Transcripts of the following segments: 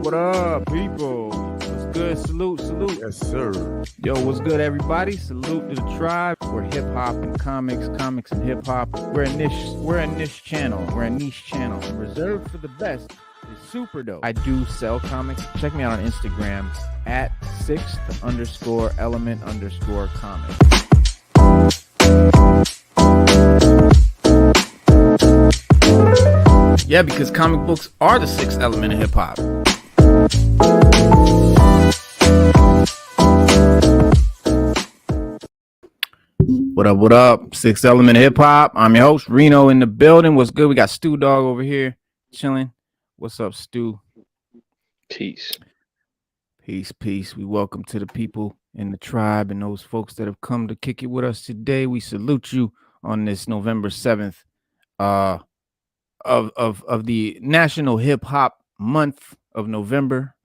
What up, people? What's good? Salute. Yes, sir. Yo, what's good, everybody? Salute to the tribe. We're hip hop and comics and hip hop. We're a niche channel. Reserved for the best. It's super dope. I do sell comics. Check me out on Instagram at 6th_element_comics. Yeah, because comic books are the sixth element of hip hop. What up? Sixth element of hip hop. I'm your host, Reno, in the building. What's good? We got Stu Dog over here chilling. What's up, Stu? Peace. We welcome to the people in the tribe and those folks that have come to kick it with us today. We salute you on this November 7th. Of the National Hip Hop Month of November,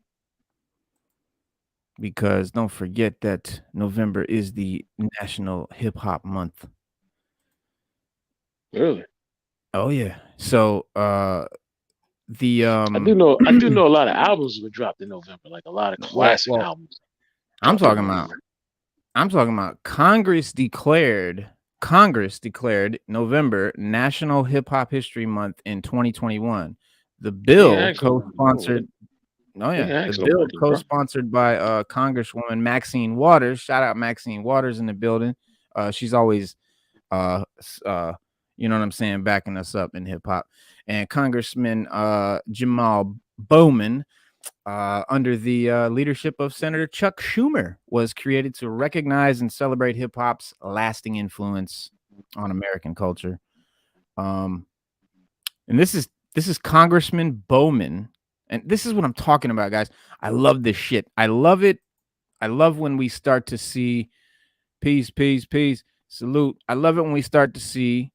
because don't forget that November is the National Hip Hop Month. Really? Oh yeah. So I do know a lot of albums were dropped in November, like a lot of classic albums. I'm talking about Congress declared November National Hip Hop History Month in 2021. The bill co-sponsored. The bill co-sponsored by Congresswoman Maxine Waters. Shout out Maxine Waters in the building. She's always, you know what I'm saying, backing us up in hip hop. And Congressman Jamal Bowman, under the leadership of Senator Chuck Schumer, was created to recognize and celebrate hip hop's lasting influence on American culture. And this is Congressman Bowman, and this is what I'm talking about, guys. I love this shit. I love it. I love when we start to see peace. Salute. I love it when we start to see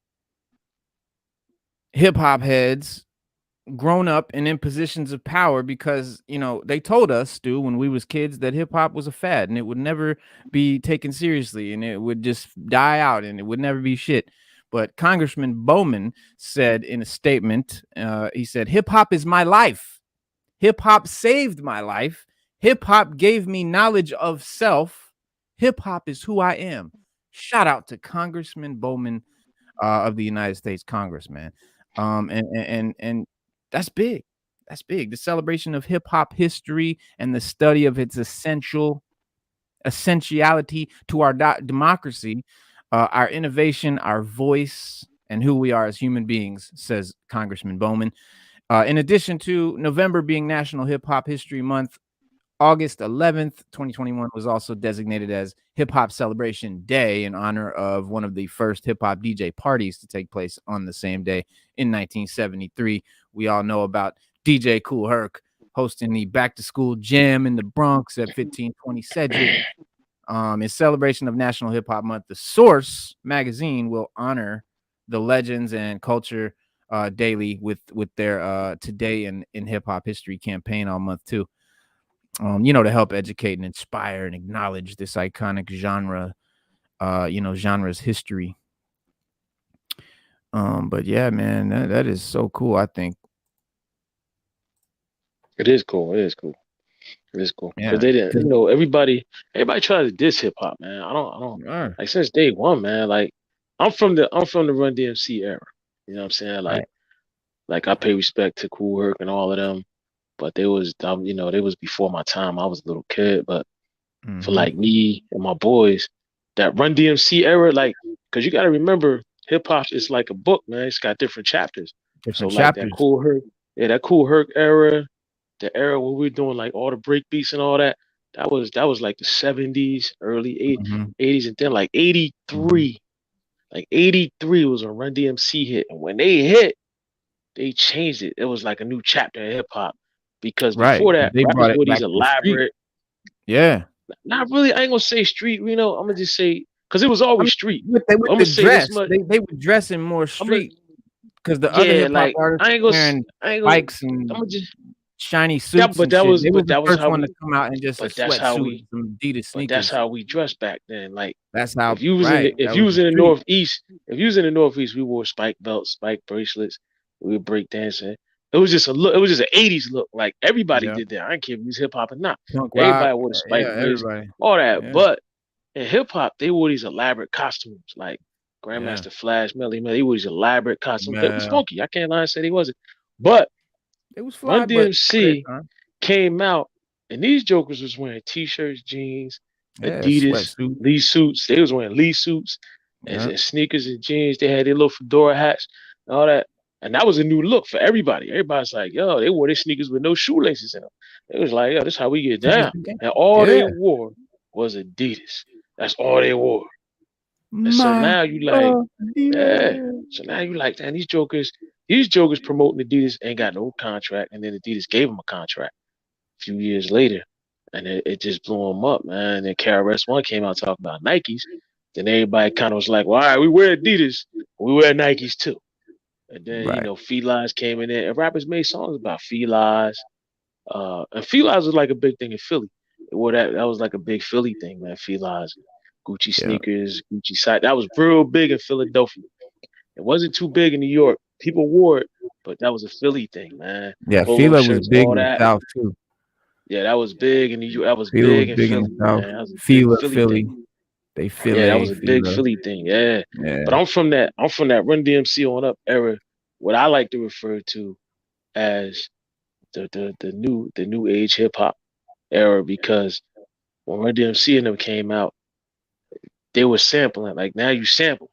hip hop heads grown up and in positions of power, because they told us, Stu, when we was kids, that hip hop was a fad and it would never be taken seriously and it would just die out and it would never be shit. But Congressman Bowman said in a statement, he said, "Hip hop is my life. Hip hop saved my life. Hip hop gave me knowledge of self. Hip hop is who I am." Shout out to Congressman Bowman of the United States Congress, man. And that's big. That's big. The celebration of hip hop history and the study of its essentiality to our democracy, our innovation, our voice, and who we are as human beings, says Congressman Bowman. In addition to November being National Hip Hop History Month, August 11th, 2021 was also designated as Hip Hop Celebration Day in honor of one of the first hip hop DJ parties to take place on the same day in 1973. We all know about DJ Kool Herc hosting the Back to School Jam in the Bronx at 1520 Cedric. In celebration of National Hip Hop Month, the Source magazine will honor the legends and culture daily with their Today in Hip Hop History campaign all month too. To help educate and inspire and acknowledge this iconic genre, genre's history. But yeah, man, that is so cool. I think it is cool. Yeah. Because they didn't, everybody tried to diss hip hop, man. I don't like, since day one, man. Like I'm from the Run DMC era. You know what I'm saying? Like I pay respect to Kool Herc and all of them. But they was before my time. I was a little kid, but for like me and my boys, that Run DMC era, like, because you got to remember, hip hop is like a book, man. It's got different chapters. Like that Kool Herc, that Kool Herc era, the era where we were doing like all the break beats and all that. That was like the 70s, early 80s, and then like 83. Like 83 was a Run DMC hit, and when they hit, they changed it. It was like a new chapter in hip hop. Because before that, they rappers were these elaborate. Yeah. Not really. I ain't gonna say street, I'm gonna just say, because it was always street. I'm gonna say this much. They were dressing more street, because the other hip hop artists wearing spikes and shiny suits. Yeah, but that was the first how one to come out and just a sweatsuit, some Adidas sneakers. But that's how we dressed back then. Like that's how. If you was in the Northeast, we wore spike belts, spike bracelets. We were break dancing. It was just a look. It was just an '80s look. Like everybody did that. I don't care if it was hip hop or not. Punk rock, Everybody wore the Spike yeah, Wiz, everybody, all that. yeah, But in hip hop, they wore these elaborate costumes, like yeah, Grandmaster Flash, Melly Mel. They wore these elaborate costumes. It was yeah. funky. I can't lie and say they wasn't. But It was fly, Run but for that DMC time, came out, and these jokers was wearing t-shirts, jeans, yeah, Adidas, sweatsuit, Lee suits. They was wearing Lee suits yeah, and sneakers and jeans. They had their little fedora hats and all that. And that was a new look for everybody. Everybody's like, yo, they wore their sneakers with no shoelaces in them. It was like, yo, this is how we get changed down. the game. And all Yeah, they wore was Adidas. That's all they wore. And so my now you like, yeah. Adidas. So now you like, damn, these jokers promoting Adidas ain't got no contract, and then Adidas gave them a contract a few years later, and it just blew them up, man. And then KRS-One came out talking about Nikes. Then everybody kind of was like, well, all right, we wear Adidas, but we wear Nikes too. And then, Right. felines came in there, and rappers made songs about felines. And felines was like a big thing in Philly. That was like a big Philly thing, man. Felines, Gucci Yeah. sneakers, Gucci side. That was real big in Philadelphia. It wasn't too big in New York. People wore it, but that was a Philly thing, man. Yeah, Polo Fila was shirts, big all in the that. South too. Yeah, that was big in New York. That was Fila was big in big in Philly, the South. man. That was a big Fila, Philly thing. Philly. They Yeah, that Philly, was a big Fila. Philly thing. Yeah. Yeah. But I'm from that Run DMC on up era, what I like to refer to as the new age hip hop era, because when Run DMC and them came out, they were sampling. Like now you sample.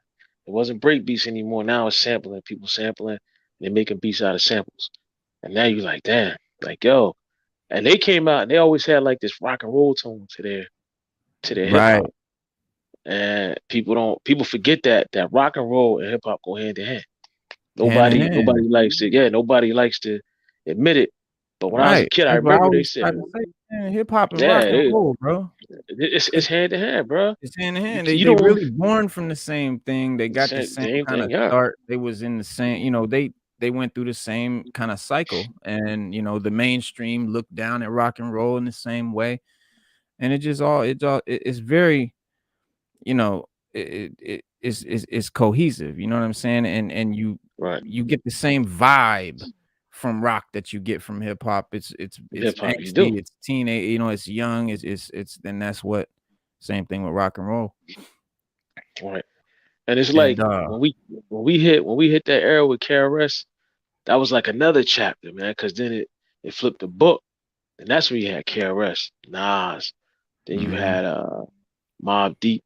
It wasn't break beats anymore. Now it's sampling. People sampling. They're making beats out of samples. And now you like, damn, like yo. And they came out and they always had like this rock and roll tone to their hip Right. hop. And people forget that rock and roll and hip hop go hand in hand. Hand in Nobody hand. nobody likes to admit it. But when I was a Right. kid, I That's what I remember they always said, try to say. Man, hip hop and rock yeah, and roll, bro. it's hand in hand, bro. It's hand in hand. You They don't really born from the same thing. They got the same same kind thing, of yeah, start. They was in the same, they went through the same kind of cycle. And the mainstream looked down at rock and roll in the same way. And it's very, it's cohesive. You know what I'm saying? And right. you get the same vibe from rock that you get from hip hop. It's Hip hop, you do, angsty, it's teenage, it's young, it's then that's what same thing with rock and roll. right. And it's And like when we hit that era with KRS, that was like another chapter, man, because then it flipped the book, and that's when you had KRS, Nas, then you mhm. had Mobb Deep.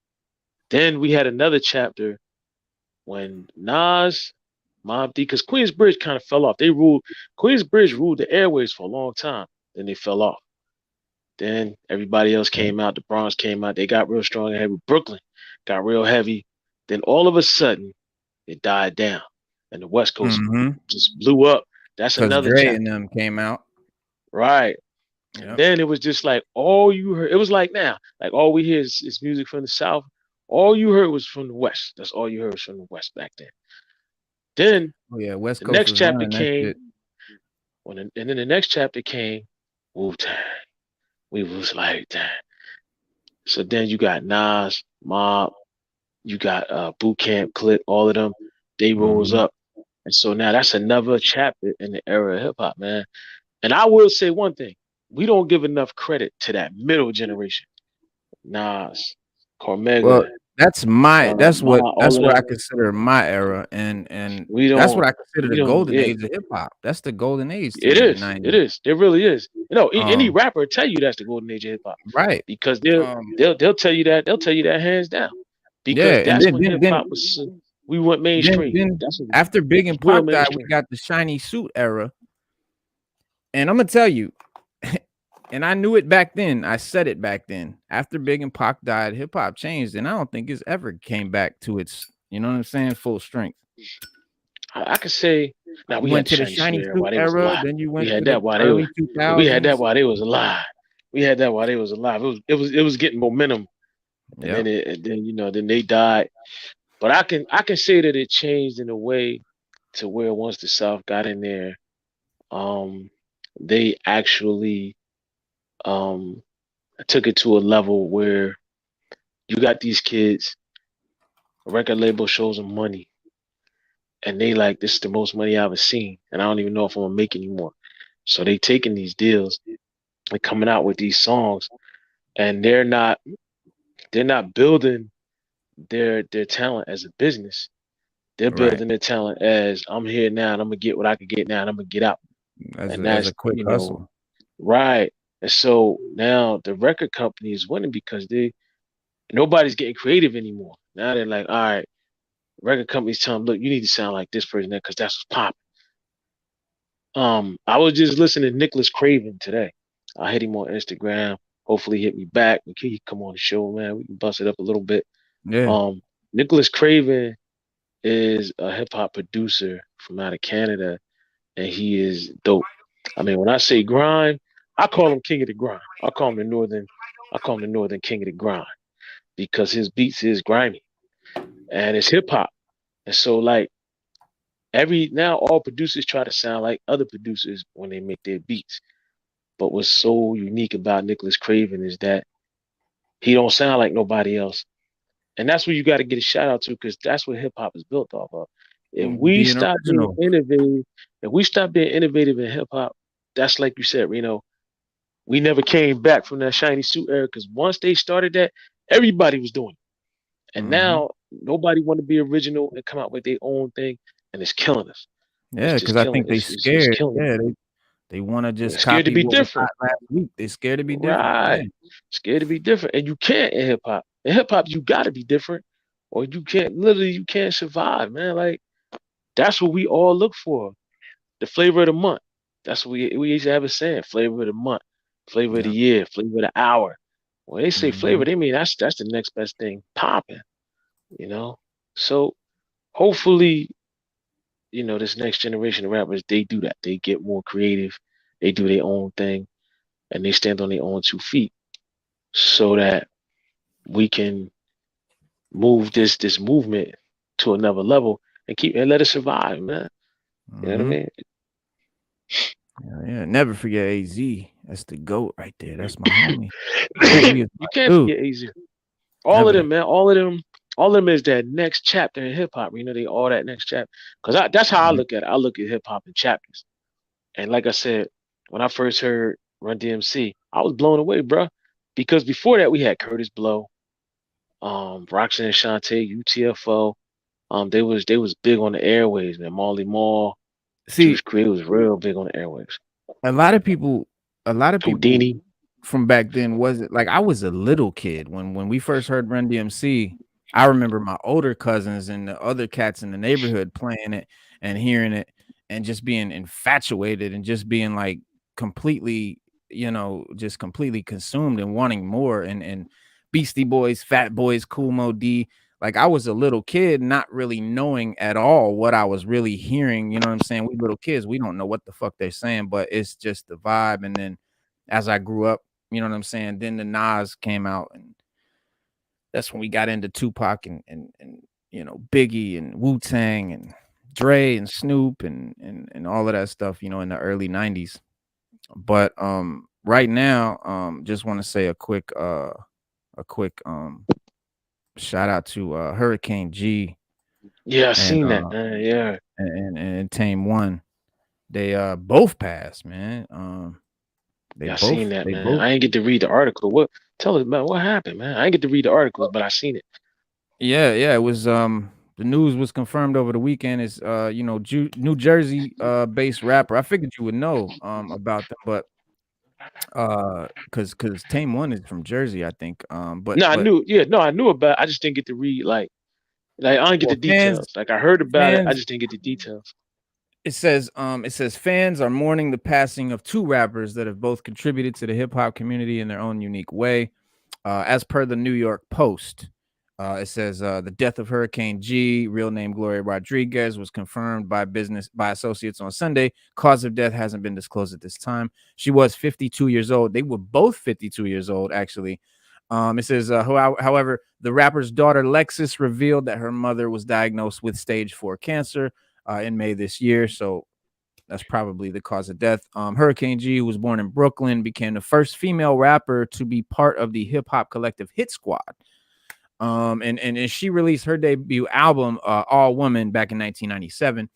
Then we had another chapter when Nas, Mobb Deep, because Queensbridge kind of fell off. Queensbridge ruled the airways for a long time. Then they fell off. Then everybody else Yeah. came out. The Bronx came out. They got real strong and heavy. Brooklyn got real heavy. Then all of a sudden, it died down, and the West Coast Mhm. just blew up. That's Because another Dre and chapter, them came out. right? And Yep. then it was just like all you heard. It was like now, like all we hear is music from the South. All you heard was from the West. That's all you heard was from the West back then. Then Oh yeah, West the Coast next was chapter running that came, shit. and then the next chapter came, Wu Tang. We was like, damn. So then you got Nas, Mob, you got Boot Camp, Click, all of them. They rose Mhm. up, and so now that's another chapter in the era of hip hop, man. And I will say one thing: we don't give enough credit to that middle generation, Nas, Well, Cormega, that's what Mob, all of I them. consider my era, and We that's what don't, I consider the we don't, golden yeah. age of hip hop. That's the golden age to It me, the is. It 90s. is. It really is. Any Um, rapper will tell you that's the golden age of hip hop, right. because Um, they'll tell you that, hands down, because yeah, and that's when hip hop was, we went mainstream. then That's when after Big it was and real Pac died, we mainstream. got the shiny suit era. And I'm gonna tell you, and I knew it back then. I said it back then. After Big and Pac died, hip hop changed, and I don't think it's ever came back to its, you know what I'm saying, full strength. I could say now You we had went the to the Chinese shiny New Era suit while they was era, alive. then you We went to had the that while they were. early We had that 2000s. while they was alive. We had that while they was alive. It was getting momentum, and Yep. then they died. But I can say that it changed in a way to where once the South got in there, um, they actually um took it to a level where you got these kids, a record label shows them money, and they like, this is the most money I've ever seen, and I don't even know if I'm gonna make any more. So they taking these deals and coming out with these songs, and they're not building their talent as a business. They're Right. building their talent as, I'm here now and I'm gonna get what I can get now and I'm gonna get out. And As a that's, quick hustle. right. And so now the record company is winning because nobody's getting creative anymore. Now they're like, all right, record companies tell them, look, you need to sound like this person because that's what's popping. I was just listening to Nicholas Craven today. I hit him on Instagram. Hopefully he hit me back. We can come on the show, man. We can bust it up a little bit. Yeah. Nicholas Craven is a hip hop producer from out of Canada, and he is dope. I mean, when I say grind, I call him King of the Grind. I call him the Northern King of the Grind because his beats is grimy and it's hip hop. And so like every now all producers try to sound like other producers when they make their beats. But what's so unique about Nicholas Craven is that he don't sound like nobody else. And that's what you got to get a shout out to because that's what hip hop is built off of. If we Being stop being original. innovative, if we stop being innovative in hip hop, that's like you said, Reno, we never came back from that shiny suit era because once they started that, everybody was doing it. And Mm-hmm. now nobody want to be original and come out with their own thing, and it's killing us. It's Yeah, just because I killing. think they It's scared. killing. Yeah, they want to They're just scared to copy be what was hot different. last week. They scared to be different. Yeah. Right. Scared to be different. And you can't in hip hop. In hip hop, you gotta be different. Or you can't survive, man. Like that's what we all look for. The flavor of the month. That's what we used to have a saying, flavor of the month, flavor of the Yeah. year, flavor of the hour. When they say Mm-hmm. flavor, they mean that's the next best thing popping, you know? So hopefully, this next generation of rappers, they do that. They get more creative, they do their own thing, and they stand on their own 2 feet so that we can move this movement to another level and let it survive, man. You know what I Mm-hmm. mean? Yeah. Never forget AZ. That's the GOAT right there. That's my homie. AZ is You my can't dude. forget AZ. All of Never. them, man. All of them is that next chapter in hip hop. They all that next chapter. Cause that's how I Mhm. look at it. I look at hip hop in chapters. And like I said, when I first heard Run DMC, I was blown away, bro. Because before that, we had Curtis Blow, Roxanne Shante, UTFO. They was big on the airways, man. Marley Marl, Juice See, Crew was real big on the airwaves. a lot of people, a lot of people Houdini. from back then wasn't like I was a little kid when we first heard Run DMC. I remember my older cousins and the other cats in the neighborhood playing it and hearing it and just being infatuated and just being like completely, just completely consumed and wanting more and Beastie Boys, Fat Boys, Cool Mo D. Like I was a little kid, not really knowing at all what I was really hearing. You know what I'm saying? We little kids, we don't know what the fuck they're saying, but it's just the vibe. And then as I grew up, you know what I'm saying? Then the Nas came out, and that's when we got into Tupac and Biggie and Wu Tang and Dre and Snoop and all of that stuff, in the early '90s. But right now, just want to say a quick shout out to Hurricane G Yeah, I and seen that, man. Yeah. and Tame One. They both passed, man. They Yeah, I both seen that, they man. both I ain't get to read the article. Tell us about what happened, man. I ain't get to read the articles, but I seen it. Yeah, it was the news was confirmed over the weekend. Is New Jersey based rapper. I figured you would know about them, but cuz Tame One is from Jersey, I think. But No, I but knew. Yeah, no, I knew about it. I just didn't get to read like I didn't get the well, details. Like I heard about it, I fans just didn't get the details. it says fans are mourning the passing of two rappers that have both contributed to the hip hop community in their own unique way. As per the New York Post, it says the death of Hurricane G, real name Gloria Rodriguez, was confirmed by associates on Sunday. Cause of death hasn't been disclosed at this time. She was 52 years old. They were both 52 years old, actually. It says, however, the rapper's daughter Lexus revealed that her mother was diagnosed with stage 4 cancer in May this year. So that's probably the cause of death. Hurricane G, who was born in Brooklyn, became the first female rapper to be part of the hip hop collective Hit Squad. And she released her debut album, All Woman, back in 1997,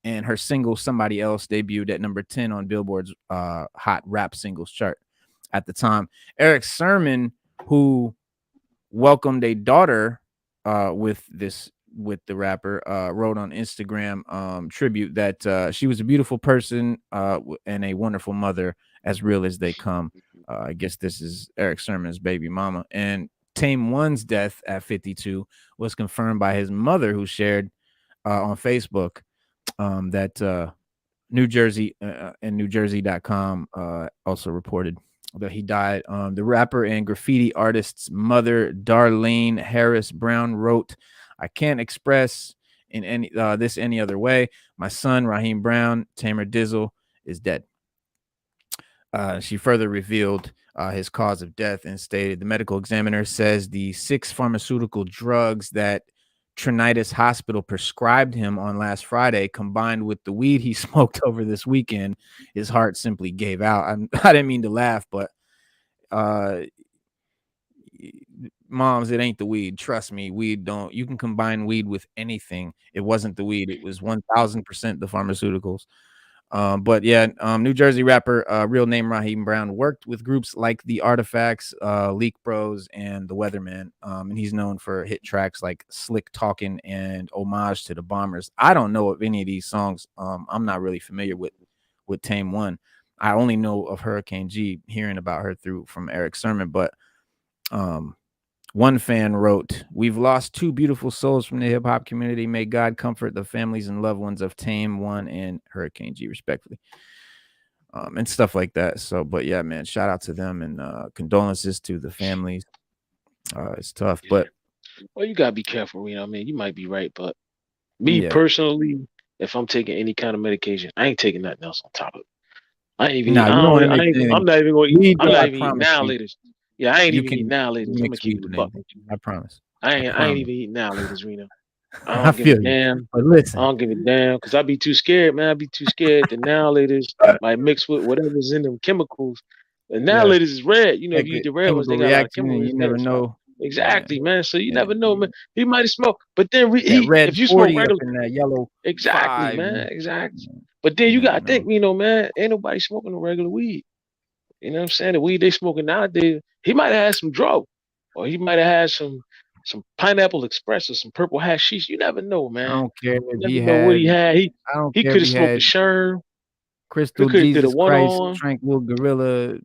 and her single Somebody Else debuted at number 10 on Billboard's Hot Rap Singles chart at the time. Eric Sermon, who welcomed a daughter with the rapper, wrote on Instagram tribute that she was a beautiful person and a wonderful mother, as real as they come. I guess this is Eric Sermon's baby mama. And Tame One's death at 52 was confirmed by his mother, who shared on Facebook that New Jersey and NewJersey.com also reported that he died. The rapper and graffiti artist's mother, Darlene Harris Brown, wrote, "I can't express in any other way. My son, Raheem Brown, Tamer Dizzle, is dead." She further revealed his cause of death and stated, "The medical examiner says the 6 pharmaceutical drugs that Trinitas Hospital prescribed him on last Friday, combined with the weed he smoked over this weekend, his heart simply gave out." I didn't mean to laugh, but moms, it ain't the weed. Trust me, weed don't. You can combine weed with anything. It wasn't the weed. It was 1000% the pharmaceuticals. But yeah, New Jersey rapper, real name Raheem Brown, worked with groups like the Artifacts, Leak Bros, and the Weatherman. And he's known for hit tracks like Slick Talkin' and Homage to the Bombers. I don't know of any of these songs. I'm not really familiar with Tame One. I only know of Hurricane G, hearing about her from Eric Sermon. But one fan wrote, "We've lost 2 beautiful souls from the hip hop community. May God comfort the families and loved ones of Tame One and Hurricane G, respectfully." And stuff like that. So, but yeah, man, shout out to them and condolences to the families. It's tough, but well, you gotta be careful. I mean, you might be right, but me personally, if I'm taking any kind of medication, I ain't taking nothing else on top of it. I ain't even. Nah, I'm not even going to eat. I'm not even eating now, ladies. Yeah, I ain't even eating now, ladies. I'm gonna keep it a buck. I promise. I ain't even eating now, ladies, Reno. I I don't give a feel you. damn. But listen, I don't give a damn because I'd be too scared, man. I'd be too scared. The now ladies might mix with whatever's in them chemicals. And now ladies is red. You know, if you eat the red ones, they got a lot of chemicals. You never know. Exactly, man. So you never know, man. He might have smoked, but then red if you smoke 40 regular, up in that yellow. exactly, 5, man, exactly. But then you gotta think, man, ain't nobody smoking no regular weed. You know what I'm saying? The weed they smoking nowadays, he might have had some drug, or he might have had some Pineapple Express or some purple hashish. You never know, man. I don't care if You never know what he had. He could have smoked had the Sherm. Crystal He could have did a Jesus Christ, one-on. Tranquil Gorilla,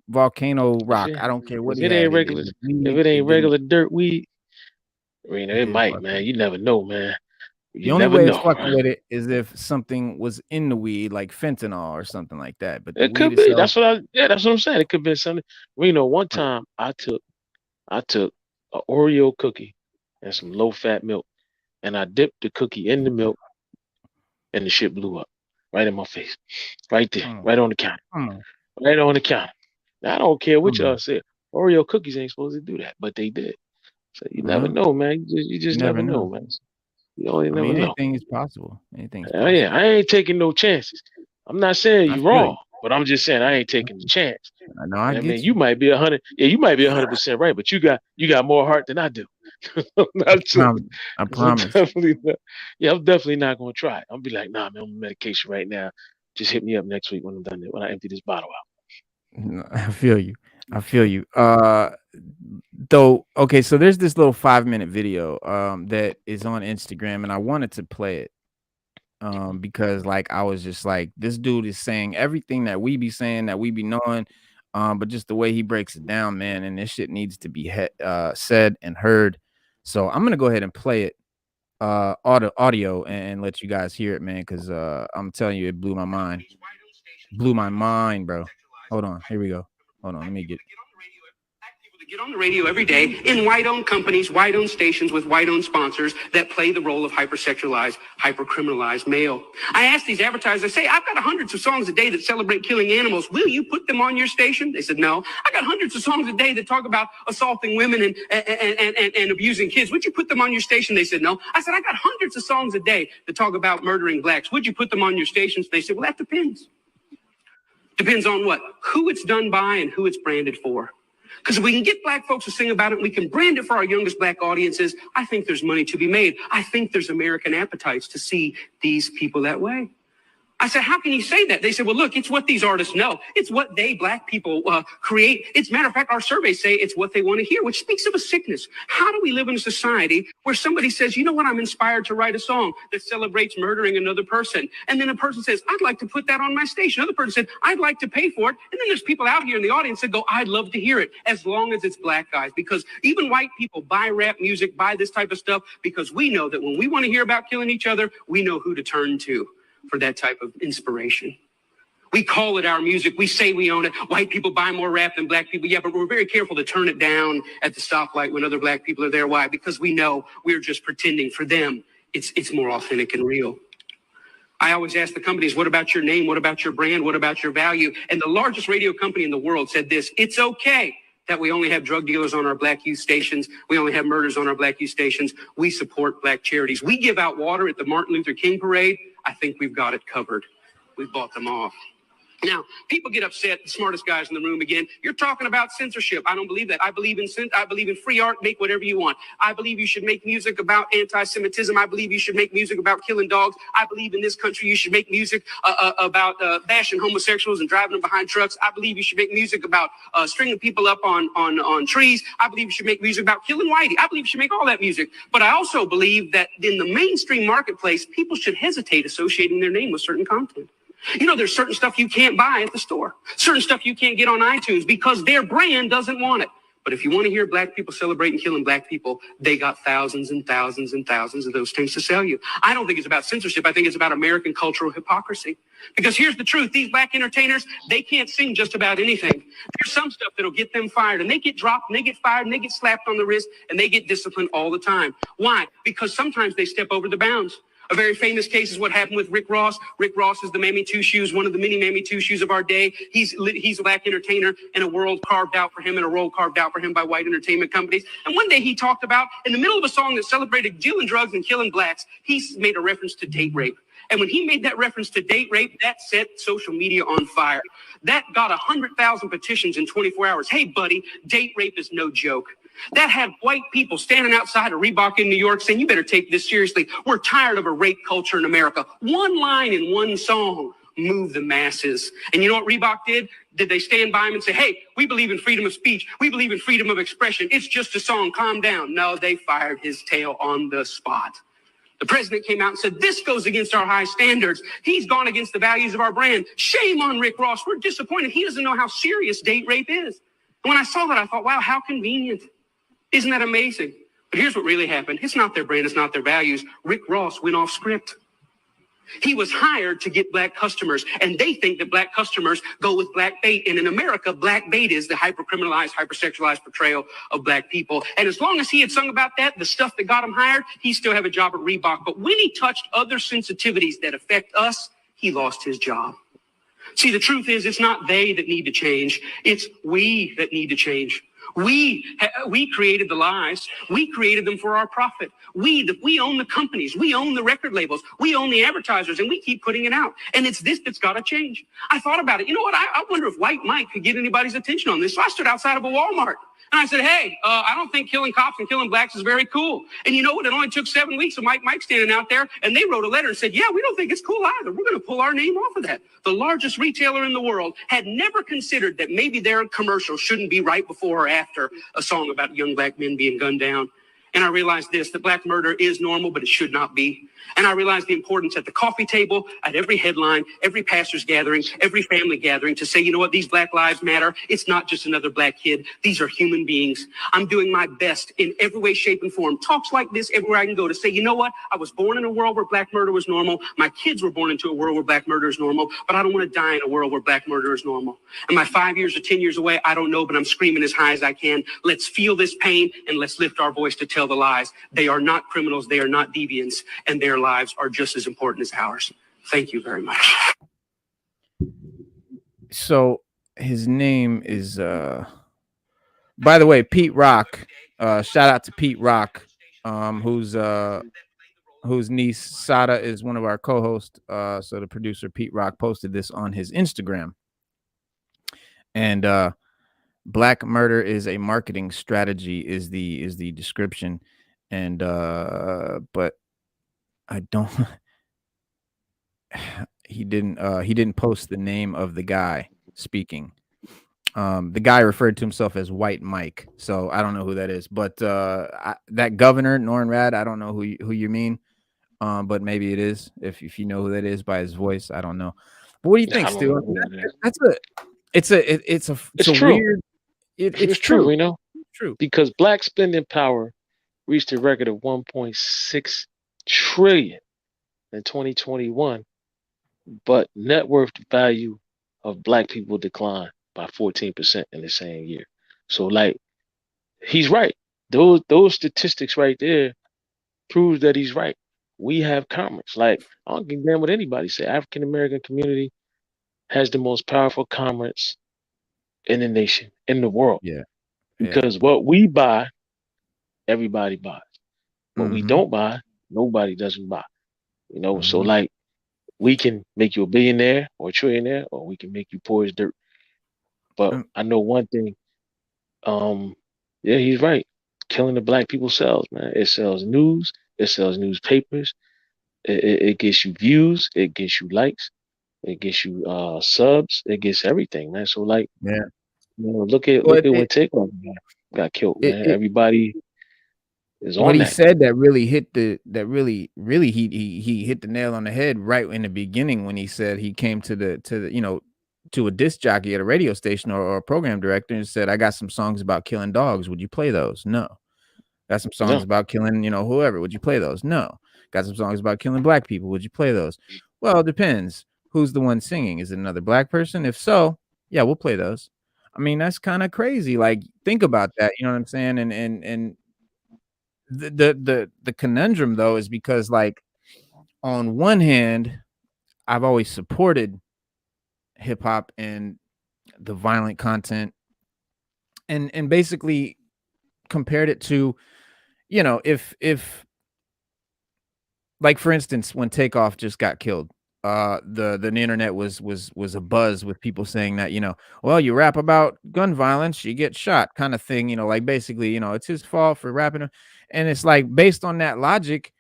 Volcano Rock. I don't care what if he it had. ain't regular, if it ain't regular dirt weed, it might, man. You never know, man. The only way it's fucking with it is if something was in the weed, like fentanyl or something like that. But it could be. That's what I'm saying. It could be something. One time I took an Oreo cookie and some low-fat milk, and I dipped the cookie in the milk, and the shit blew up right in my face, right there, right on the counter, right on the counter. Now, I don't care what y'all say. Oreo cookies ain't supposed to do that, but they did. So you never know, man. You just never know, man. You only never know. Anything is possible. Anything is possible. Yeah, I ain't taking no chances. I'm not saying you're wrong, but I'm just saying I ain't taking the chance. I know. I mean, you might be 100. Yeah, you might be 100% right, but you got more heart than I do. I promise. I'm definitely not gonna try it. I'll be like, nah, man, I'm on medication right now. Just hit me up next week when I'm done. When I empty this bottle out. I feel you. Though, okay, so there's this little 5-minute video that is on Instagram, and I wanted to play it because like I was just like, this dude is saying everything that we be saying, that we be knowing, but just the way he breaks it down, man, and this shit needs to be said and heard. So I'm gonna go ahead and play it audio and let you guys hear it, man, because I'm telling you, it blew my mind. Blew my mind, bro. Hold on, here we go. Hold on, let me get on the radio every day in white-owned companies, white-owned stations with white-owned sponsors that play the role of hypersexualized, hypercriminalized male. I asked these advertisers, I say, I've got hundreds of songs a day that celebrate killing animals. Will you put them on your station? They said, no. I got hundreds of songs a day that talk about assaulting women and abusing kids. Would you put them on your station? They said, no. I said, I got hundreds of songs a day that talk about murdering blacks. Would you put them on your stations? They said, well, that depends. Depends on what? Who it's done by and who it's branded for. Because if we can get black folks to sing about it, and we can brand it for our youngest black audiences, I think there's money to be made. I think there's American appetites to see these people that way. I said, how can you say that? They said, well, look, it's what these artists know. It's what they, black people, create. It's, matter of fact, our surveys say it's what they want to hear, which speaks of a sickness. How do we live in a society where somebody says, you know what, I'm inspired to write a song that celebrates murdering another person. And then a person says, I'd like to put that on my station. Another person said, I'd like to pay for it. And then there's people out here in the audience that go, I'd love to hear it, as long as it's black guys. Because even white people buy rap music, buy this type of stuff, because we know that when we want to hear about killing each other, we know who to turn to for that type of inspiration. We call it our music. We say we own it. White people buy more rap than black people. Yeah, but we're very careful to turn it down at the stoplight when other black people are there. Why? Because we know we're just pretending. For them, it's more authentic and real. I always ask the companies, what about your name? What about your brand? What about your value? And the largest radio company in the world said this: it's okay that we only have drug dealers on our black youth stations. We only have murders on our black youth stations. We support black charities. We give out water at the Martin Luther King parade. I think we've got it covered. We've bought them off. Now, people get upset, the smartest guys in the room again. You're talking about censorship. I don't believe that. I believe in free art. Make whatever you want. I believe you should make music about anti-Semitism. I believe you should make music about killing dogs. I believe in this country you should make music about bashing homosexuals and driving them behind trucks. I believe you should make music about stringing people up on trees. I believe you should make music about killing whitey. I believe you should make all that music. But I also believe that in the mainstream marketplace, people should hesitate associating their name with certain content. You know, there's certain stuff you can't buy at the store, certain stuff you can't get on iTunes because their brand doesn't want it. But if you want to hear black people celebrating killing black people, they got thousands and thousands and thousands of those things to sell you. I don't think it's about censorship. I think it's about American cultural hypocrisy. Because here's the truth. These black entertainers, they can't sing just about anything. There's some stuff that'll get them fired, and they get dropped, and they get fired, and they get slapped on the wrist, and they get disciplined all the time. Why? Because sometimes they step over the bounds. A very famous case is what happened with Rick Ross. Rick Ross is the Mammy Two Shoes, one of the many Mammy Two Shoes of our day. He's a black entertainer in a world carved out for him, and a role carved out for him by white entertainment companies. And one day he talked about, in the middle of a song that celebrated dealing drugs and killing blacks, he made a reference to date rape. And when he made that reference to date rape, that set social media on fire. That got 100,000 petitions in 24 hours. Hey, buddy, date rape is no joke. That had white people standing outside of Reebok in New York saying, you better take this seriously. We're tired of a rape culture in America. One line in one song moved the masses. And you know what Reebok did? Did they stand by him and say, hey, we believe in freedom of speech. We believe in freedom of expression. It's just a song. Calm down. No, they fired his tail on the spot. The president came out and said, this goes against our high standards. He's gone against the values of our brand. Shame on Rick Ross. We're disappointed. He doesn't know how serious date rape is. And when I saw that, I thought, wow, how convenient. Isn't that amazing? But here's what really happened. It's not their brand. It's not their values. Rick Ross went off script. He was hired to get black customers, and they think that black customers go with black bait. And in America, black bait is the hyper-criminalized, hyper-sexualized portrayal of black people. And as long as he had sung about that, the stuff that got him hired, he still have a job at Reebok. But when he touched other sensitivities that affect us, he lost his job. See, the truth is, it's not they that need to change. It's we that need to change. We created the lies. We created them for our profit. We own the companies. We own the record labels. We own the advertisers, and we keep putting it out. And it's this that's got to change. I thought about it. You know what? I wonder if White Mike could get anybody's attention on this. So I stood outside of a Walmart. And I said, hey, I don't think killing cops and killing blacks is very cool. And you know what? It only took 7 weeks of Mike standing out there. And they wrote a letter and said, yeah, we don't think it's cool either. We're going to pull our name off of that. The largest retailer in the world had never considered that maybe their commercial shouldn't be right before or after a song about young black men being gunned down. And I realized this, that black murder is normal, but it should not be. And I realized the importance at the coffee table, at every headline, every pastor's gathering, every family gathering to say, you know what, these black lives matter. It's not just another black kid. These are human beings. I'm doing my best in every way, shape, and form. Talks like this everywhere I can go to say, you know what, I was born in a world where black murder was normal. My kids were born into a world where black murder is normal, but I don't want to die in a world where black murder is normal. Am I 5 years or 10 years away? I don't know, but I'm screaming as high as I can. Let's feel this pain and let's lift our voice to tell the lies. They are not criminals. They are not deviants, and their lives are just as important as ours. Thank you very much. So his name is, by the way, Pete Rock. Shout out to Pete Rock, whose niece Sada is one of our co-hosts. So the producer Pete Rock posted this on his Instagram, and Black murder is a marketing strategy is the description, and but I don't. He didn't post the name of the guy speaking. The guy referred to himself as White Mike, so I don't know who that is. But that governor Norrin Rad, I don't know who you mean. But maybe it is if you know who that is by his voice. I don't know. But what do you think, Stu? It's a true. weird. It's true, you know. True, because black spending power reached a record of 1.6 trillion in 2021, but net worth value of black people declined by 14% in the same year. So, like, he's right. Those statistics right there proves that he's right. We have commerce. Like, I don't give a damn what anybody say. African American community has the most powerful commerce in the nation, in the world. Yeah. Because what we buy, everybody buys. What we Mm-hmm. don't buy, nobody doesn't buy. You know, so like we can make you a billionaire or a trillionaire, or we can make you poor as dirt. But I know one thing. Yeah, he's right. Killing the black people sells, man. It sells news. It sells newspapers. It gets you views. It gets you likes. It gets you subs. It gets everything, man. So like, yeah. You know, look at when Takeover got killed, man. Everybody is on what he that. said that really hit really he hit the nail on the head right in the beginning when he said he came to the to a disc jockey at a radio station or a program director and said, I got some songs about killing dogs. Would you play those? No. Got some songs about killing, whoever. Would you play those? No. Got some songs about killing black people. Would you play those? Well, it depends. Who's the one singing? Is it another black person? If so, yeah, we'll play those. I mean, that's kind of crazy. Like, think about that. You know what I'm saying? And the conundrum though is because, like, on one hand, I've always supported hip hop and the violent content and basically compared it to, if like, for instance, when Takeoff just got killed, the internet was a buzz with people saying that, well, you rap about gun violence, you get shot, kind of thing, like, basically, it's his fault for rapping. And it's like, based on that logic,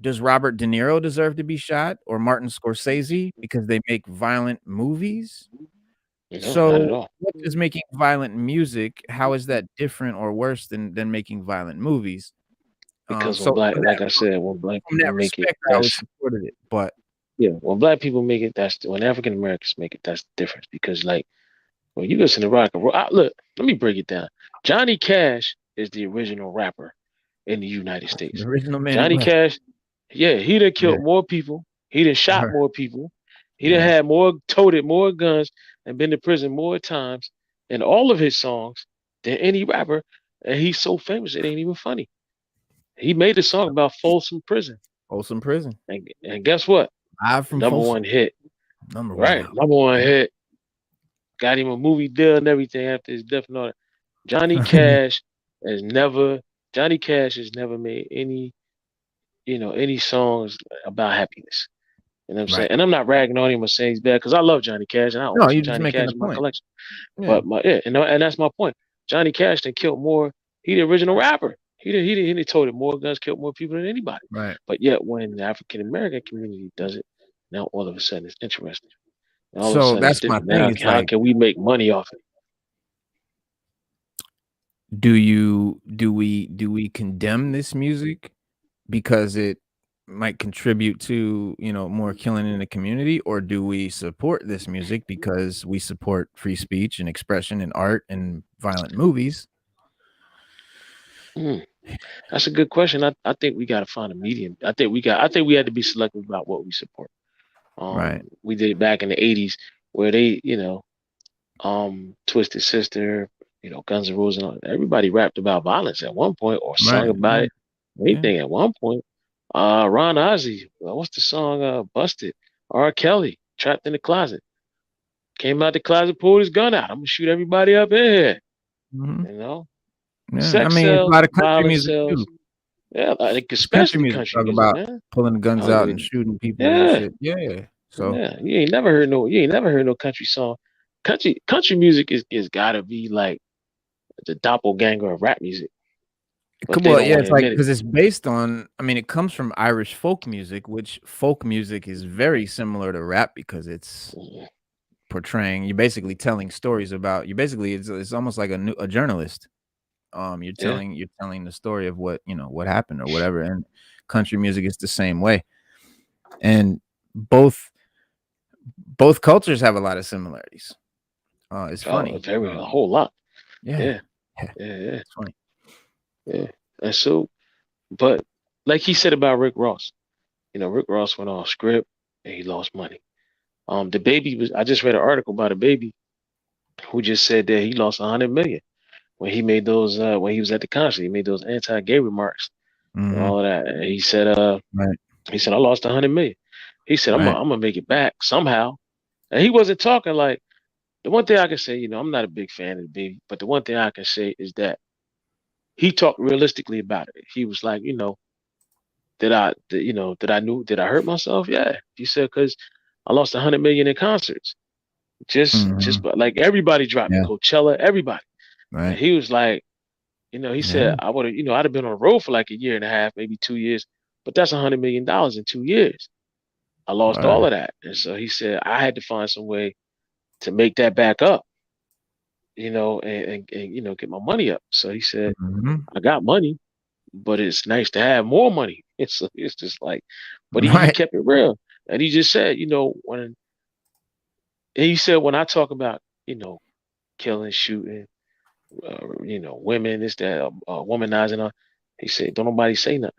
does Robert De Niro deserve to be shot, or Martin Scorsese, because they make violent movies? No, So not at all. what is making violent music? How is that different or worse than making violent movies? Because So when like I said, when black people make it, I always supported it. But yeah, when black people make it, when African Americans make it, that's the difference. Because like when you listen to rock and roll, look, let me break it down. Johnny Cash is the original rapper in the United States. The original Man Johnny in Black. Cash, yeah, he done killed more people. He done shot more people. He done had toted more guns and been to prison more times in all of his songs than any rapper. And he's so famous, it ain't even funny. He made a song about Folsom Prison. Folsom Prison. And guess what? Number one hit. Number one hit. Got him a movie deal and everything after his death and all that. Johnny Cash has never made any, any songs about happiness. You know what I'm saying? And I'm not ragging on him or saying he's bad, because I love Johnny Cash and I own some Johnny Cash in my collection. Yeah. But and that's my point. Johnny Cash done killed more. He the original rapper. He done toted more guns, killed more people than anybody. Right. But yet when the African American community does it, now all of a sudden it's interesting. So that's my thing. How can we make money off it? Do we condemn this music because it might contribute to, more killing in the community, or do we support this music because we support free speech and expression and art and violent movies? That's a good question. I think we got to find a medium. I think we had to be selective about what we support. Right. We did it back in the 80s where they, Twisted Sister, Guns N' Roses, and all, everybody rapped about violence at one point or sung about it, anything at one point. Ron Ozzy, what's the song? Busted. R. Kelly, Trapped in the Closet. Came out the closet, pulled his gun out. I'm gonna shoot everybody up in here. Yeah. Sex I mean, sells, a lot of country music sells. too. Yeah, especially country music, about man. pulling the guns out and shooting people and shit. Yeah. So you ain't never heard no country country music is gotta be like the doppelganger of rap music, but they Well, don't yeah, want it's to like admit it. because it's based on. I mean, it comes from Irish folk music, which folk music is very similar to rap because it's Mhm. portraying. You're basically telling stories about. You basically it's almost like a journalist. Yeah, You're telling the story of what what happened or whatever. And country music is the same way. And both both cultures have a lot of similarities. It's oh, funny. a whole lot. Yeah, Yeah, yeah, yeah, yeah, it's funny. yeah. And so, but like he said about Rick Ross, Rick Ross went off script and he lost money. The baby was. I just read an article about a baby who just said that he lost 100 million when he made those. When he was at the concert, he made those anti-gay remarks and Hmm. all of that. And Right, he said, I lost 100 million. He said, right. I'm gonna make it back somehow. And he wasn't talking like the one thing I can say. I'm not a big fan of the baby, but the one thing I can say is that he talked realistically about it. He was like, did I hurt myself? Yeah. He said, because I lost 100 million in concerts. Just Hmm. but like everybody dropped me, Yeah, Coachella, everybody. And right. he was like, he said Yeah, I would have, I'd have been on the road for like a year and a half, maybe 2 years, but that's $100 million in 2 years. I lost all right. of that. And so he said I had to find some way to make that back up, and get my money up. So he said, Hmm. I got money, but it's nice to have more money. It's just like, but he Right. kept it real. And he just said, when I talk about, killing, shooting, women, this, that, womanizing, he said, don't nobody say nothing.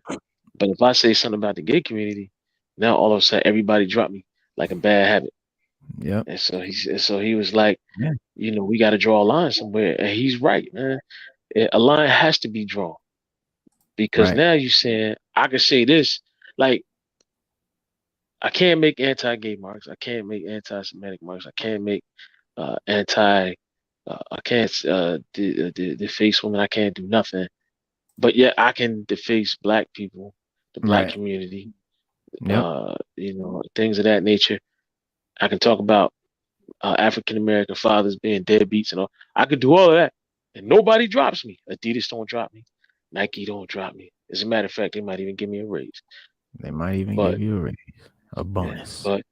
But if I say something about the gay community, now all of a sudden everybody drop me like a bad habit. Yep. And so he was like, Yeah. we got to draw a line somewhere. And he's right, man. A line has to be drawn because Right. now you're saying I can say this, like I can't make anti-gay marks, I can't make anti-Semitic marks, I can't make anti, I can't deface women, I can't do nothing. But yet I can deface black people, the black Right. community, Yep. things of that nature. I can talk about African American fathers being deadbeats and all. I could do all of that, and nobody drops me. Adidas don't drop me. Nike don't drop me. As a matter of fact, they might even give me a raise. They might even But give you a raise, a yeah, bonus. but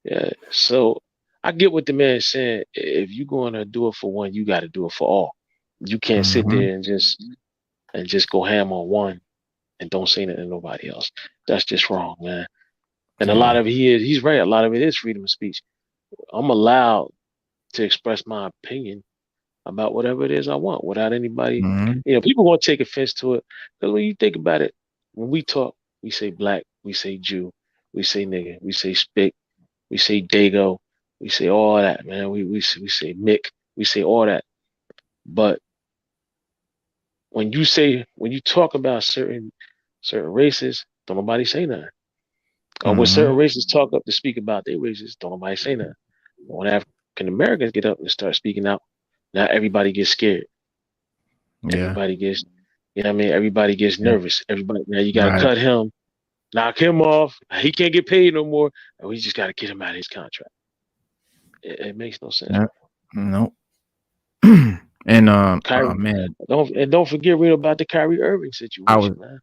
yeah. So I get what the man saying. If you're going to do it for one, you got to do it for all. You can't sit Hmm. there and just go ham on one and don't say nothing to nobody else. That's just wrong, man. And a lot Yeah. of he's right. A lot of it is freedom of speech. I'm allowed to express my opinion about whatever it is I want without anybody. Hmm. People gonna take offense to it because when you think about it, when we talk, we say black, we say Jew, we say nigga, we say spick, we say dago, we say all that, man. We say Mick, we say all that. But when you talk about certain races, don't nobody say nothing. Or when Hmm. certain races talk up to speak about their races, don't nobody say nothing. But when African Americans get up and start speaking out, now everybody gets scared. Yeah. Everybody gets, everybody gets Yeah. nervous. Everybody, now you got to Right. cut him, knock him off. He can't get paid no more. And we just got to get him out of his contract. It makes no sense, Yeah. bro. Nope. And oh Kyrie, man, don't forget real about the Kyrie Irving I was situation, man.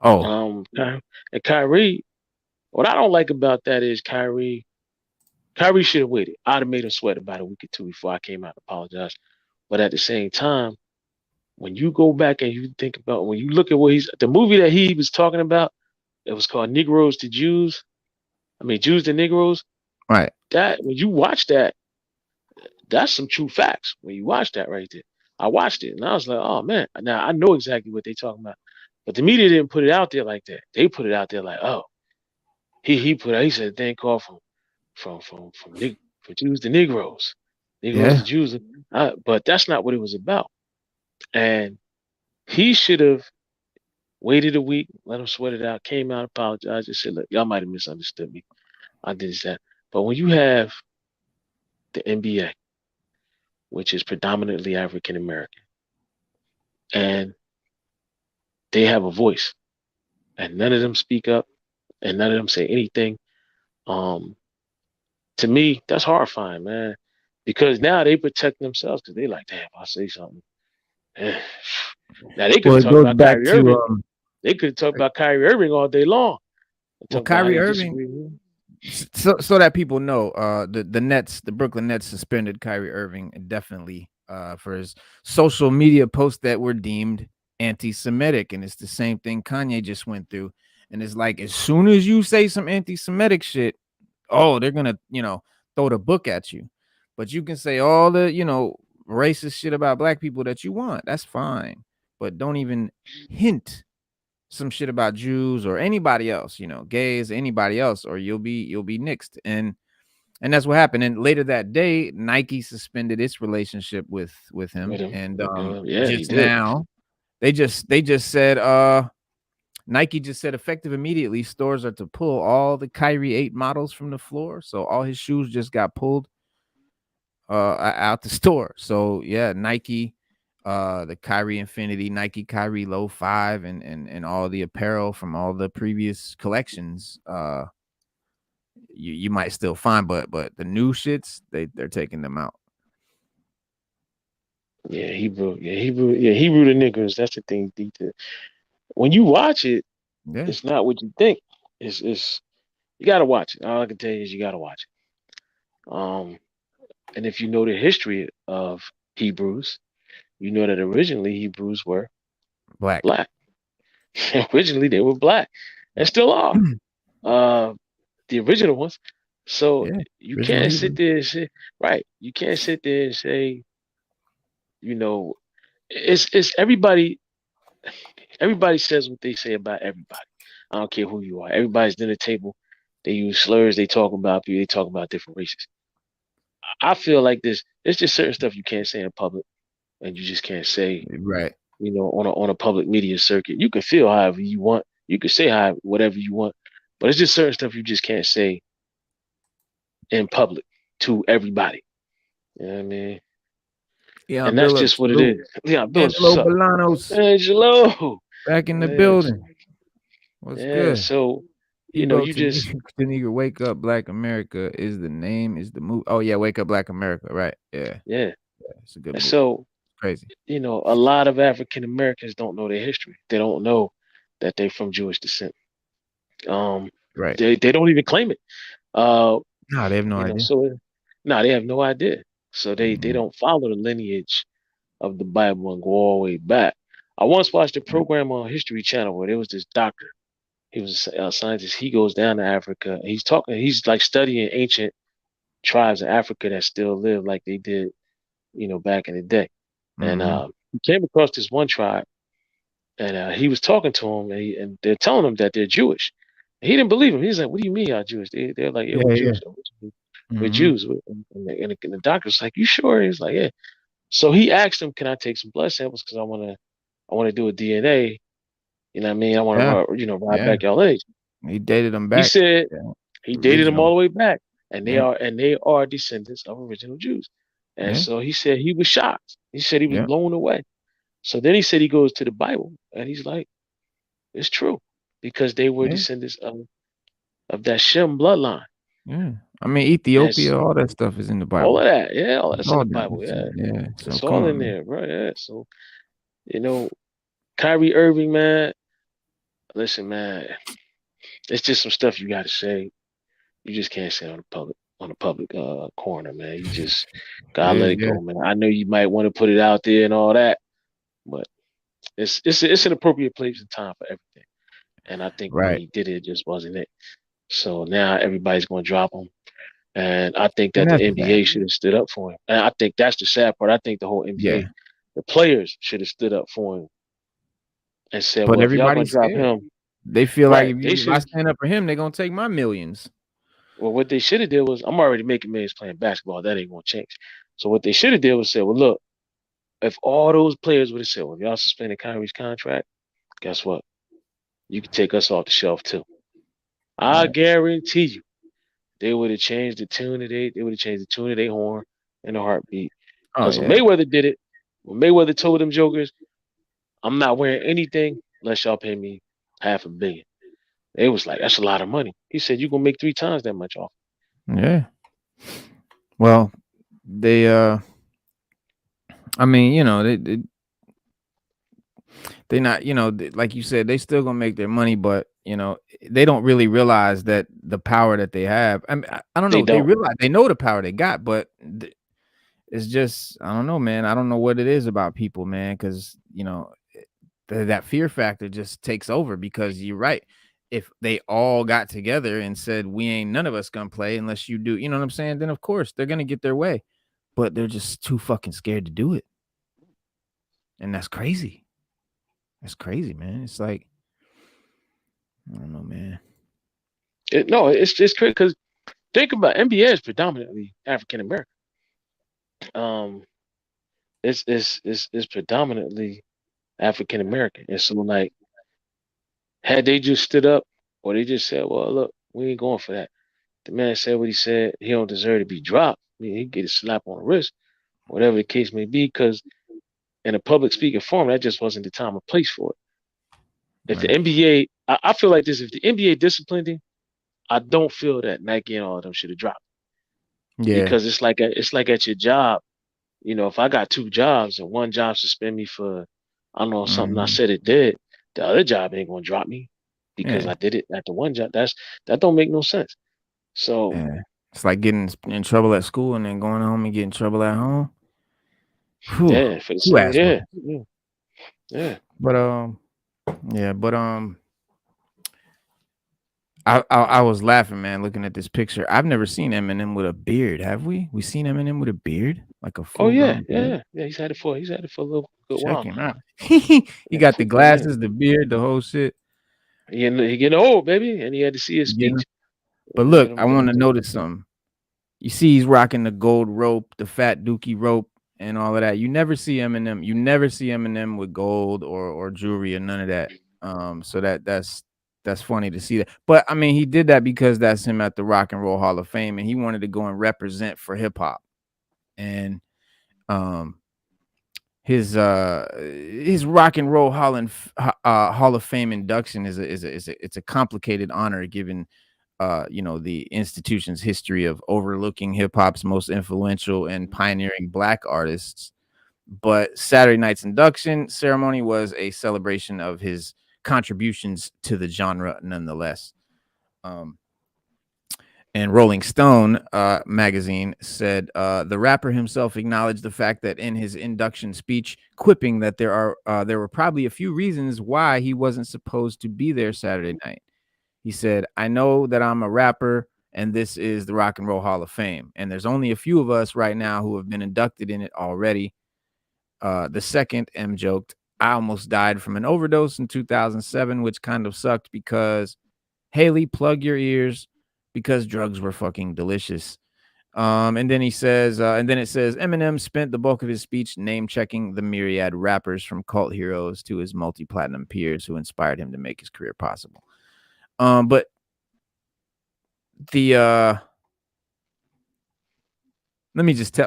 oh And Kyrie, what I don't like about that is Kyrie should have waited. I'd have made him sweat about a week or two before I came out and apologized. But at the same time, when you go back and you think about when you look at the movie that he was talking about, it was called Negroes to Jews. I mean Jews to Negroes. right. That when you watch that, that's some true facts. When you watch that right there. I watched it and I was like, oh man, now I know exactly what they talking about. But the media didn't put it out there like that. They put it out there like, oh, he said a thing called from Jews to Negroes. Negroes to Yeah. Jews. But that's not what it was about. And he should have waited a week, let him sweat it out, came out, apologized, and said, look, y'all might have misunderstood me. I did that. But when you have the NBA, which is predominantly African American, and they have a voice, and none of them speak up, and none of them say anything, um, to me, that's horrifying, man. because now they protect themselves because they like, damn, if I say something. Now they could Well, have it talked goes about back Kyrie to Irving. They could have talked about Kyrie Irving all day long. well, Talk about how Kyrie they Irving. disagree with him. So that people know, the Brooklyn Nets suspended Kyrie Irving indefinitely for his social media posts that were deemed anti-Semitic, and it's the same thing Kanye just went through. And it's like, as soon as you say some anti-Semitic shit, oh, they're gonna throw the book at you. But you can say all the racist shit about black people that you want. That's fine, but don't even hint some shit about Jews or anybody else, gays, anybody else, or you'll be nixed. And that's what happened. And later that day, Nike suspended its relationship with him. And Yeah, he just did. now, they just said Nike just said effective immediately, stores are to pull all the Kyrie 8 models from the floor. So all his shoes just got pulled out the store. So yeah, Nike, the Kyrie Infinity, Nike Kyrie Low 5, and all the apparel from all the previous collections, you might still find, but the new shits, they're taking them out. Yeah, Hebrew the niggas. That's the thing. When you watch it, it's not what you think. It's you gotta watch it. All I can tell you is you gotta watch it. And if you know the history of Hebrews, you know that originally Hebrews were Black. Originally they were black, and still are. The original ones. So you can't sit there and say, right. You can't sit there and say, it's everybody. Everybody says what they say about everybody. I don't care who you are. Everybody's at the table. They use slurs. They talk about people. They talk about different races. I feel like this. It's just certain stuff you can't say in public, and you just can't say, right. On a public media circuit. You can feel however you want. You can say whatever you want, but it's just certain stuff you just can't say in public to everybody. You know what I mean? Yeah, And that's Bill, just what it is. Yeah, Billups, Angelo what's up? Bolanos Angelo. back in the building. What's good? So, He you to just the nigga, Wake Up Black America is the name, is the movie. Oh yeah, Wake Up Black America, right? Yeah. It's a good movie. So Crazy. A lot of African Americans don't know their history. They don't know that they're from Jewish descent. Right. They don't even claim it. No, they have no idea. So they have no idea. So they don't follow the lineage of the Bible and go all the way back. I once watched a program on History Channel where there was this doctor. He was a scientist. He goes down to Africa. He's like studying ancient tribes in Africa that still live like they did, back in the day. And he came across this one tribe, and he was talking to him, and they're telling him that they're Jewish. He didn't believe him. He's like, "What do you mean y'all Jewish?" They're like, "Yeah, we're Jewish. We're Jews." And the doctor's like, "You sure?" He's like, "Yeah." So he asked him, "Can I take some blood samples? Because I want to do a DNA. You know what I mean? I want to, ride back y'all age." He dated them back. He said he dated them all the way back, and they are descendants of original Jews. And so he said he was shocked. He said he was blown away. So then he said he goes to the Bible, and he's like, "It's true," because they were descendants of that Shem bloodline. Yeah, I mean Ethiopia, all that stuff is in the Bible. All of that, all that's in the Bible. Yeah, so it's all in there, bro. Yeah, so Kyrie Irving, man. Listen, man, it's just some stuff you got to say. You just can't say on the public corner, man. You just gotta let it go, man. I know you might want to put it out there and all that, but it's an appropriate place and time for everything. And I think when he did it just wasn't it. So now everybody's gonna drop him. And I think that the NBA should have stood up for him. And I think that's the sad part. I think the whole NBA, the players should have stood up for him and said, but well, if y'all gonna drop scared. him, they feel like if I stand up for him, they're gonna take my millions. Well, what they should have did was, I'm already making millions playing basketball. That ain't gonna change. So what they should have did was say, well, look, if all those players would have said, well, if y'all suspended Kyrie's contract, guess what? You can take us off the shelf too. I guarantee you, they would have changed the tune of they would have changed the tune of their horn in a heartbeat. Because when Mayweather did it, when Mayweather told them jokers, I'm not wearing anything unless y'all pay me $500 million. It was like, that's a lot of money. He said, you're gonna make 3 times that much off. Yeah. Well, they I mean, you know, they not, you know, like you said, they still gonna make their money, but you know, they don't really realize that the power that they have. I mean, I don't They know. They don't. realize they know the power they got, but it's just I don't know, man. I don't know what it is about people, man, because you know that fear factor just takes over. Because you're right. If they all got together and said we ain't none of us gonna play unless you do, you know what I'm saying? Then of course they're gonna get their way, but they're just too fucking scared to do it, and that's crazy. That's crazy, man. It's like I don't know, man. No, it's just crazy because think about NBA is predominantly African American. Um, it's predominantly African American, and so like had they just stood up or they just said, "Well, look, we ain't going for that." The man said what he said. He don't deserve to be dropped. I mean, he get a slap on the wrist, whatever the case may be, because in a public speaking forum, that just wasn't the time or place for it. If the Right. NBA, I feel like this, if the NBA disciplined him, I don't feel that Nike and all of them should have dropped Yeah. because it's like at your job. You know, if I got two jobs and one job suspend me for, I don't know, something I Mhm. said it did, the other job ain't gonna drop me because Yeah. I did it at the one job. That don't make no sense. So Yeah. It's like getting in trouble at school and then going home and getting in trouble at home. Whew. yeah, for the Who same, asked yeah, words? yeah, yeah. But yeah, but I was laughing, man, looking at this picture. I've never seen Eminem with a beard. Have we? We seen Eminem with a beard, like a Oh full yeah, grown beard. yeah, yeah. He's had it for a little good Check while him now. out. He Had it got for the a good minute. glasses, the beard, the whole shit. He getting old, baby, and he had to see his You know. speech. But Get look, him, I get want him to to. notice something. You see, he's rocking the gold rope, the fat dookie rope, and all of that. You never see Eminem. You never see Eminem with gold or jewelry or none of that. So that's funny to see that. But I mean, he did that because that's him at the Rock and Roll Hall of Fame, and he wanted to go and represent for hip hop. And um, his Rock and Roll Hall of Fame induction it's a complicated honor given you know, the institution's history of overlooking hip hop's most influential and pioneering black artists. But Saturday night's induction ceremony was a celebration of his contributions to the genre nonetheless. Um, and Rolling Stone magazine said the rapper himself acknowledged the fact that in his induction speech, quipping that there were probably a few reasons why he wasn't supposed to be there Saturday night. He said, I know that I'm a rapper and this is the Rock and Roll Hall of Fame. And there's only a few of us right now who have been inducted in it already. The second, M joked, I almost died from an overdose in 2007, which kind of sucked because Haley, plug your ears because drugs were fucking delicious. And then he says, and then it says Eminem spent the bulk of his speech name checking the myriad rappers from cult heroes to his multi-platinum peers who inspired him to make his career possible. But the let me just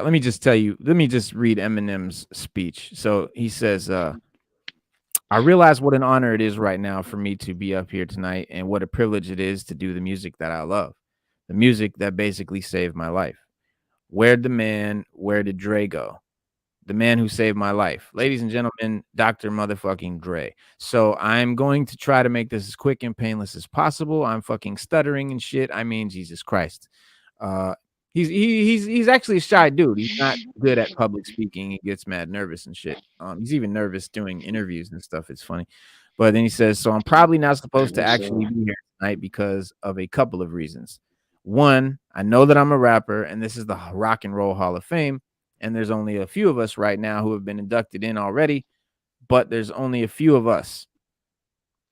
read Eminem's speech. So he says, I realize what an honor it is right now for me to be up here tonight and what a privilege it is to do the music that I love. The music that basically saved my life. Where did Dre go? The man who saved my life. Ladies and gentlemen, Dr. motherfucking Dre. So I'm going to try to make this as quick and painless as possible. I'm fucking stuttering and shit. I mean, Jesus Christ. Uh, he's actually a shy dude. He's not good at public speaking. He gets mad nervous and shit. He's even nervous doing interviews and stuff. It's funny. But then he says, so I'm probably not supposed to actually be here tonight because of a couple of reasons. One, I know that I'm a rapper and this is the Rock and Roll Hall of Fame. And there's only a few of us right now who have been inducted in already, but there's only a few of us,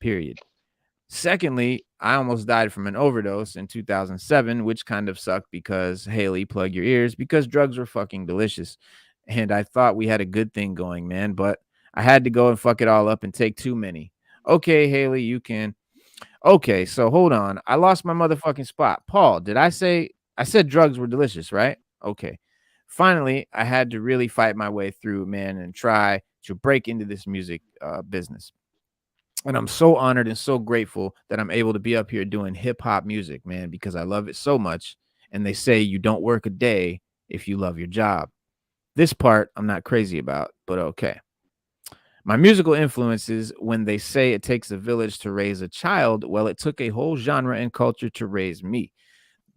period. Secondly, I almost died from an overdose in 2007, which kind of sucked because, Haley, plug your ears, because drugs were fucking delicious. And I thought we had a good thing going, man, but I had to go and fuck it all up and take too many. Okay, Haley, you can. Okay, so hold on. I lost my motherfucking spot. Paul, I said drugs were delicious, right? Okay. Finally, I had to really fight my way through, man, and try to break into this music business. And I'm so honored and so grateful that I'm able to be up here doing hip hop music, man, because I love it so much. And they say you don't work a day if you love your job. This part I'm not crazy about, but okay. My musical influences, when they say it takes a village to raise a child, well, it took a whole genre and culture to raise me.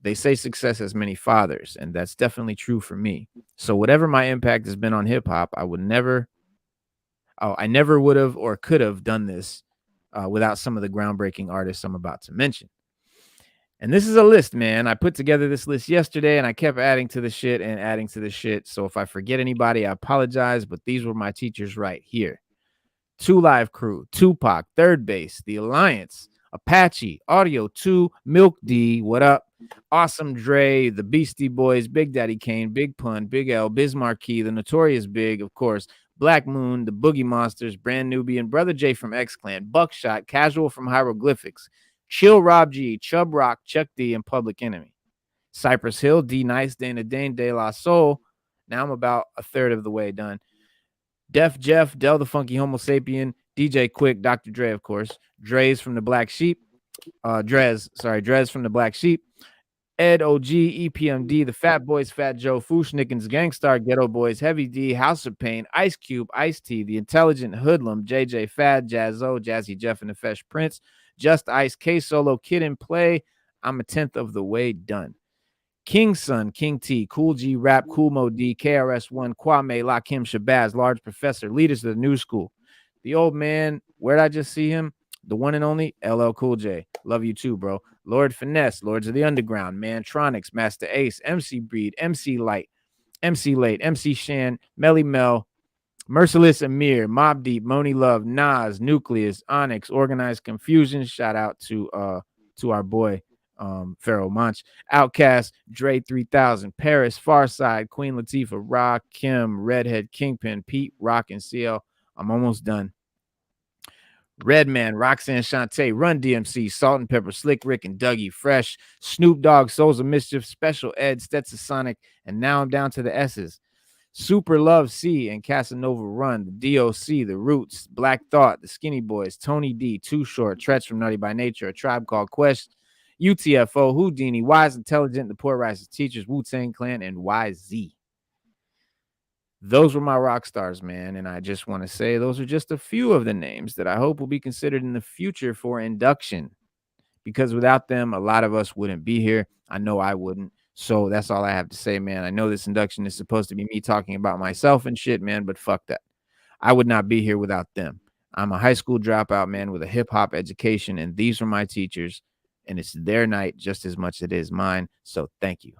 They say success has many fathers, and that's definitely true for me. So whatever my impact has been on hip hop, I never would have or could have done this without some of the groundbreaking artists I'm about to mention. And this is a list, man. I put together this list yesterday and I kept adding to the shit and adding to the shit. So if I forget anybody, I apologize, but these were my teachers right here. 2 Live Crew, Tupac, Third Base, The Alliance, Apache, Audio 2, Milk D, What Up, Awesome Dre, The Beastie Boys, Big Daddy Kane, Big Pun, Big L, Biz Markie, The Notorious Big, of course, Black Moon, The Boogie Monsters, Brand Nubian, Brother J from X Clan, Buckshot, Casual from Hieroglyphics, Chill Rob G, Chub Rock, Chuck D, and Public Enemy. Cypress Hill, D Nice, Dana Dane, De La Soul. Now I'm about a third of the way done. Def Jeff, Del the Funky Homo Sapien, DJ Quick, Dr. Dre, of course, Drez from the Black Sheep, Drez from the Black Sheep, Ed OG, EPMD, The Fat Boys, Fat Joe, Fushnickens, Gangstar, Ghetto Boys, Heavy D, House of Pain, Ice Cube, Ice T, The Intelligent Hoodlum, JJ Fad, Jazzo, Jazzy Jeff and the Fesh Prince, Just Ice, K Solo, Kid and Play. I'm a tenth of the way done. King Son, King T, Cool G Rap, Cool Mo D, KRS-One, Kwame, Lakim, Shabazz, Large Professor, Leaders of the New School. The old man, where'd I just see him? The one and only LL Cool J. Love you too, bro. Lord Finesse, Lords of the Underground, Mantronics, Master Ace, MC Breed, MC Light, MC Late, MC Shan, Melly Mel, Merciless Amir, Mobb Deep, Moni Love, Nas, Nucleus, Onyx, Organized Confusion. Shout out to our boy Pharaoh Monch, Outkast, Dre 3000, Paris, Farside, Queen Latifah, Rock, Kim, Redhead, Kingpin, Pete, Rock, and CL. I'm almost done. Redman, Roxanne Shante, Run DMC, Salt and Pepper, Slick Rick and Dougie, Fresh, Snoop Dogg, Souls of Mischief, Special Ed, Stetson Sonic, and now I'm down to the S's. Super Love C and Casanova Run, the DOC, the Roots, Black Thought, the Skinny Boys, Tony D, Too Short, Tretch from Nutty by Nature, A Tribe Called Quest, UTFO, Houdini, Wise Intelligent, the Poor Rice's Teachers, Wu-Tang Clan, and YZ. Those were my rock stars, man. And I just want to say those are just a few of the names that I hope will be considered in the future for induction. Because without them, a lot of us wouldn't be here. I know I wouldn't. So that's all I have to say, man. I know this induction is supposed to be me talking about myself and shit, man, but fuck that. I would not be here without them. I'm a high school dropout, man, with a hip-hop education, and these are my teachers. And it's their night just as much as it is mine. So thank you.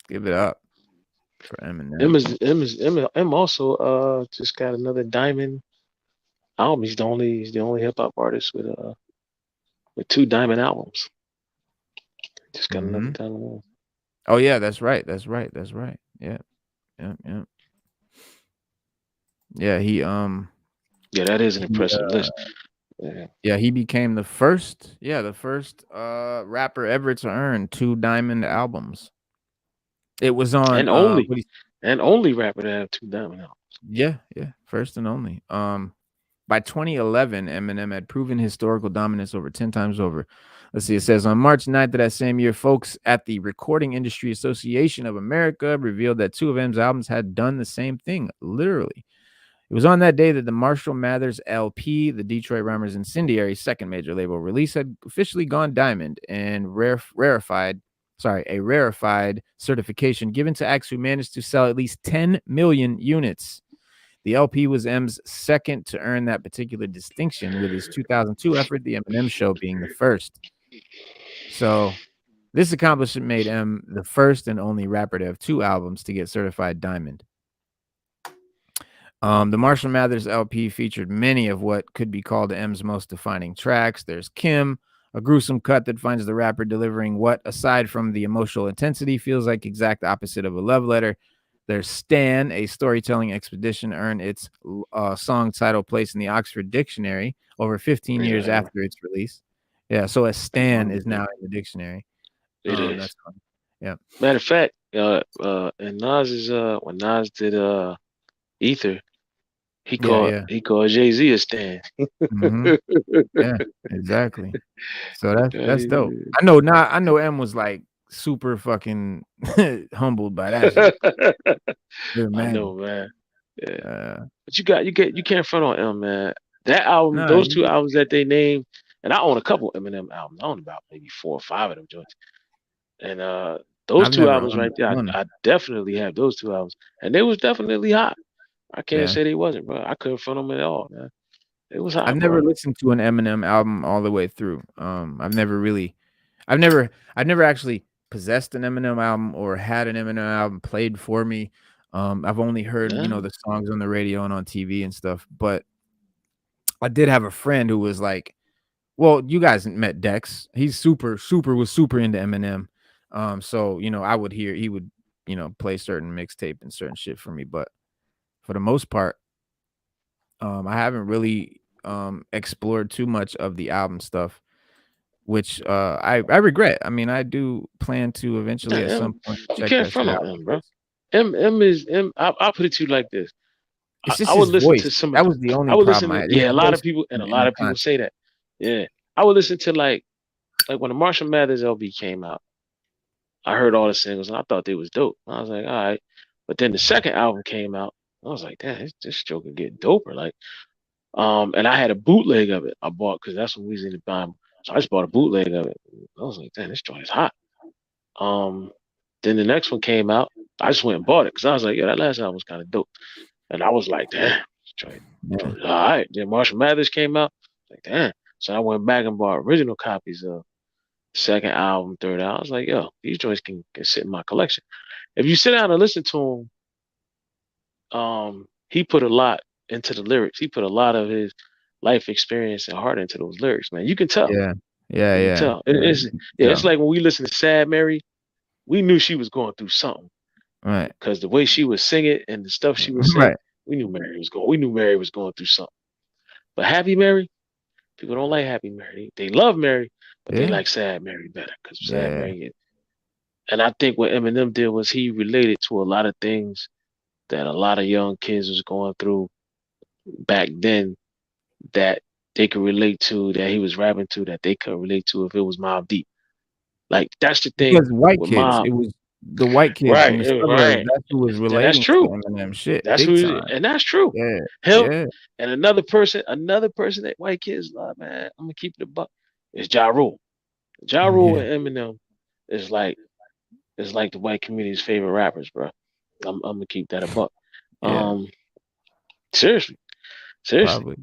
Give it up for Eminem. M also just got another diamond album. He's the only hip hop artist with 2 diamond albums. Just got another diamond album. Oh yeah, that's right. Yeah. Yeah, he yeah, that is an impressive list. Yeah, he became the first rapper ever to earn 2 diamond albums. It was on and only rapper to have 2 diamond albums. Yeah, first and only. By 2011, Eminem had proven historical dominance over 10 times over. Let's see, it says on March 9th of that same year, folks at the Recording Industry Association of America revealed that 2 of M's albums had done the same thing, literally. It was on that day that the Marshall Mathers LP, the Detroit Rhymers Incendiary second major label release, had officially gone diamond and a rarefied certification given to acts who managed to sell at least 10 million units. The LP was M's second to earn that particular distinction, with his 2002 effort, The Eminem Show, being the first. So this accomplishment made M the first and only rapper to have 2 albums to get certified diamond. The Marshall Mathers LP featured many of what could be called M's most defining tracks. There's Kim, a gruesome cut that finds the rapper delivering what, aside from the emotional intensity, feels like exact opposite of a love letter. There's Stan, a storytelling expedition, earned its song title place in the Oxford Dictionary over 15 years after its release. Yeah, so a Stan is now in the dictionary. It is. That's fun. Yeah. Matter of fact, and Nas is when Nas did Ether, He called Yeah. Jay-Z a stan. Mm-hmm. Yeah, exactly. So that's dope. I know M was like super fucking humbled by that shit. I Imagine. know, man. Yeah. Uh, But you can't front on M, man. That album, nah, those two albums that they named, and I own a couple Eminem albums. I own about maybe 4 or 5 of them joints. And those I've two never albums owned right there, one. I definitely have those two albums. And they was definitely hot. I can't Yeah. say they wasn't, bro. I couldn't front them at all, man. It was I've hot, never bro. listened to an Eminem album all the way through. I've never actually possessed an Eminem album or had an Eminem album played for me. I've only heard, Yeah. the songs on the radio and on TV and stuff, but I did have a friend who was like, well, you guys met Dex. He's was super into Eminem. So, I would hear he would, play certain mixtape and certain shit for me, but for the most part, I haven't really explored too much of the album stuff, which I regret. I mean, I do plan to Yeah, eventually at some point you check can't that shit front out on M, bro. because M is M. I'll put it to you like this. it's I just would his listen voice. to some of That the, was the I only would problem. listen to, His yeah, a lot voice of people, and a in lot the of people context. say that. Yeah. I would listen to like when the Marshall Mathers LP came out, I heard all the singles and I thought they was dope. I was like, all right. But then the second album came out. I was like, damn, this joke can get doper. Like, and I had a bootleg of it I bought because that's when we was in the Bible. So I just bought a bootleg of it. I was like, damn, this joint is hot. Um, then the next one came out. I just went and bought it because I was like, yeah, that last album was kind of dope. And I was like, damn, this Yeah. joint is all right. Then Marshall Mathers came out. Like, damn. So I went back and bought original copies of second album, third album. I was like, yo, these joints can sit in my collection. If you sit down and listen to him, he put a lot into the lyrics. He put a lot of his life experience and heart into those lyrics, man. You can tell. Yeah. Yeah. You can Yeah. tell. Yeah. It's like when we listen to Sad Mary, we knew she was going through something Right. because the way she was singing and the stuff she was saying, Right. we knew Mary was going through something. But Happy Mary, people don't like Happy Mary. They love Mary, but they Yeah. like Sad Mary better because Sad Yeah. Mary. And I think what Eminem did was he related to a lot of things that a lot of young kids was going through back then that they could relate to, that he was rapping to, that they could relate to if it was Mobb Deep. Like that's the thing Because white with kids, Mobb. it was the white kids from Right, the suburbs. right. That's who was That's relating to true. Eminem shit That's big who, time. and that's true. Yeah. Him Yeah. and another person that white kids love, man. I'm gonna keep it a buck. Is Ja Rule. Ja Rule Yeah. and Eminem is like the white community's favorite rappers, bro. I'm gonna keep that a buck. Yeah. Seriously. Probably.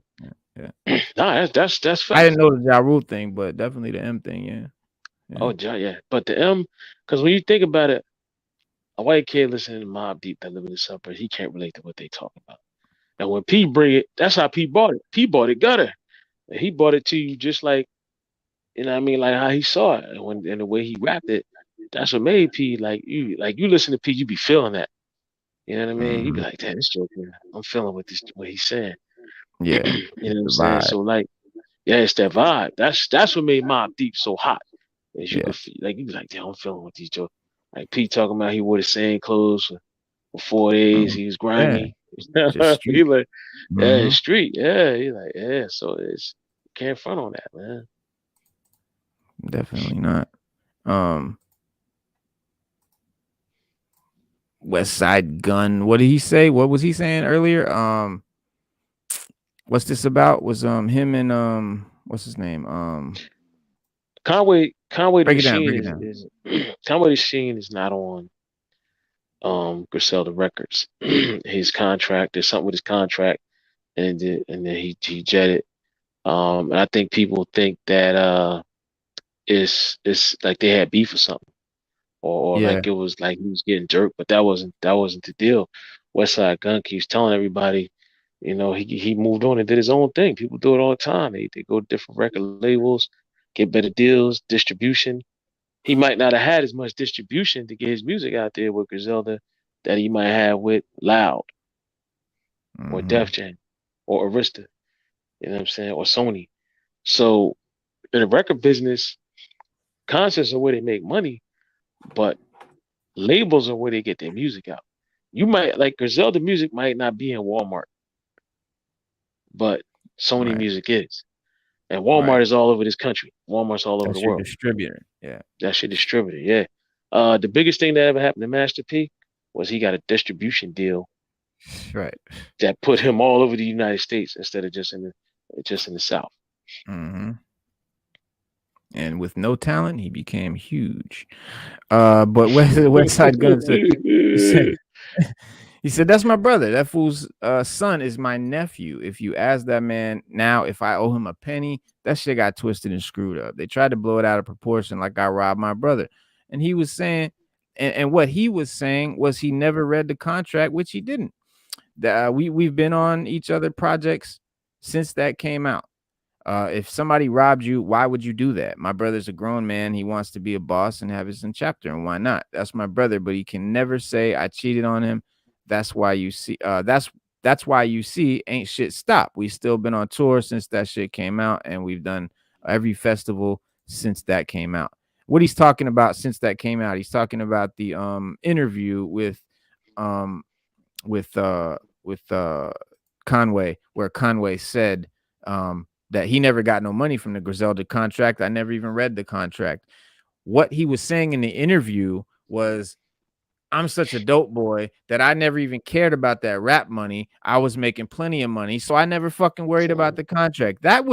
Yeah. Nah, that's facts. I didn't know the Ja Rule thing, but definitely the M thing. Yeah. Oh, yeah. But the M, because when you think about it, a white kid listening to Mobb Deep that live in the suburbs, he can't relate to what they talk about. And when P bring it, that's how P bought it. P bought it gutter. And he bought it to you just like, you know what I mean, like how he saw it. And the way he rapped it, that's what made P like you listen to P, you be feeling that. You know what I mean? You be like, damn, this joke, I'm feeling what he's saying. Yeah. You know what I'm The saying? vibe. So like, yeah, it's that vibe. That's what made Mobb Deep so hot. As you Yeah. could feel, like you be like, damn, I'm feeling with these jokes. Like Pete talking about he wore the same clothes for 4 days. He was grimy. Just He street. like, yeah, Mhm. street. Yeah, he like, yeah. So it's can't front on that, man. Definitely not. West Side Gun. What did he say? What was he saying earlier? What's this about? Was him and what's his name? Conway the break it down. Machine Break it down. is Conway the Machine is not on Griselda Records. His contract, there's something with his contract, and then he jetted. And I think people think that it's like they had beef or something. Or Yeah. like it was like he was getting jerked, but that wasn't the deal. Westside Gun keeps telling everybody, he moved on and did his own thing. People do it all the time. They go to different record labels, get better deals, distribution. He might not have had as much distribution to get his music out there with Griselda that he might have with Loud or Def Jam or Arista, you know what I'm saying, or Sony. So in the record business, concerts are where they make money, but labels are where they get their music out. You might like Griselda music might not be in Walmart, but Sony Right. Music is. And Walmart is all over this country. Walmart's all over the That's your world. distributor. Yeah. That's your distributor. Yeah. The biggest thing that ever happened to Master P was he got a distribution deal Right. that put him all over the United States instead of just in the South. Mm-hmm. And with no talent, he became huge. But West Side Gun said, he said, he said, that's my brother. That fool's son is my nephew. If you ask that man now if I owe him a penny, that shit got twisted and screwed up. They tried to blow it out of proportion like I robbed my brother. And he was saying, and what he was saying was he never read the contract, which he didn't. We've been on each other projects since that came out. If somebody robbed you, why would you do that? My brother's a grown man. He wants to be a boss and have his own chapter. And why not? That's my brother, but he can never say I cheated on him. That's why you see, that's why you see ain't shit stop. We still been on tour since that shit came out, and we've done every festival since that came out. What he's talking about since that came out, he's talking about the interview um with Conway, where Conway said that he never got no money from the Griselda contract. I never even read the contract. What he was saying in the interview was, I'm such a dope boy that I never even cared about that rap money. I was making plenty of money, so I never fucking worried about the contract. That's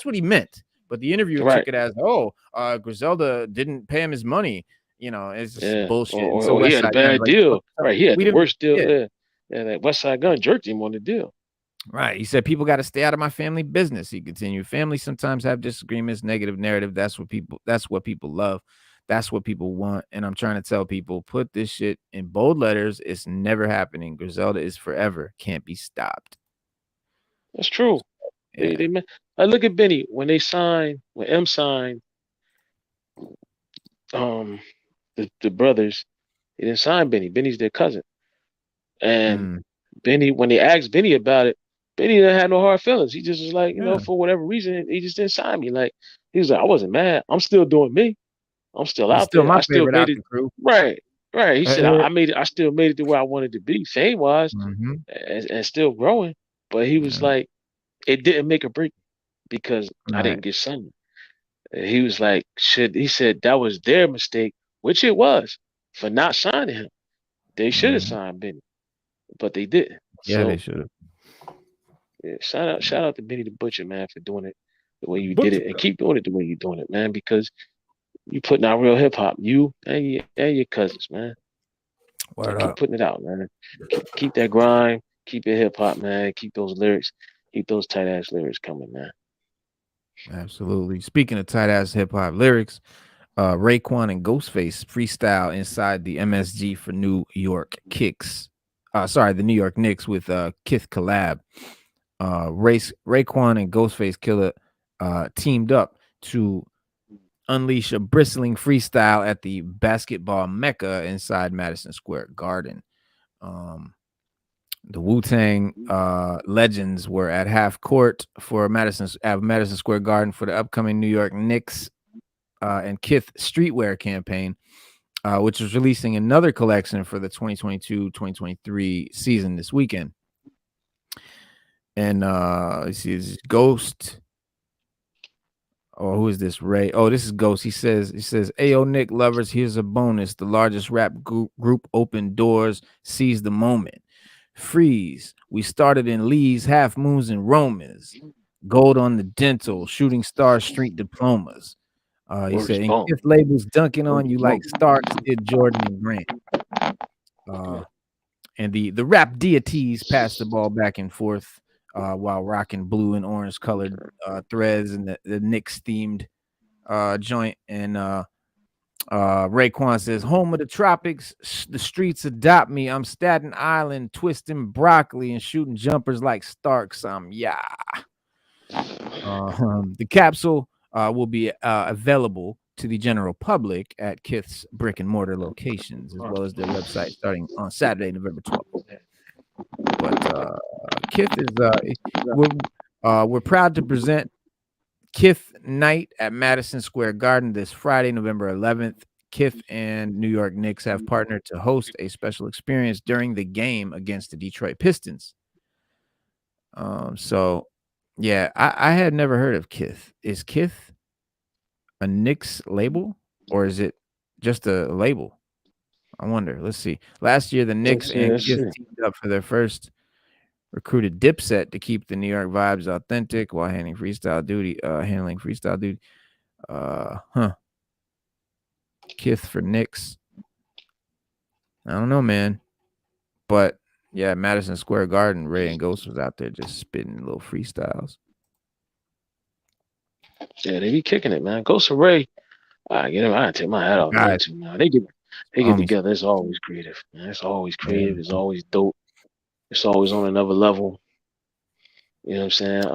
what he meant. But the interviewer took it as, Griselda didn't pay him his money. You know, it's just bullshit. Or he had a bad deal. Right. He had the worst deal. Yeah. That West Side Gun jerked him on the deal. Right. He said, people got to stay out of my family business. He continued. Families sometimes have disagreements, negative narrative. That's what people love. That's what people want. And I'm trying to tell people, put this shit in bold letters. It's never happening. Griselda is forever. Can't be stopped. That's true. Yeah. I look at Benny when M signed the brothers, he didn't sign Benny. Benny's their cousin. And Benny, when they asked Benny about it, Benny didn't have no hard feelings. He just was like, for whatever reason, he just didn't sign me. Like, he was like, I wasn't mad. I'm still doing me. I'm still out there. My I still favorite made it. Crew. Right. He said, I made it. I still made it to where I wanted to be, fame wise, and still growing. But he was like, it didn't make a break because I didn't get signed. He was like, he said that was their mistake, which it was, for not signing him. They should have signed Benny, but they didn't. Yeah, they should have. Yeah, shout out to Benny the Butcher, man, for doing it the way you did it, and keep doing it the way you're doing it, man, because you putting out real hip hop, you and your cousins, man. So keep putting it out, man. Keep that grind, keep your hip hop, man. Keep those lyrics, keep those tight ass lyrics coming, man. Absolutely. Speaking of tight ass hip hop lyrics, Raekwon and Ghostface freestyle inside the MSG for New York Kicks. The New York Knicks with Kith collab. Raekwon and Ghostface Killer teamed up to unleash a bristling freestyle at the basketball mecca inside Madison Square Garden. The Wu-Tang legends were at half court for Madison Square Garden for the upcoming New York Knicks and Kith streetwear campaign, which is releasing another collection for the 2022-2023 season this weekend. And let's see, this is Ghost. Oh, who is this? Ray. Oh, this is Ghost. He says, "Ayo, Nick lovers, here's a bonus. The largest rap group open doors. Seize the moment. Freeze. We started in Lee's, Half Moons, and Romans. Gold on the dental. Shooting star street diplomas." He said, "And Kith labels dunking on you like Starks did Jordan and Grant." And the rap deities passed the ball back and forth while rocking blue and orange colored threads and the Knicks themed joint. And Raekwon says, "Home of the tropics, the streets adopt me. I'm Staten Island, twisting broccoli and shooting jumpers like Starks. The capsule will be available to the general public at Kith's brick and mortar locations, as well as their website, starting on Saturday, November 12th. But Kith is we're proud to present Kith Night at Madison Square Garden this Friday, November 11th. Kith and New York Knicks have partnered to host a special experience during the game against the Detroit Pistons. So yeah, I had never heard of Kith. Is Kith a Knicks label or is it just a label? I wonder. Let's see. Last year, the Knicks and Let's Kith see. teamed up for their first recruited Dipset to keep the New York vibes authentic while handling freestyle duty. Huh. Kith for Knicks. I don't know, man. But yeah, Madison Square Garden, Ray and Ghost was out there just spitting little freestyles. Yeah, they be kicking it, man. Ghost and Ray, I get him. I take my hat off to them too, man. They get together. It's always creative, man. It's always creative. It's always dope. It's always on another level. You know what I'm saying?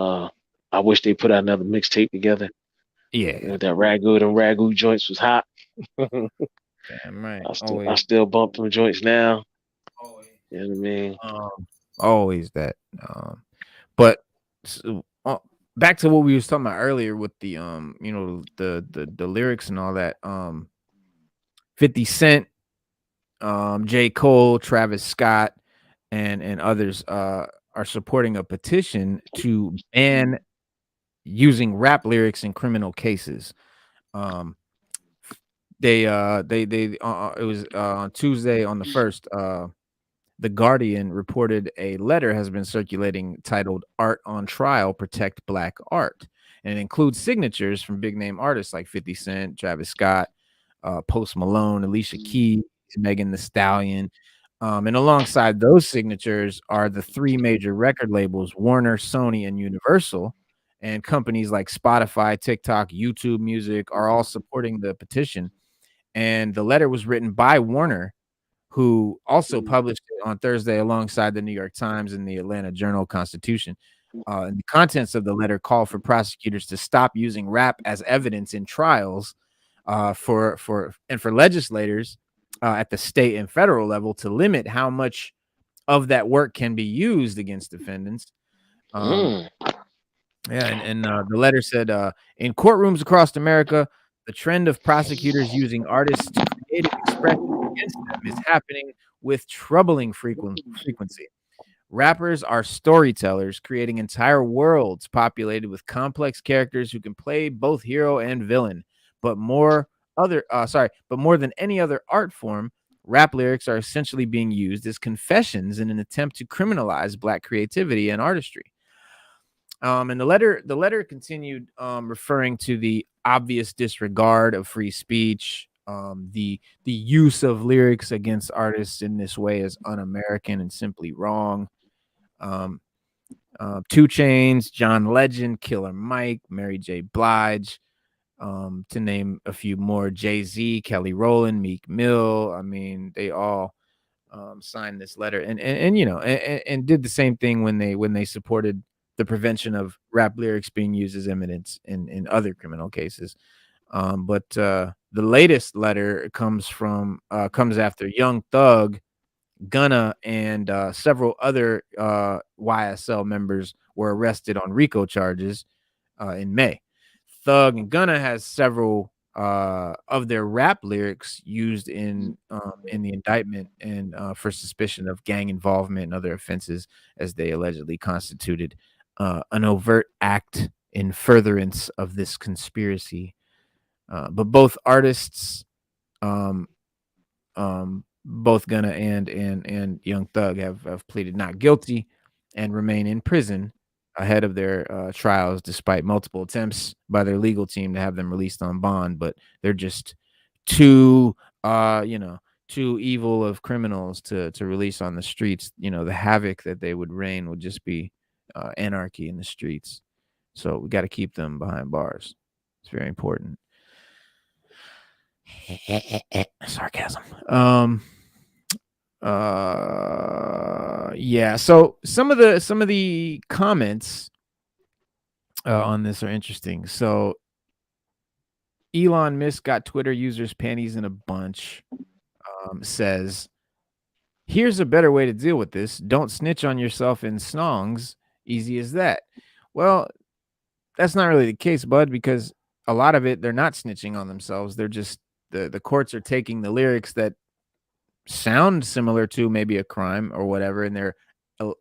I wish they put out another mixtape together. Yeah. You know, that Ragu and Ragu joints was hot. Damn right. I still bump them joints now. You know what I mean? Always that. But back to what we was talking about earlier with the the lyrics and all that. 50 Cent, J. Cole, Travis Scott, and others are supporting a petition to ban using rap lyrics in criminal cases. It was on Tuesday on the 1st. The Guardian reported a letter has been circulating titled "Art on Trial: Protect Black Art," and it includes signatures from big name artists like 50 Cent, Travis Scott, Post Malone, Alicia Keys, Megan Thee Stallion. And alongside those signatures are the three major record labels, Warner, Sony, and Universal. And companies like Spotify, TikTok, YouTube Music are all supporting the petition. And the letter was written by Warner, who also published it on Thursday alongside the New York Times and the Atlanta Journal-Constitution. And the contents of the letter call for prosecutors to stop using rap as evidence in trials, for legislators at the state and federal level to limit how much of that work can be used against defendants. Yeah, and the letter said, in courtrooms across America, the trend of prosecutors using artists' creative expression against them is happening with troubling frequency. Rappers are storytellers, creating entire worlds populated with complex characters who can play both hero and villain. But more than any other art form, rap lyrics are essentially being used as confessions in an attempt to criminalize Black creativity and artistry. And the letter continued, referring to the obvious disregard of free speech, the use of lyrics against artists in this way is un-American and simply wrong. 2 Chainz, John Legend, Killer Mike, Mary J. Blige, to name a few more, Jay-Z, Kelly Rowland, Meek Mill. I mean, they all signed this letter and did the same thing when they supported the prevention of rap lyrics being used as evidence in other criminal cases. But the latest letter comes after Young Thug, Gunna, and several other YSL members were arrested on RICO charges in May. Thug and Gunna has several of their rap lyrics used in the indictment and for suspicion of gang involvement and other offenses, as they allegedly constituted an overt act in furtherance of this conspiracy. But both artists, both Gunna and Young Thug have pleaded not guilty and remain in prison ahead of their trials, despite multiple attempts by their legal team to have them released on bond. But they're just too evil of criminals to release on the streets. The havoc that they would rain would just be anarchy in the streets. So we got to keep them behind bars. It's very important. Sarcasm. Yeah. So some of the comments on this are interesting. So Elon Musk got Twitter users' panties in a bunch. Says, here's a better way to deal with this. Don't snitch on yourself in snongs. Easy as that. Well, that's not really the case, bud, because a lot of it, they're not snitching on themselves. They're just, the courts are taking the lyrics that sound similar to maybe a crime or whatever, and they're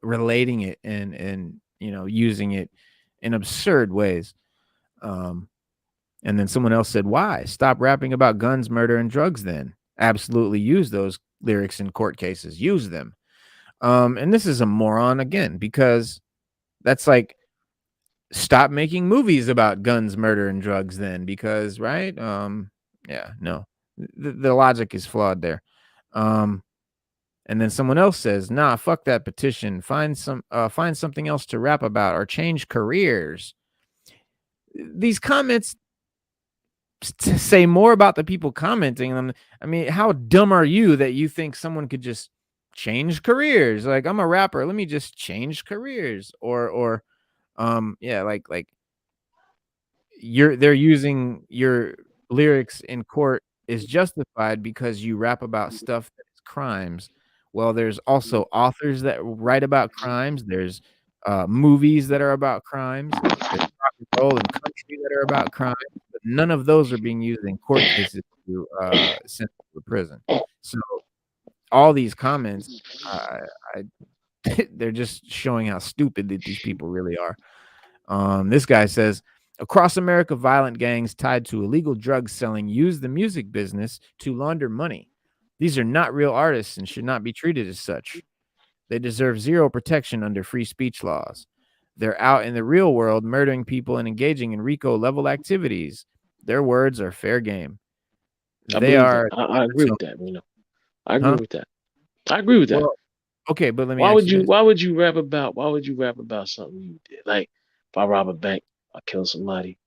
relating it and using it in absurd ways. And then someone else said, why? Stop rapping about guns, murder, and drugs then. Absolutely use those lyrics in court cases. Use them. And this is a moron again, because that's like, stop making movies about guns, murder, and drugs then, because, right? Yeah, no. The logic is flawed there. And then someone else says, nah, fuck that petition. Find something else to rap about or change careers. These comments say more about the people commenting them. I mean, how dumb are you that you think someone could just change careers? Like, I'm a rapper, let me just change careers. Or yeah, like they're using your lyrics in court is justified because you rap about stuff that is crimes. Well, there's also authors that write about crimes. There's movies that are about crimes. There's rock and roll and country that are about crimes. But none of those are being used in court cases to send to prison. So all these comments, they're just showing how stupid that these people really are. This guy says, across America, violent gangs tied to illegal drug selling use the music business to launder money. These are not real artists and should not be treated as such. They deserve zero protection under free speech laws. They're out in the real world murdering people and engaging in RICO-level activities. Their words are fair game. I agree with that. I agree with that. I agree with that. Well, okay, but let me. Why would you rap about something you did? Like, if I rob a bank, I kill somebody.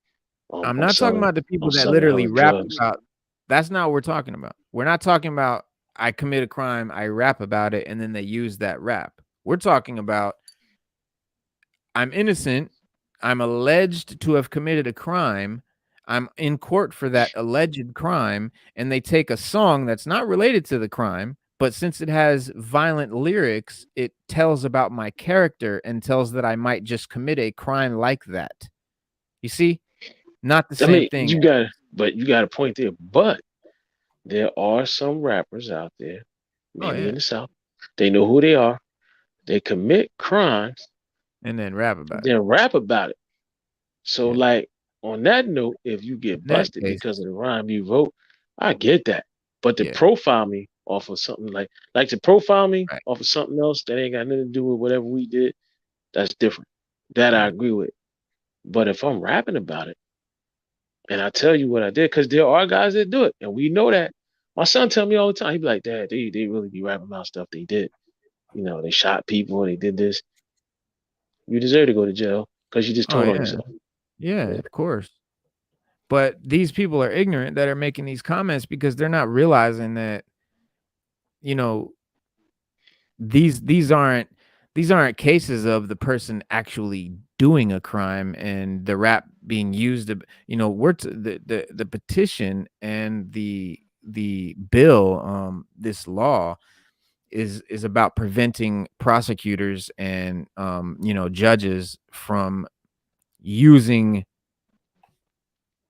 I'm not talking about the people that literally rap about. That's not what we're talking about. We're not talking about I commit a crime, I rap about it, and then they use that rap. We're talking about I'm innocent. I'm alleged to have committed a crime. I'm in court for that alleged crime, and they take a song that's not related to the crime, but since it has violent lyrics, it tells about my character and tells that I might just commit a crime like that. You see? Not the same thing. You got a point there. But there are some rappers out there, maybe in the South. They know who they are. They commit crimes and then rap about it. So, like, on that note, if you get busted because of the rhyme you wrote, I get that. But to profile me off of something like to profile me off of something else that ain't got nothing to do with whatever we did, that's different. That I agree with. But if I'm rapping about it and I tell you what I did, because there are guys that do it, and we know that. My son tell me all the time, he be like, Dad, they really be rapping about stuff they did. They shot people, they did this. You deserve to go to jail because you just told on yourself. Yeah, of course. But these people are ignorant that are making these comments because they're not realizing that, these aren't cases of the person actually doing a crime and the rap being used. The petition and the bill, this law is about preventing prosecutors and judges from using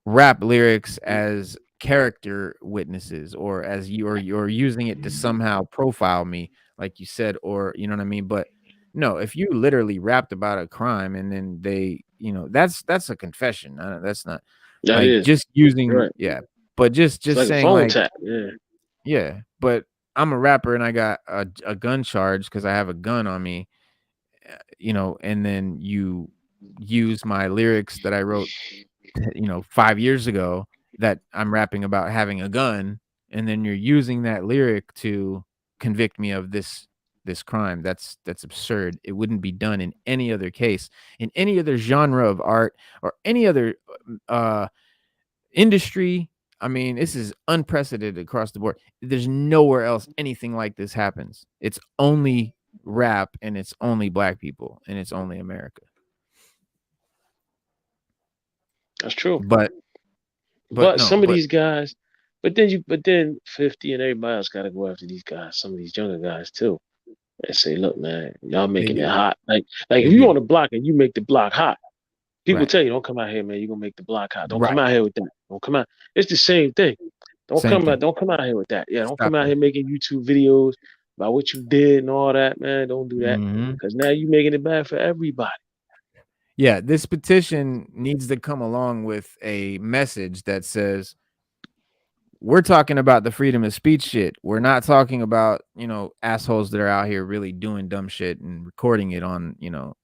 rap lyrics as character witnesses, or as you're using it to somehow profile me, like you said, or you know what I mean. But no, if you literally rapped about a crime and then they, that's a confession. That's not just using, but just like saying phone tap. But I'm a rapper and I got a gun charge because I have a gun on me, and then you use my lyrics that I wrote 5 years ago that I'm rapping about having a gun, and then you're using that lyric to convict me of this crime. That's absurd. It wouldn't be done in any other case, in any other genre of art or any other industry. I mean, this is unprecedented across the board. There's nowhere else anything like this happens. It's only rap, and it's only black people, and it's only America. That's true. But some of these guys, but then 50 and everybody else got to go after these guys, some of these younger guys too, and say, look, man, y'all making it hot. Like if you on the block and you make the block hot, people tell you, don't come out here, man. You're gonna make the block hot. Don't come out here with that. Don't come out. It's the same thing. Don't come out here with that. Yeah, don't come out here making YouTube videos about what you did and all that, man. Don't do that, because now you're making it bad for everybody. Yeah, this petition needs to come along with a message that says, we're talking about the freedom of speech shit. We're not talking about, assholes that are out here really doing dumb shit and recording it on,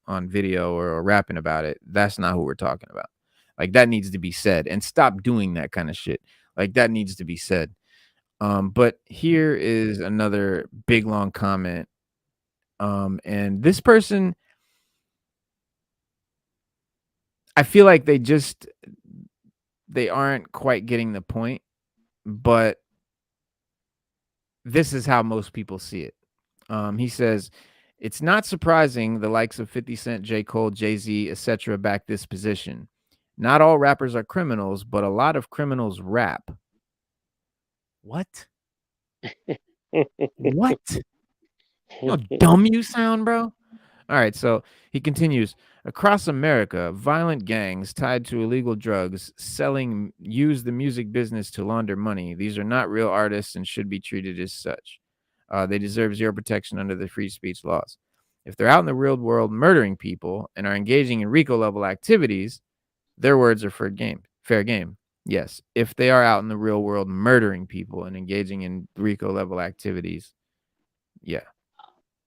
on video or rapping about it. That's not who we're talking about. Like, that needs to be said, and stop doing that kind of shit. Like, that needs to be said. But here is another big long comment. And this person, I feel like they aren't quite getting the point, but this is how most people see it. He says, it's not surprising the likes of 50 Cent, J. Cole, Jay-Z, etc. back this position. Not all rappers are criminals, but a lot of criminals rap. What? What? You know how dumb you sound, bro? All right, so he continues. Across America, violent gangs tied to illegal drugs use the music business to launder money. These are not real artists and should be treated as such. They deserve zero protection under the free speech laws. If they're out in the real world murdering people and are engaging in RICO level activities, their words are fair game. Yes, if they are out in the real world murdering people and engaging in RICO level activities, yeah.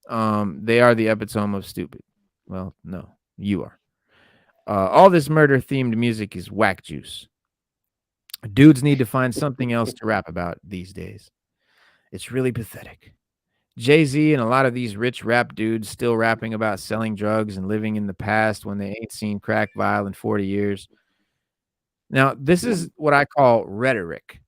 They are the epitome of stupid. Well, no, you are. All this murder-themed music is whack juice. Dudes need to find something else to rap about these days. It's really pathetic. Jay-Z and a lot of these rich rap dudes still rapping about selling drugs and living in the past when they ain't seen crack vial in 40 years. Now, this is what I call rhetoric,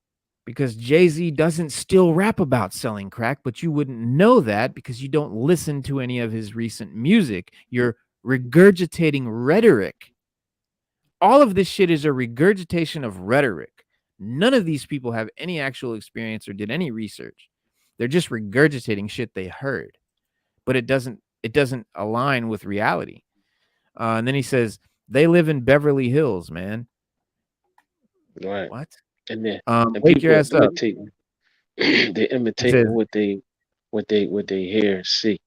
because Jay-Z doesn't still rap about selling crack, but you wouldn't know that because you don't listen to any of his recent music. You're regurgitating rhetoric. All of this shit is a regurgitation of rhetoric. None of these people have any actual experience or did any research. They're just regurgitating shit they heard, but it doesn't align with reality. And then he says, they live in Beverly Hills, man. Right. What? And then wake your ass up. They imitate what they hear and see,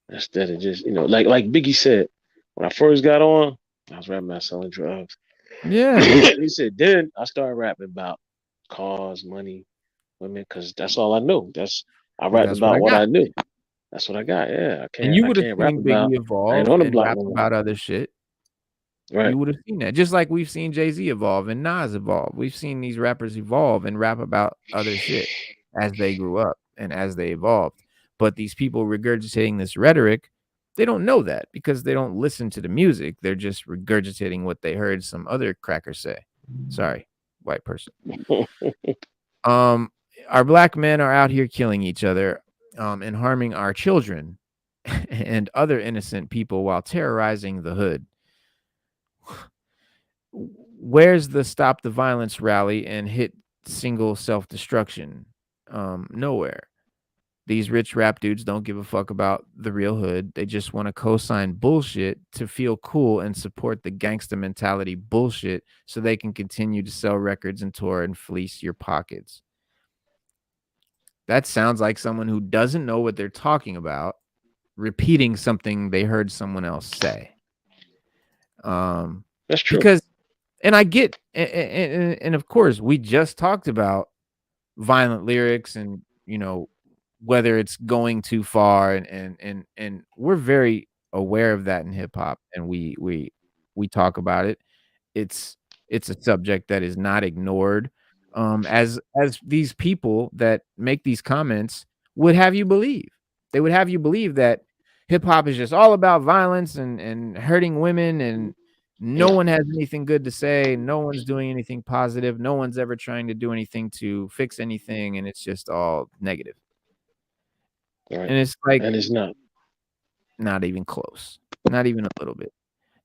instead of just, like Biggie said, when I first got on, I was rapping about selling drugs. Yeah. He said, then I started rapping about cars, money, women, because that's all I knew. I rap about what I knew. That's what I got. Yeah, and you would have seen Biggie evolve and rap about other shit. Right. You would have seen that, just like we've seen Jay-Z evolve and Nas evolve. We've seen these rappers evolve and rap about other shit as they grew up and as they evolved. But these people regurgitating this rhetoric, they don't know that because they don't listen to the music. They're just regurgitating what they heard some other cracker say. Sorry, white person. Our black men are out here killing each other and harming our children and other innocent people while terrorizing the hood. Where's the stop the violence rally and hit single self-destruction? Nowhere. These rich rap dudes don't give a fuck about the real hood. They just want to co-sign bullshit to feel cool and support the gangster mentality bullshit so they can continue to sell records and tour and fleece your pockets. That sounds like someone who doesn't know what they're talking about, repeating something they heard someone else say. That's true. Because, and I get, and of course, we just talked about violent lyrics and, whether it's going too far, and we're very aware of that in hip hop, and we talk about it. It's a subject that is not ignored, as these people that make these comments would have you believe. They would have you believe that hip hop is just all about violence and hurting women, and no one has anything good to say. No one's doing anything positive. No one's ever trying to do anything to fix anything, and it's just all negative. Right. And it's like, and it's not even close, not even a little bit.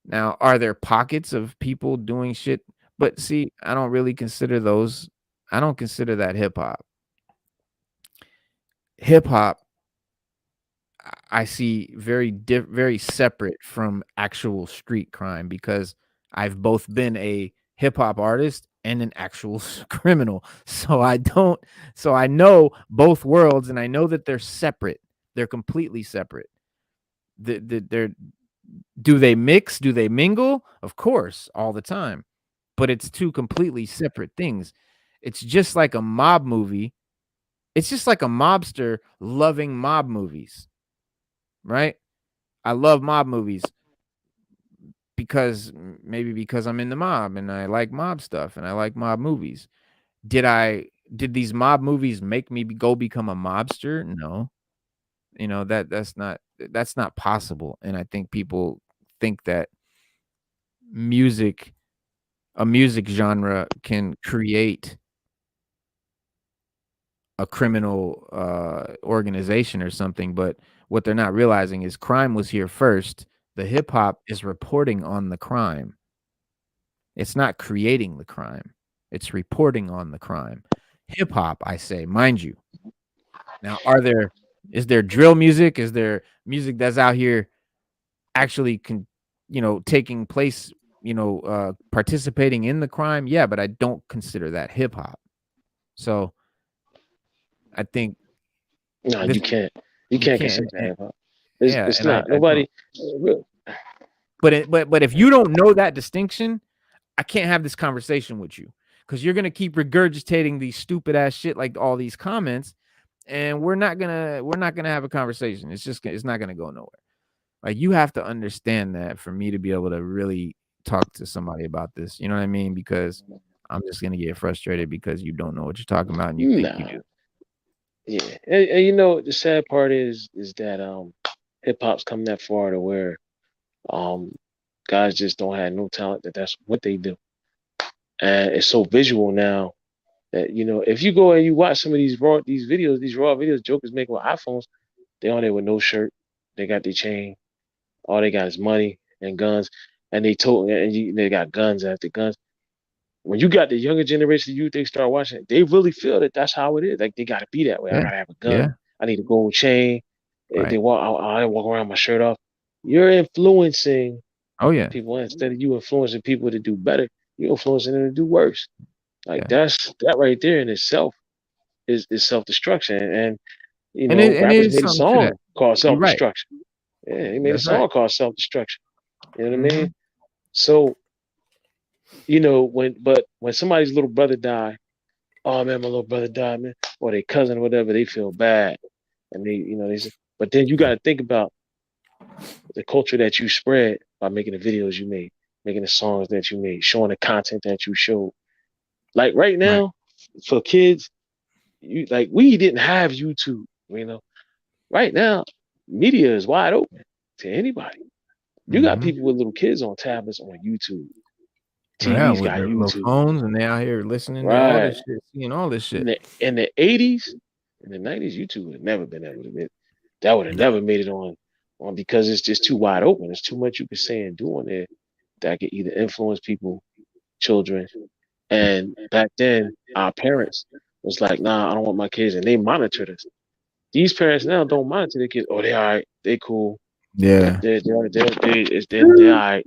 Now, are there pockets of people doing shit? But see, I don't really consider those. I don't consider that hip hop. Hip hop, I see very separate from actual street crime, because I've both been a hip hop artist and an actual criminal. So I know both worlds, and I know that they're separate. They're completely separate. They're Do they mix? Do they mingle? Of course, all the time. But it's two completely separate things. It's just like a mob movie. It's just like a mobster loving mob movies, right? I love mob movies because maybe because I'm in the mob and I like mob stuff and I like mob movies. Did these mob movies make me go become a mobster? No. You know, that's not possible. And I think people think that a music genre can create a criminal organization or something, but what they're not realizing is crime was here first. The hip hop is reporting on the crime. It's not creating the crime. It's reporting on the crime. Hip hop, I say, mind you. Now, is there drill music? Is there music that's out here actually taking place, participating in the crime? Yeah, but I don't consider that hip hop. So I think no, you can't consider that hip hop. It's not I nobody. But if you don't know that distinction, I can't have this conversation with you because you're gonna keep regurgitating these stupid ass shit like all these comments, and we're not gonna have a conversation. It's not gonna go nowhere. Like you have to understand that for me to be able to really talk to somebody about this. You know what I mean? Because I'm just gonna get frustrated because you don't know what you're talking about and you think you do. Yeah, and the sad part is that hip hop's come that far to where guys just don't have no talent. That's what they do, and it's so visual now that if you go and you watch some of these raw videos, jokers make with iPhones, they on there with no shirt, they got their chain, all they got is money and guns, and they got guns after guns. When you got the younger generation of youth, they start watching, they really feel that that's how it is. Like they gotta be that way. I gotta have a gun. Yeah. I need a gold chain. Right. They I walk around with my shirt off. You're influencing people instead of you influencing people to do better. You're influencing them to do worse. Like that right there in itself is self-destruction. And rappers made a song called Self-Destruction. Right. Yeah, he made a song called Self-Destruction. You know what I mean? So when somebody's little brother die, oh man, my little brother died, man, or their cousin or whatever, they feel bad, and they say, but then you got to think about the culture that you spread by making the videos you made, making the songs that you made, showing the content that you showed. Like right now, for kids, we didn't have YouTube, Right now, media is wide open to anybody. You got people with little kids on tablets on YouTube. TV's got YouTube. Little phones, and they out here listening to all this shit, seeing all this shit. In the 80s, in the 90s, YouTube would have never been able to make that. Would have never made it on because it's just too wide open. There's too much you can say and do on there that could either influence people, children. And back then, our parents was like, nah, I don't want my kids, and they monitored us. These parents now don't monitor their kids. Oh, they all right, they cool. Yeah, they're all right.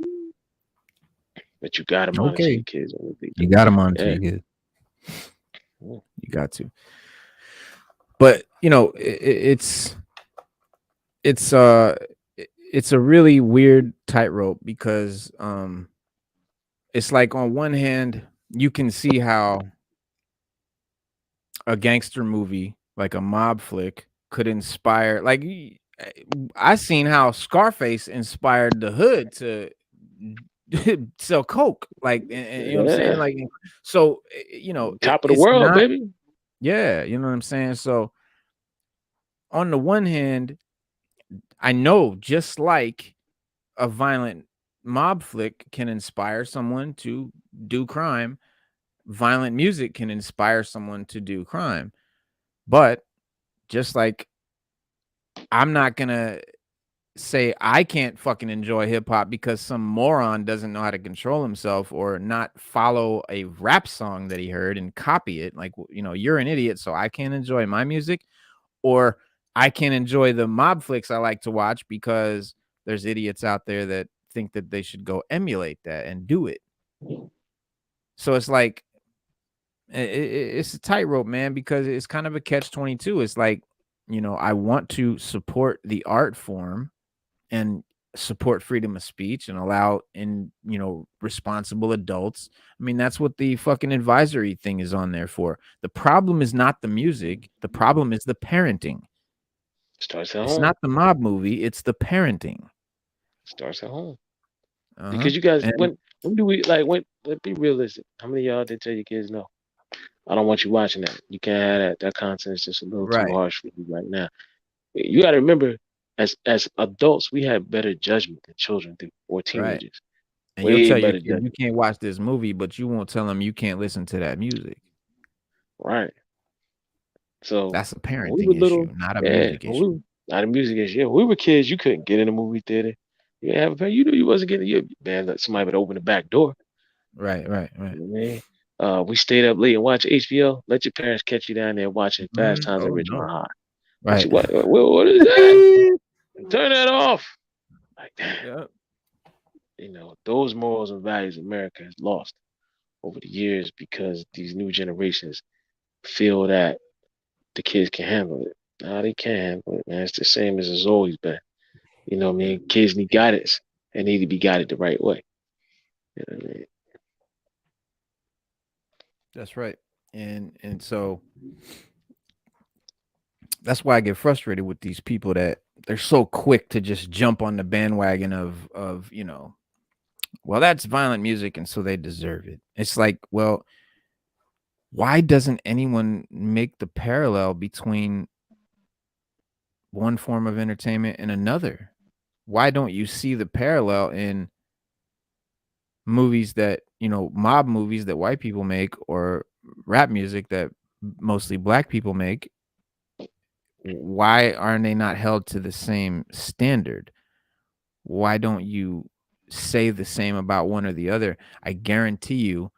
But you gotta monitor your kids. You gotta monitor your kids. You got to. But it's a really weird tightrope because it's like on one hand you can see how a gangster movie like a mob flick could inspire. Like I seen how Scarface inspired the hood to sell coke, like, and you know what I'm saying, like, so top of the world, baby. Yeah, you know what I'm saying. So on the one hand, I know just like a violent mob flick can inspire someone to do crime, violent music can inspire someone to do crime. But just like I'm not gonna say I can't fucking enjoy hip hop because some moron doesn't know how to control himself or not follow a rap song that he heard and copy it. Like, you're an idiot, so I can't enjoy my music, or I can't enjoy the mob flicks I like to watch because there's idiots out there that think that they should go emulate that and do it. So it's like, it's a tightrope, man, because it's kind of a catch-22. It's like, I want to support the art form, and support freedom of speech and allow responsible adults. I mean, that's what the fucking advisory thing is on there for. The problem is not the music. The problem is the parenting. Starts at It's home. not the mob movie. It's the parenting. Starts at home. Because you guys, when do we let's be realistic. How many of y'all did tell your kids no? I don't want you watching that. You can't have that. That content is just a little too harsh for you right now. You got to remember, as adults, we have better judgment than children do or teenagers. Right. And you'll tell your kid you can't watch this movie, but you won't tell them you can't listen to that music. Right. So that's a parenting issue, not a music issue. Not a music issue. When we were kids, you couldn't get in a movie theater. You didn't have a parent. You knew you wasn't getting your man. Somebody would open the back door. Right. You know what I mean? We stayed up late and watched HBO. Let your parents catch you down there watching Fast Times at Ridgemont High. Right. What is that? Turn that off. Like that. Yep. Those morals and values America has lost over the years because these new generations feel that the kids can handle it. Nah, they can't handle it, man. It's the same as it's always been. You know what I mean? Kids need guidance and need to be guided the right way. You know what I mean? That's right. And so that's why I get frustrated with these people that they're so quick to just jump on the bandwagon of well, that's violent music and so they deserve it. It's like, well, why doesn't anyone make the parallel between one form of entertainment and another? Why don't you see the parallel in movies that, mob movies that white people make or rap music that mostly black people make? Why aren't they not held to the same standard? Why don't you say the same about one or the other? I guarantee you,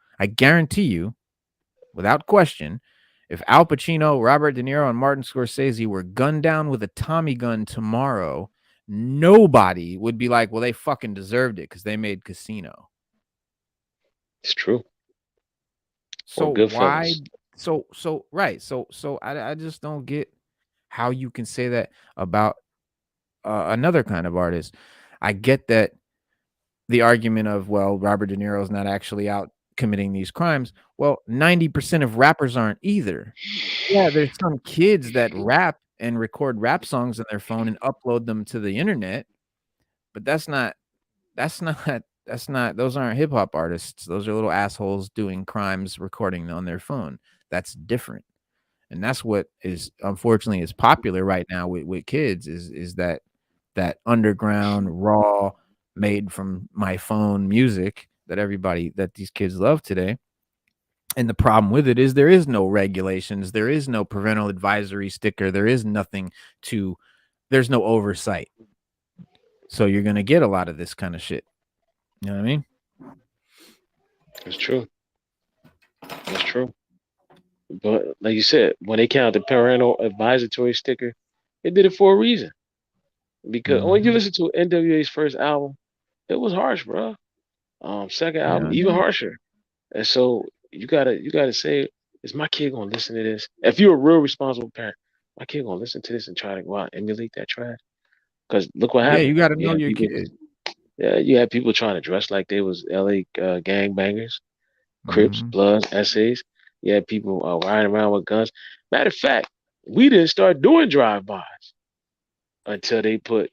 without question, if Al Pacino, Robert De Niro, and Martin Scorsese were gunned down with a Tommy gun tomorrow, nobody would be like, well, they fucking deserved it because they made Casino. It's true. So why? So right. So I just don't get how you can say that about another kind of artist. I get that the argument of, well, Robert De Niro is not actually out committing these crimes. Well, 90% of rappers aren't either. Yeah, there's some kids that rap and record rap songs on their phone and upload them to the internet, but those aren't hip hop artists. Those are little assholes doing crimes, recording on their phone. That's different. And that's what is unfortunately is popular right now with kids is that underground, raw, made from my phone music that these kids love today. And the problem with it is there is no regulations, there is no parental advisory sticker, there's no oversight. So you're gonna get a lot of this kind of shit. You know what I mean? That's true. But like you said, when they count the parental advisory sticker, they did it for a reason. Because when you listen to NWA's first album, it was harsh, bro. Second album, even harsher. And so you gotta say, is my kid gonna listen to this? If you're a real responsible parent, my kid gonna listen to this and try to go out and emulate that trash? Because look what happened. Yeah, you gotta know your kid. Yeah, you had people trying to dress like they was LA gangbangers, Crips, Bloods, essays. You had people riding around with guns. Matter of fact, we didn't start doing drive-bys until they put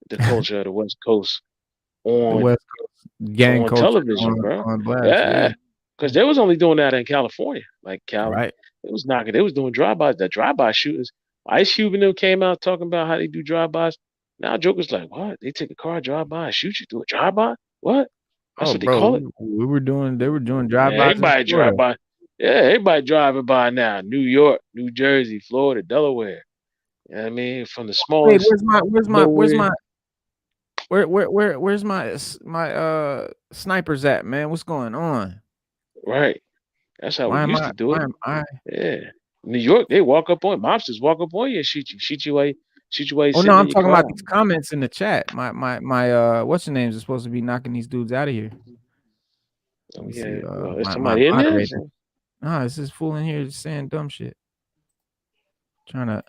the culture of the West Coast on the West Coast gang on television, bro. On blast, yeah, because they was only doing that in California, like Cali. Right. It was knocking. They was doing drive-bys. The drive-by shooters. Ice Cube and them came out talking about how they do drive-bys. Now Joker's like, what? They take a car drive-by and shoot you through a drive-by? What? That's what they call it. They were doing drive-bys. Yeah, everybody drive-by. Yeah, everybody driving by now. New York, New Jersey, Florida, Delaware. You know what I mean? From the smallest. Where's my snipers at, man? What's going on? Right. That's how we used to do it. Yeah. New York, they walk up on mobsters walk up on you and shoot you away. Oh no, I'm talking about these comments in the chat. My what's your names is supposed to be knocking these dudes out of here. Let me see. Somebody in there? No, it's this fool in here just saying dumb shit. Trying to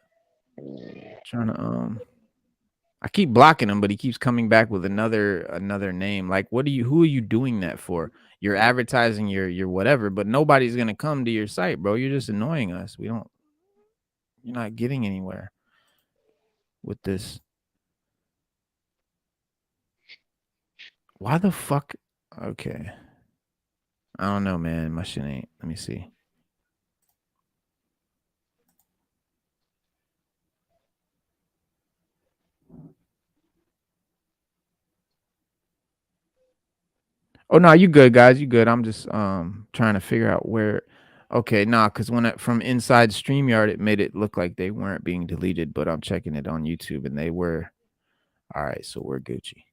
I keep blocking him, but he keeps coming back with another name. Like, who are you doing that for? You're advertising your whatever, but nobody's gonna come to your site, bro. You're just annoying us. You're not getting anywhere with this. Why the fuck? Okay. I don't know, man. My shit ain't. Let me see. Oh no, you good, guys. You good. I'm just trying to figure out where. Okay, nah, because from inside StreamYard, it made it look like they weren't being deleted, but I'm checking it on YouTube and they were. All right, so we're Gucci.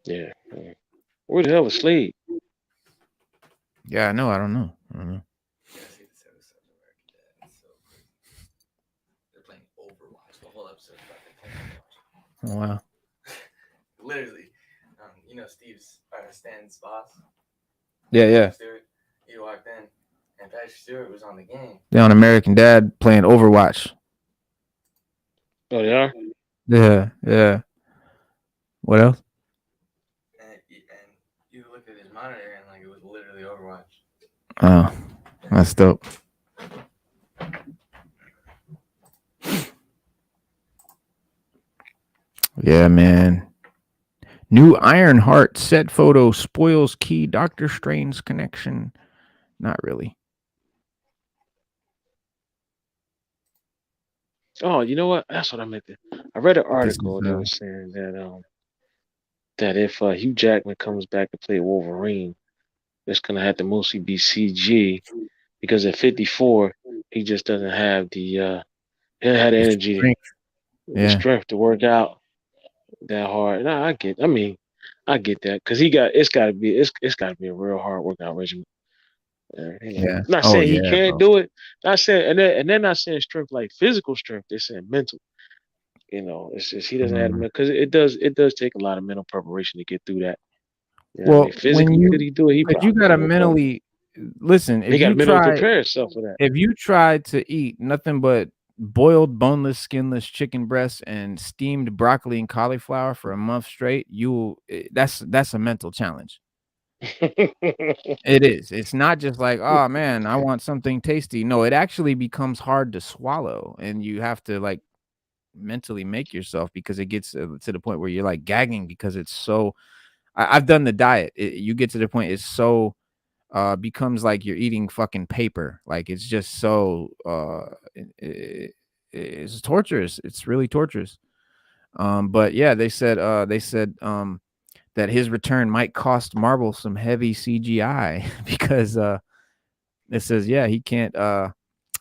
Yeah. Where the hell is Slade? Yeah, I know. I don't know. They're playing Overwatch. The whole episode about they playing Overwatch. Oh, wow. Literally, Steve's Stan's boss. Yeah. Stewart, he walked in, and Patrick Stewart was on the game. They're on American Dad playing Overwatch. Oh, they are? Yeah. What else? And you looked at his monitor, and like it was literally Overwatch. Oh, that's dope. Yeah, man. New Ironheart set photo spoils key Doctor Strange connection. Not really. Oh, you know what? That's what I meant to. I read an article that was saying that if Hugh Jackman comes back to play Wolverine, it's gonna have to mostly be CG because at 54 he just doesn't have the energy, the strength to work out that hard. No, I get that because it's got to be a real hard workout regimen. Yeah. Not saying he can't do it. Not saying, and they're not saying strength like physical strength. They're saying mental. It's just he doesn't have because it does take a lot of mental preparation to get through that. Well, physically, could he do it? You gotta mentally listen. He got to mentally prepare himself for that. If you try to eat nothing but boiled, boneless, skinless chicken breasts and steamed broccoli and cauliflower for a month straight, that's a mental challenge. It is. It's not just like, oh man, I want something tasty. No, it actually becomes hard to swallow, and you have to like mentally make yourself because it gets to the point where you're like gagging because it's so. I've done the diet. You get to the point it's so becomes like you're eating fucking paper. Like it's just so it's torturous. It's really torturous. But yeah, they said that his return might cost Marvel some heavy CGI because it says, yeah, he can't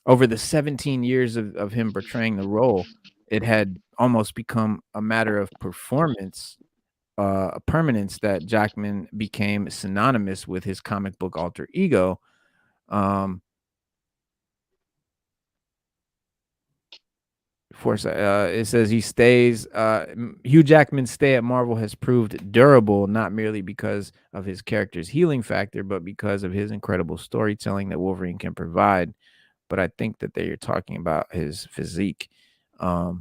over the 17 years of him portraying the role, it had almost become a matter of performance, permanence that Jackman became synonymous with his comic book alter ego. It says Hugh Jackman's stay at Marvel has proved durable, not merely because of his character's healing factor, but because of his incredible storytelling that Wolverine can provide. But I think that they are talking about his physique. Oh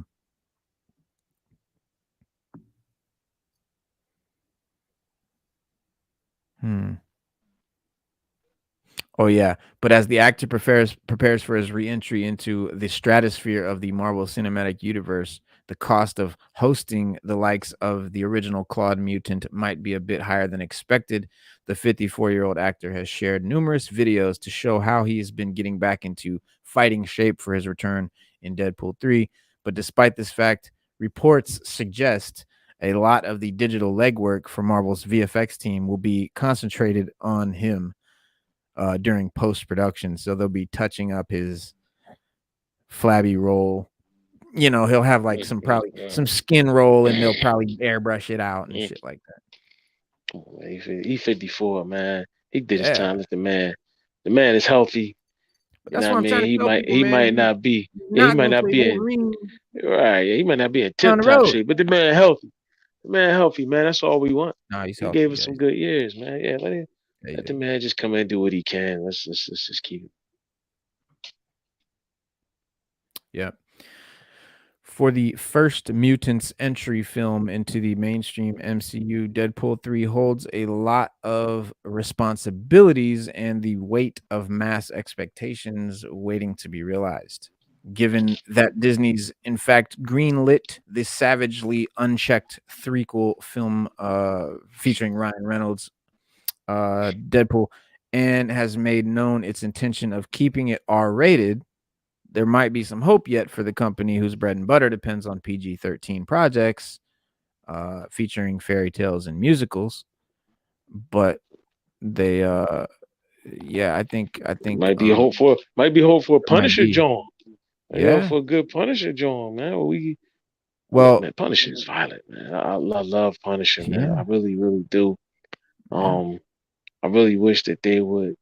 yeah, but as the actor prepares for his re-entry into the stratosphere of the Marvel Cinematic Universe, the cost of hosting the likes of the original Clawed Mutant might be a bit higher than expected. The 54-year-old actor has shared numerous videos to show how he has been getting back into fighting shape for his return in Deadpool 3. But despite this fact, reports suggest a lot of the digital legwork for Marvel's VFX team will be concentrated on him during post-production. So they'll be touching up his flabby roll. He'll have like some skin roll and they'll probably airbrush it out and shit like that. Oh, he's 54, man. He did his time. The man is healthy. That's what I'm trying to tell people, he might not be. Yeah, he might not be in. Right. Yeah, he might not be in tip-top shape, but the man healthy. The man healthy, man. That's all we want. No, he's healthy. He gave us some good years, man. Yeah, let the man just come in and do what he can. Let's just keep it. Yep. For the first mutants entry film into the mainstream MCU, Deadpool 3 holds a lot of responsibilities and the weight of mass expectations waiting to be realized. Given that Disney's, in fact, greenlit the savagely unchecked threequel film featuring Ryan Reynolds, Deadpool, and has made known its intention of keeping it R-rated, there might be some hope yet for the company whose bread and butter depends on PG-13 projects featuring fairy tales and musicals. But they, yeah, I think might be hope for a there might Punisher be, John. Hope yeah. for a good Punisher John, man. Well, man, Punisher is violent, man. I love Punisher, man. yeah, I really, really do. yeah, I really wish that they would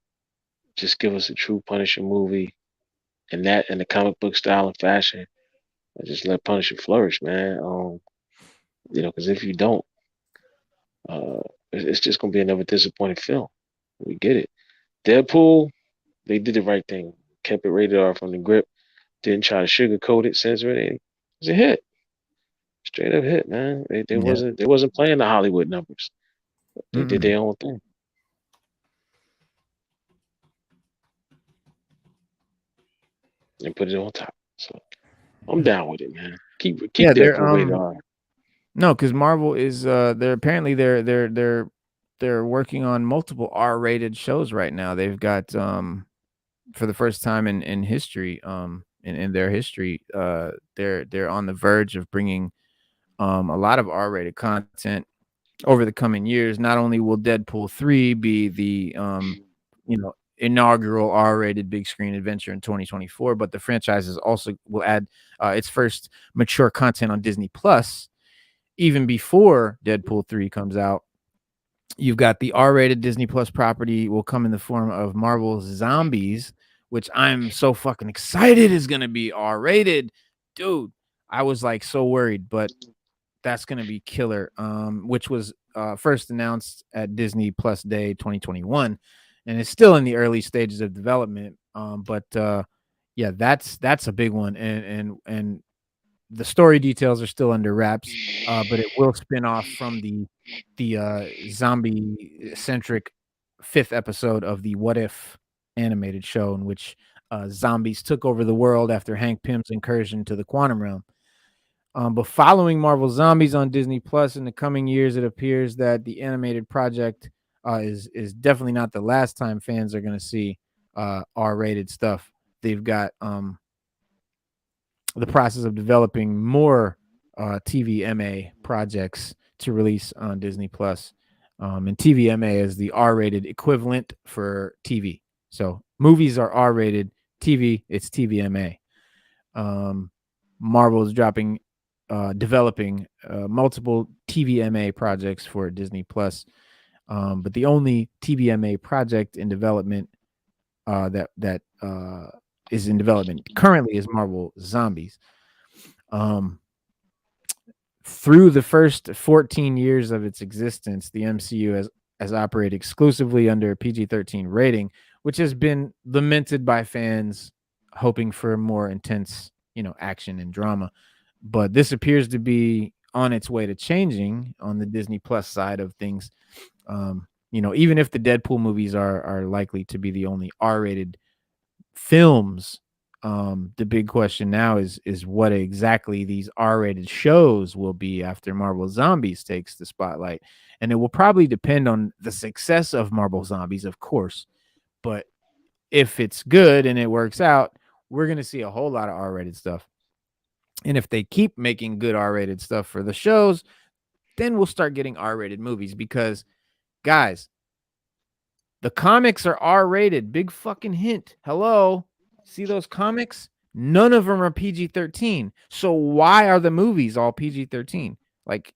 just give us a true Punisher movie in the comic book style and fashion, and just let Punisher flourish, man. Because if you don't, uh, it's just gonna be another disappointing film. We get it. Deadpool, they did the right thing. Kept it rated R from the grip. Didn't try to sugarcoat it, censor it. It was a hit, straight up hit, man. yeah. They wasn't playing the Hollywood numbers. They did Mm-mm. their own thing and put it on top. So I'm down with it, man. Keep Yeah, Deadpool rated R. no, because Marvel is they're apparently they're working on multiple R-rated shows right now. They've got for the first time in history, in their history, they're on the verge of bringing a lot of R-rated content over the coming years. Not only will Deadpool 3 be the inaugural R-rated big screen adventure in 2024, but the franchise also will add its first mature content on Disney Plus even before Deadpool 3 comes out. You've got the R-rated Disney Plus property will come in the form of Marvel's Zombies, which I'm so fucking excited is going to be R-rated. Dude, I was like so worried, but that's going to be killer. Which was first announced at Disney Plus Day 2021 and it's still in the early stages of development. But yeah, that's a big one and the story details are still under wraps, but it will spin off from the zombie centric 5th episode of the What If animated show, in which zombies took over the world after Hank Pym's incursion to the quantum realm. But following Marvel Zombies on Disney Plus in the coming years, it appears that the animated project is definitely not the last time fans are going to see R-rated stuff. They've got the process of developing more TVMA projects to release on Disney Plus. And TVMA is the R-rated equivalent for TV. So movies are R-rated, TV it's TVMA. Marvel is developing multiple TVMA projects for Disney Plus, but the only TVMA project in development that is in development currently is Marvel Zombies. Through the first 14 years of its existence, the MCU has operated exclusively under a PG-13 rating, which has been lamented by fans hoping for more intense, action and drama. But this appears to be on its way to changing on the Disney Plus side of things. Even if the Deadpool movies are likely to be the only R-rated films, the big question now is what exactly these R-rated shows will be after Marvel Zombies takes the spotlight. And it will probably depend on the success of Marvel Zombies, of course. But if it's good and it works out, we're going to see a whole lot of R-rated stuff. And if they keep making good R-rated stuff for the shows, then we'll start getting R-rated movies because, guys, the comics are R-rated. Big fucking hint. Hello? See those comics? None of them are PG-13. So why are the movies all PG-13? Like,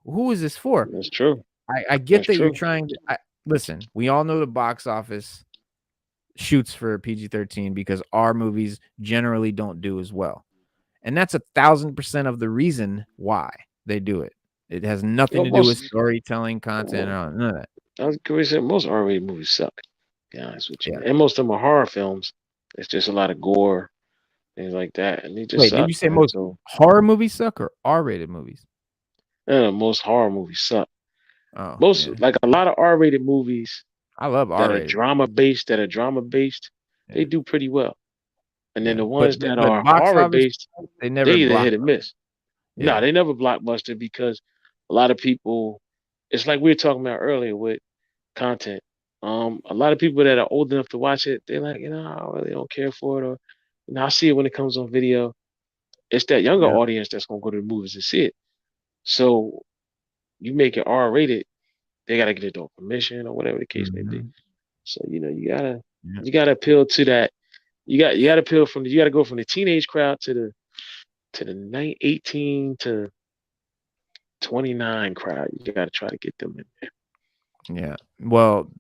who is this for? That's true. I get That's that true. you're trying to... listen, we all know the box office shoots for PG-13 because our movies generally don't do as well. And that's 1,000% of the reason why they do it. It has nothing to do with storytelling, content, or none of that. I was curious that most R-rated movies suck. To be honest with you, Yeah. and most of them are horror films. It's just a lot of gore, things like that, and they just Wait, did suck, you say man. most So horror movies suck or R-rated movies? most horror movies suck. Oh, Most yeah. like a lot of R-rated movies I love that are R-rated. drama based, they Yeah, do pretty well. And then yeah. the But ones that but are box horror office, based, they they never either block. hit or miss. No, Yeah. they never blockbuster because a lot of people. It's like we were talking about earlier with content. A lot of people that are old enough to watch it, they're like, I really don't care for it, or I see it when it comes on video. It's that younger Yeah. audience that's gonna go to the movies and see it. So you make it R rated, they gotta get adult permission or whatever the case may be. Mhm. So Yeah. you gotta appeal to that. You gotta appeal from you gotta go from the teenage crowd to the 18 to 29 crowd. You gotta try to get them in there. Yeah. Well,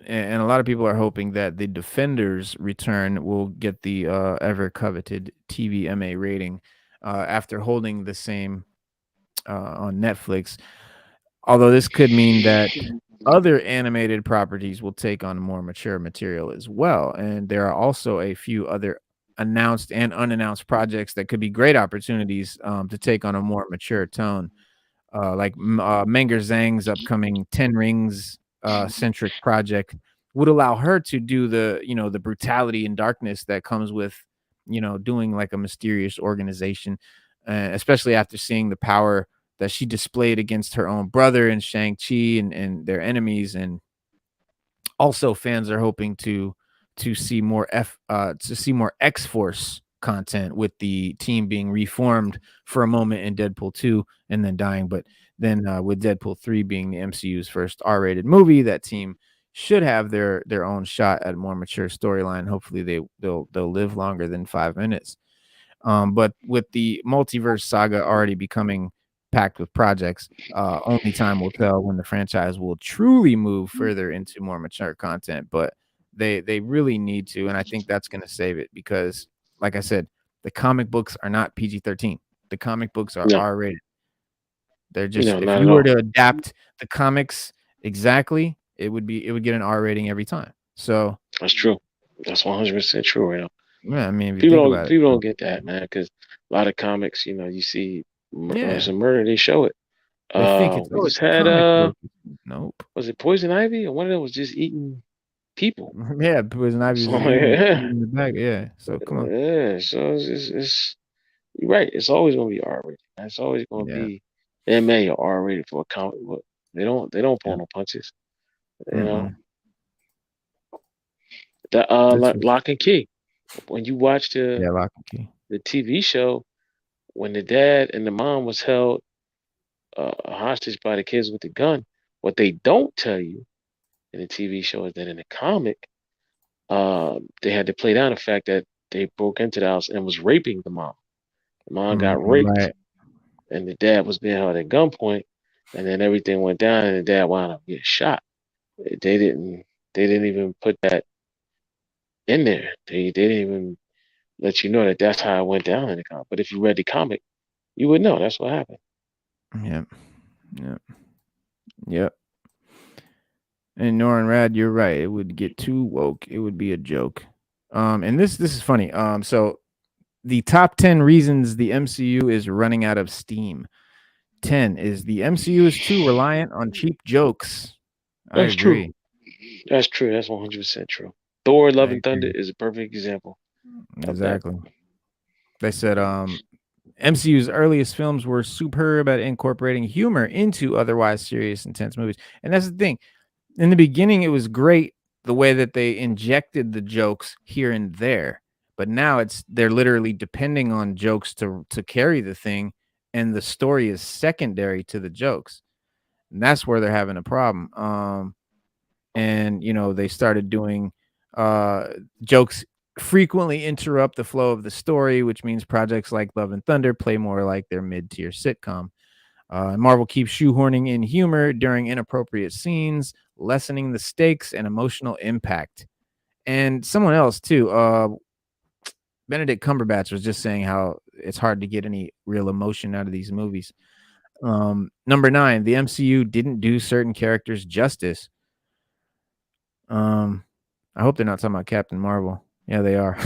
and a lot of people are hoping that the Defenders return will get the ever coveted TVMA rating after holding the same on Netflix. Although this could mean that other animated properties will take on more mature material as well. And there are also a few other announced and unannounced projects that could be great opportunities to take on a more mature tone. Like Menger Zhang's upcoming Ten Rings centric project would allow her to do the brutality and darkness that comes with doing like a mysterious organization, especially after seeing the power that she displayed against her own brother and Shang-Chi and their enemies. And also fans are hoping to see more X-Force content with the team being reformed for a moment in Deadpool 2 and then dying. But then with Deadpool 3 being the MCU's first R-rated movie, that team should have their own shot at a more mature storyline. Hopefully they'll live longer than 5 minutes. But with the multiverse saga already becoming packed with projects, only time will tell when the franchise will truly move further into more mature content. But they really need to, and I think that's going to save it because, like I said, the comic books are not PG-13. The comic books are No, R-rated. They're just no, if not you at were all. to adapt the comics exactly, it would get an R rating every time. So That's true. That's 100% true right now. yeah, I mean, if you think about it, People so, don't get that, man, because a lot of comics, you see yeah, some murder, they show it. they think it's We just it's a had comic book. Nope. was it Poison Ivy, or one of them was just eating people. Yeah, Poison Ivy was So just yeah, eating the bag. Yeah. So come on. yeah. So it's you're right. It's always gonna be R rated. It's always gonna Yeah. be MA or R rated for a comic book. They don't pull Yeah. no punches. You know Mm-mm. the This was Lock and Key. When you watch yeah, Lock and Key. the TV show, when the dad and the mom was held hostage by the kids with the gun, what they don't tell you in the TV show is that in the comic, they had to play down the fact that they broke into the house and was raping the mom. The mom got raped, Right. and the dad was being held at gunpoint, and then everything went down, and the dad wound up getting shot. They didn't they didn't even put that in there. They didn't even let you know that that's how it went down in the comic. But if you read the comic, you would know that's what happened. Yep. Yep. Yep. And Noran Rad, you're right. It would get too woke. It would be a joke. And this is funny. So the top 10 reasons the MCU is running out of steam. 10 is the MCU is too reliant on cheap jokes. I That's true. agree. That's true. That's 100% true. Thor: Love I and Thunder agree. is a perfect example of that. Exactly. They said MCU's earliest films were superb at incorporating humor into otherwise serious, intense movies. And that's the thing. In the beginning, it was great the way that they injected the jokes here and there. But now they're literally depending on jokes to carry the thing, and the story is secondary to the jokes. And that's where they're having a problem. And they started doing jokes frequently interrupt the flow of the story, which means projects like Love and Thunder play more like their mid-tier sitcom. Marvel keeps shoehorning in humor during inappropriate scenes, lessening the stakes and emotional impact. And someone else too, Benedict Cumberbatch was just saying how it's hard to get any real emotion out of these movies. Number 9, the MCU didn't do certain characters justice. I hope they're not talking about Captain Marvel. Yeah, they are.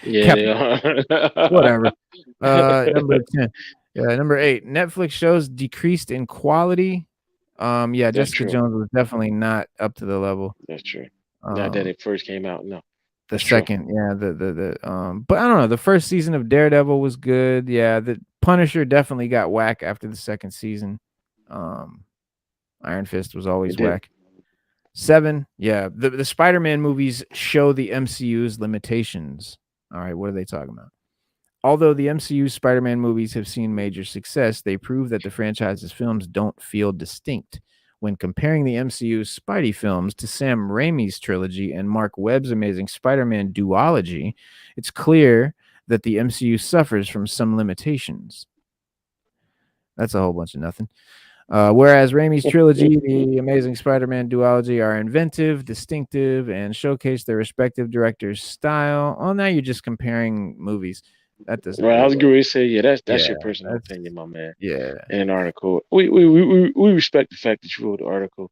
Yeah, they are. Whatever. Number 10. Yeah, number 8. Netflix shows decreased in quality. Yeah, That's Jessica true. Jones was definitely not up to the level. That's true. Not that it first came out. No. The second, yeah, but I don't know. The first season of Daredevil was good. Yeah, the Punisher definitely got whack after the second season. Iron Fist was always whack. 7, yeah, the Spider-Man movies show the MCU's limitations. All right, what are they talking about? Although the MCU Spider-Man movies have seen major success, they prove that the franchise's films don't feel distinct. When comparing the MCU's Spidey films to Sam Raimi's trilogy and Mark Webb's Amazing Spider-Man duology, it's clear that the MCU suffers from some limitations. That's a whole bunch of nothing. Whereas Raimi's trilogy, the Amazing Spider-Man duology, are inventive, distinctive, and showcase their respective directors' style. Oh, now you're just comparing movies. That doesn't. Right, I was going to say, yeah, that's your personal opinion, my man. Yeah. In an article, we respect the fact that you wrote the article,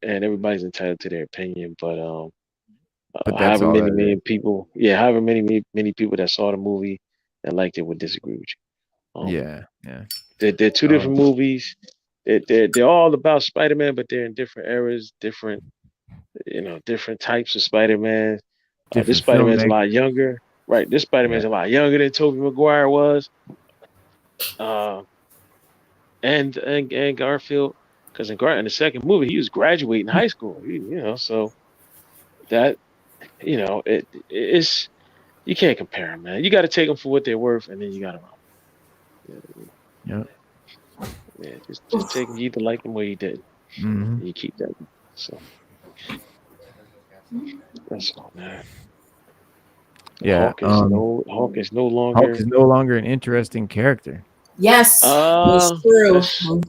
and everybody's entitled to their opinion. But that's however many people that saw the movie and liked it would disagree with you. Yeah. They're two different movies. They're all about Spider-Man, but they're in different eras, different types of Spider-Man. This Spider-Man's a lot younger. Right, this Spider-Man's a lot younger than Tobey Maguire was, and Garfield, because in the second movie he was graduating high school, so that it's you can't compare them, man. You got to take them for what they're worth, and then you got to. Yeah, just take them. You either like them or you didn't. Mm-hmm. You keep that. So that's all, man. Yeah, Hawk is no longer an interesting character. Yes, that's true.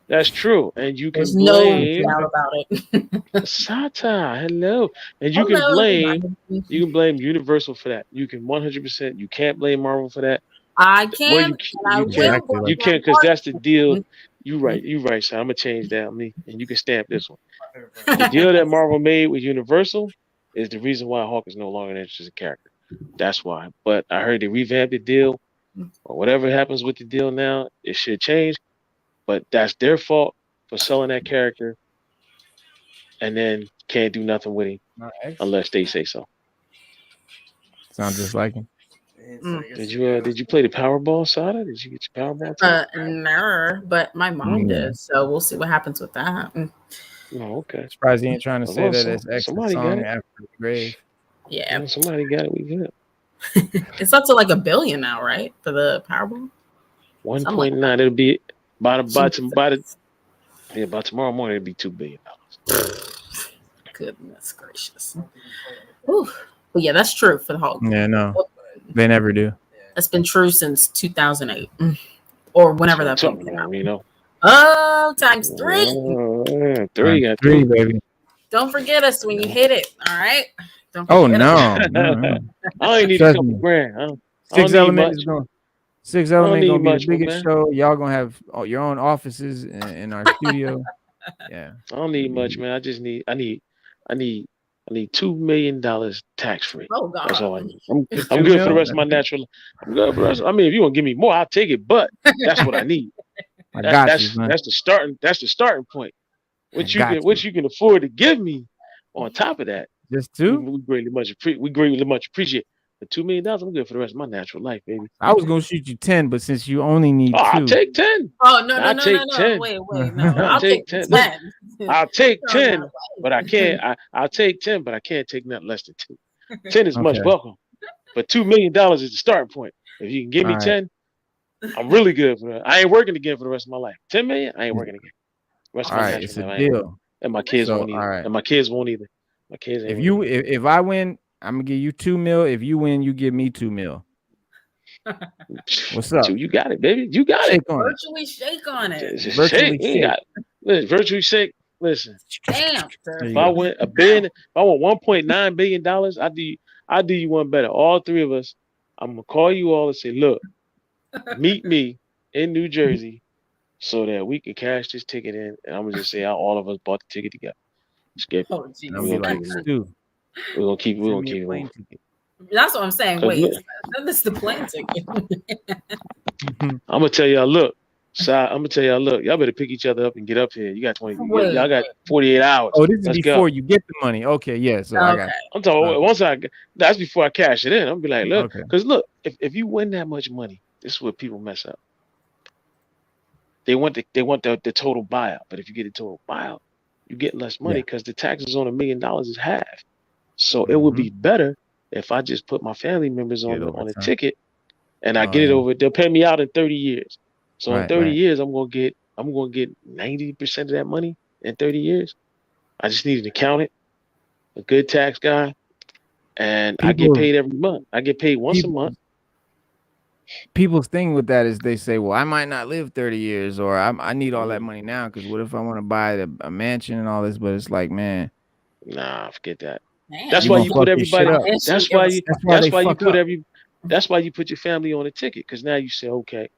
That's true, and you can There's blame. no doubt about it. Sata, hello, and you can blame Universal for that. You can 100%. You can't blame Marvel for that. I can. You can't because that's the deal. You right, so I'm gonna change that on me, and you can stamp this one. The deal that Marvel made with Universal is the reason why Hawk is no longer an interesting character. That's why. But I heard they revamped the deal, or whatever happens with the deal now, it should change. But that's their fault for selling that character, and then can't do nothing with him unless they say so. Sounds just like him. Did you play the Powerball, Sada? Did you get your Powerball? No, but my mom did. So we'll see what happens with that. Oh, okay. Surprised he ain't trying to say that it's extra song after the grave. Yeah, somebody got it. We good. It's up to like $1 billion now, right? For the Powerball. 1.9. It'll be by tomorrow morning. It'll be $2 billion. Goodness gracious. Ooh. Well, yeah, that's true for the Hulk. Yeah, no, they never do. That's been true since 2008 or whenever that film came out. Times 3. 3, baby. Don't forget us when you hit it. All right. No. I only need a couple grand. Six Element is gonna be the biggest show. Y'all gonna have your own offices in our studio. Yeah. I don't need much, man. I need $2 million tax free. Oh God. That's all I need. I'm good for the rest of my natural. I'm good for the rest. I mean, if you want to give me more, I'll take it. But that's what I need. That's the starting point. What you can afford to give me on top of that. Just 2? We greatly much appreciate. For $2 million, I'm good for the rest of my natural life, baby. I was gonna shoot you 10, but since you only need 2, I'll take 10. Oh no! Wait, no. I'll take 10. I'll take 10, but I can't. I'll take 10, but I can't take nothing less than 2. 10 is much welcome, but $2 million is the starting point. If you can give me 10, I'm really good for that. I ain't working again for the rest of my life. 10 million, I ain't working again. Rest of my life, it's a deal. And my kids won't either. And my kids won't either. My kids. If I win, I'm gonna give you $2 million. If you win, you give me $2 million. What's up? You got it, baby. You got it. Virtually shake on it. Virtually shake. Listen. Damn. If I win $1 billion, if I want $1.9 billion, I do you one better. All 3 of us. I'm gonna call you all and say, look, meet me in New Jersey so that we can cash this ticket in, and I'm gonna just say all of us bought the ticket together. Escape. Oh, geez. We're gonna keep it. That's what I'm saying. Wait, this is the plane ticket. I'm gonna tell y'all, look. So I'm gonna tell y'all, look, y'all better pick each other up and get up here. You got 20. Y'all got 48 hours. Oh, this is Let's before go. you get the money. Okay, yeah. So I got. I'm talking once that's before I cash it in. I'm be like, look, because look, if you win that much money, this is where people mess up. They want the total buyout, but if you get the total buyout, you get less money because the taxes on $1 million is half. So it would be better if I just put my family members on a ticket, and I get it over. They'll pay me out in 30 years. So in 30 years, I'm gonna get 90% of that money in 30 years. I just need an accountant, a good tax guy, and I get paid every month. I get paid once a month. People's thing with that is they say, well, I might not live 30 years, or I need all that money now, because what if I want to buy a mansion and all this? But it's like, man, nah, forget that. That's why you put everybody. That's why you put your family on a ticket, because now you say, okay,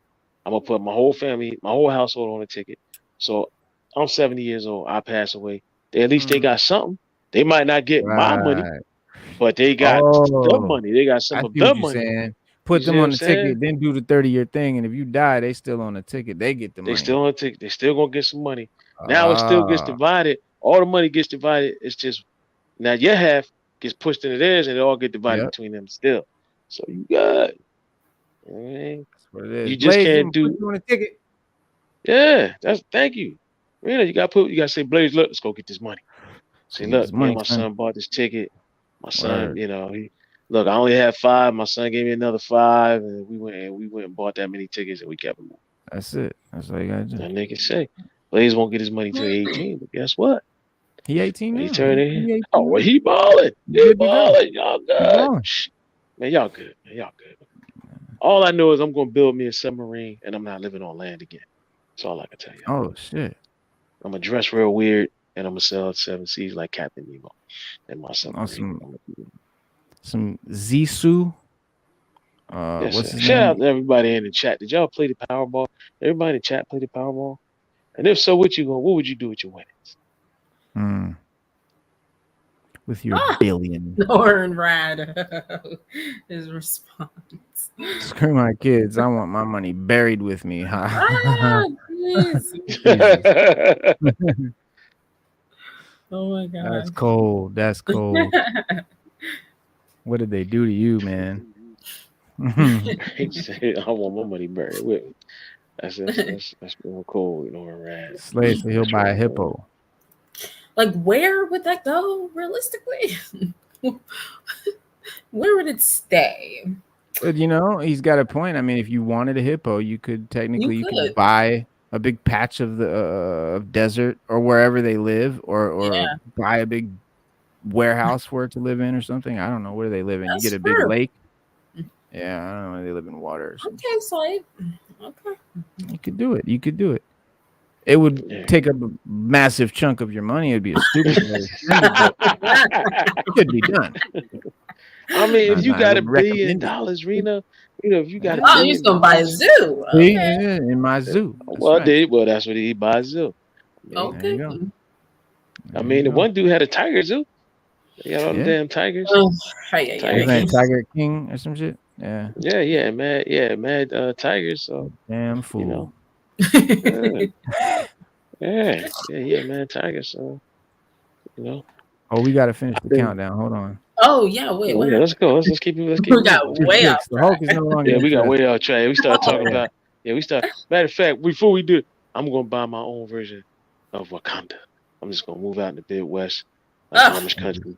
I'm gonna put my whole family, my whole household on a ticket. So I'm 70 years old. I pass away. At least they got something. They might not get my money, but they got the money. They got some of the money. Saying. Put them on the ticket, then do the 30-year thing, and if you die, they still on the ticket. They get the money. They still on the ticket. They still gonna get some money. Now it still gets divided. All the money gets divided. It's just now your half gets pushed into theirs, and it all get divided between them still. So you got. That's what it is. You just can't do. Put you on a ticket. Yeah, thank you. Really, you gotta say, Blaze, look, let's go get this money. Say, look, me and my son bought this ticket. My son, look, I only had 5. My son gave me another 5, and we went and bought that many tickets, and we kept them. That's it. That's all you gotta do. And they can say, Blaze won't get his money till 18, but guess what? He 18 now. He turned in. Oh, well, he balling. He balling. Y'all good. Man, y'all good. Man, y'all good. All I know is I'm gonna build me a submarine, and I'm not living on land again. That's all I can tell you. Oh shit. I'm gonna dress real weird, and I'm gonna sell 7 Seas like Captain Nemo and my submarine. Some Zissou. What's his Shout out to everybody in the chat. Did y'all play the Powerball? Everybody in the chat play the Powerball? And if so, what would you do with your winnings? With your billion. Lauren Rad. His response. Screw my kids. I want my money buried with me. Oh my God. That's cold. That's cold. What did they do to you, man? He said, I want my money buried with me. That's real cool, you know, Rad. Slade said he'll buy a hippo. Like, where would that go realistically? Where would it stay? But he's got a point. I mean, if you wanted a hippo, you could technically could buy a big patch of the desert or wherever they live, or buy a big warehouse for it to live in or something. I don't know where they live in. You get a big lake. Yeah, I don't know. They live in water or something. Okay, Slade. Okay. You could do it. It would take up a massive chunk of your money. It'd be a stupid way. It could be done. I mean, if you got $1 billion, Rena, if you got you're just gonna buy a zoo. Okay. Yeah, in my zoo. That's what he buys a zoo. Okay. I mean, the one dude had a tiger zoo. They got all the damn tigers. Tiger King or some shit. Yeah. Yeah, mad tigers. So damn fool. Yeah, man, tiger. So Oh, we gotta finish the countdown. Hold on. Oh yeah, wait. Yeah, let's go. Let's keep. We got way off. The Hulk is no longer. Yeah, we got way off track. We started talking about. Yeah, we start. Matter of fact, before we do, I'm gonna buy my own version of Wakanda. I'm just gonna move out in the Midwest, Amish country,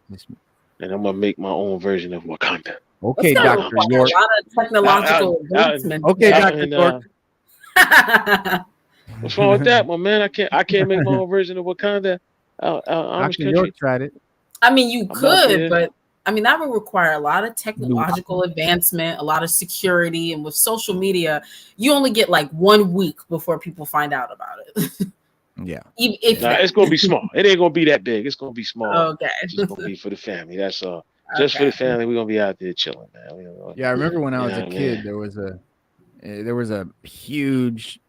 and I'm gonna make my own version of Wakanda. Okay, Dr. York. A lot of technological advancement. Okay, Dr. York. What's wrong with that, my man? I can't make my own version of Wakanda. Dr. York tried it. I mean, you could, but I mean, that would require a lot of technological advancement, a lot of security, and with social media, you only get like 1 week before people find out about it. Yeah, it's gonna be small. It ain't gonna be that big. It's gonna be small. Okay, it's just gonna be for the family. That's all. Just for the family, we're gonna be out there chilling, man. Yeah, I remember when I was a kid, there was a huge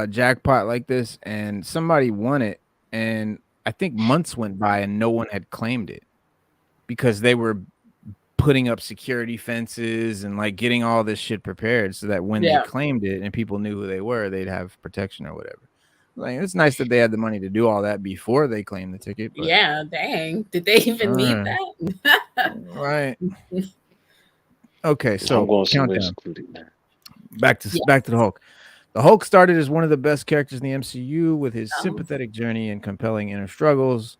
jackpot like this, and somebody won it, and I think months went by and no one had claimed it because they were putting up security fences and like getting all this shit prepared so that when they claimed it and people knew who they were, they'd have protection or whatever. Like, it's nice that they had the money to do all that before they claimed the ticket. But yeah, dang. Did they even need that? Right. Okay, so I'm going countdown. Back to the Hulk. The Hulk started as one of the best characters in the MCU with his sympathetic journey and compelling inner struggles.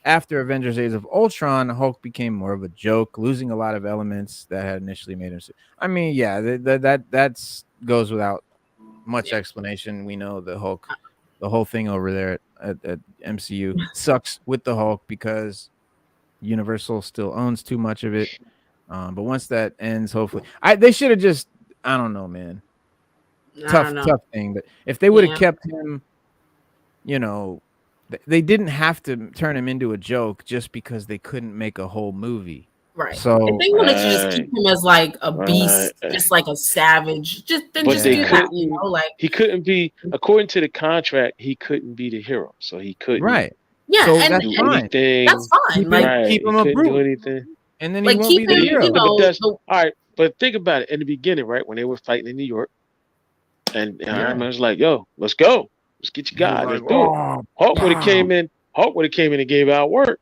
After Avengers Age of Ultron, Hulk became more of a joke, losing a lot of elements that had initially made him. I mean, yeah, that goes without much explanation. We know the Hulk, the whole thing over there at MCU sucks with the Hulk because Universal still owns too much of it. But once that ends, hopefully, they should have just, I don't know, man. Tough thing. But if they would have kept him, you know, they didn't have to turn him into a joke just because they couldn't make a whole movie. Right. So if they wanted to just keep him as like a beast, just like a savage, just do that. You know, like he couldn't be, according to the contract, he couldn't be the hero. So he couldn't. Right. Yeah, so and that's fine. Anything. That's fine. Keep him a brute. Do anything. And then he won't be the hero. All right, but think about it. In the beginning, right, when they were fighting in New York, and Iron Man was like, "Yo, let's go. Let's get your guy. Let's do it." Hulk would have came in. Hulk would have came in and gave out work.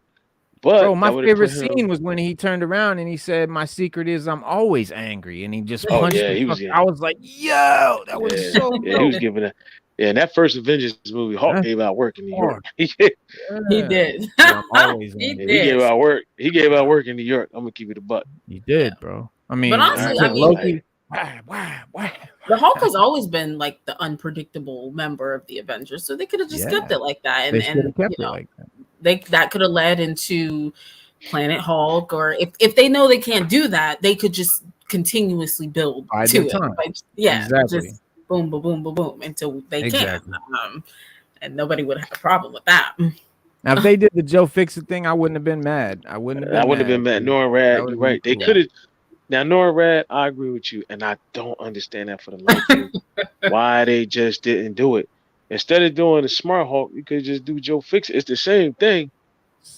But bro, my favorite scene was when he turned around and he said, "My secret is I'm always angry," and he just punched. I was like, "Yo, that was so." Yeah, he was giving it. Yeah, in that first Avengers movie, Hulk gave out work in New York. He did. He gave out work. He gave out work in New York. I'm gonna keep it a buck. He did, bro. I mean, but honestly, Loki. The Hulk has always been like the unpredictable member of the Avengers, so they could have just kept it like that, and kept it like that. That could have led into Planet Hulk, or if they know they can't do that, they could just continuously build to it. Like, exactly. Just boom, boom, boom, boom, boom until they can, and nobody would have a problem with that. Now, if they did the Joe Fix-It thing, I wouldn't have been mad. I wouldn't have been mad. Nora Rad, you're right. They could have. Now, Nora Rad, I agree with you, and I don't understand that for the life of me. Why they just didn't do it. Instead of doing the Smart Hulk, you could just do Joe Fix-It. It's the same thing.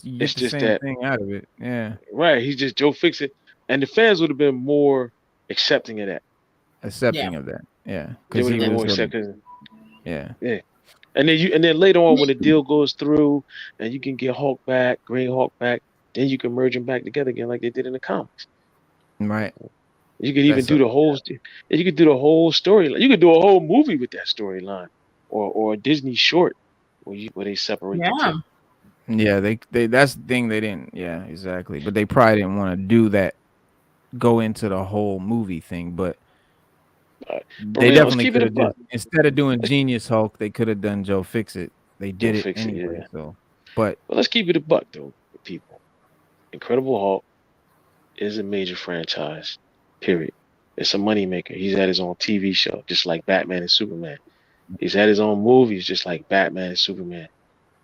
It's just that thing out of it. Yeah. Right. He's just Joe Fix-It. And the fans would have been more accepting of that. Accepting of that. Yeah. They would have been more accepting. Yeah. Yeah. And then later on when the deal goes through and you can get Hulk back, Green Hulk back, then you can merge them back together again like they did in the comics. Right. You could even do the whole storyline. You could do a whole movie with that storyline. Or a Disney short where they separate the two. Yeah, they that's the thing they didn't. Yeah, exactly. But they probably didn't want to do that, go into the whole movie thing. But they definitely could have done, instead of doing Genius Hulk, they could have done Joe Fix-It. They did it anyway. Yeah. So, but let's keep it a buck though, people. Incredible Hulk is a major franchise. Period. It's a moneymaker. He's had his own TV show, just like Batman and Superman. He's had his own movies, just like Batman and Superman.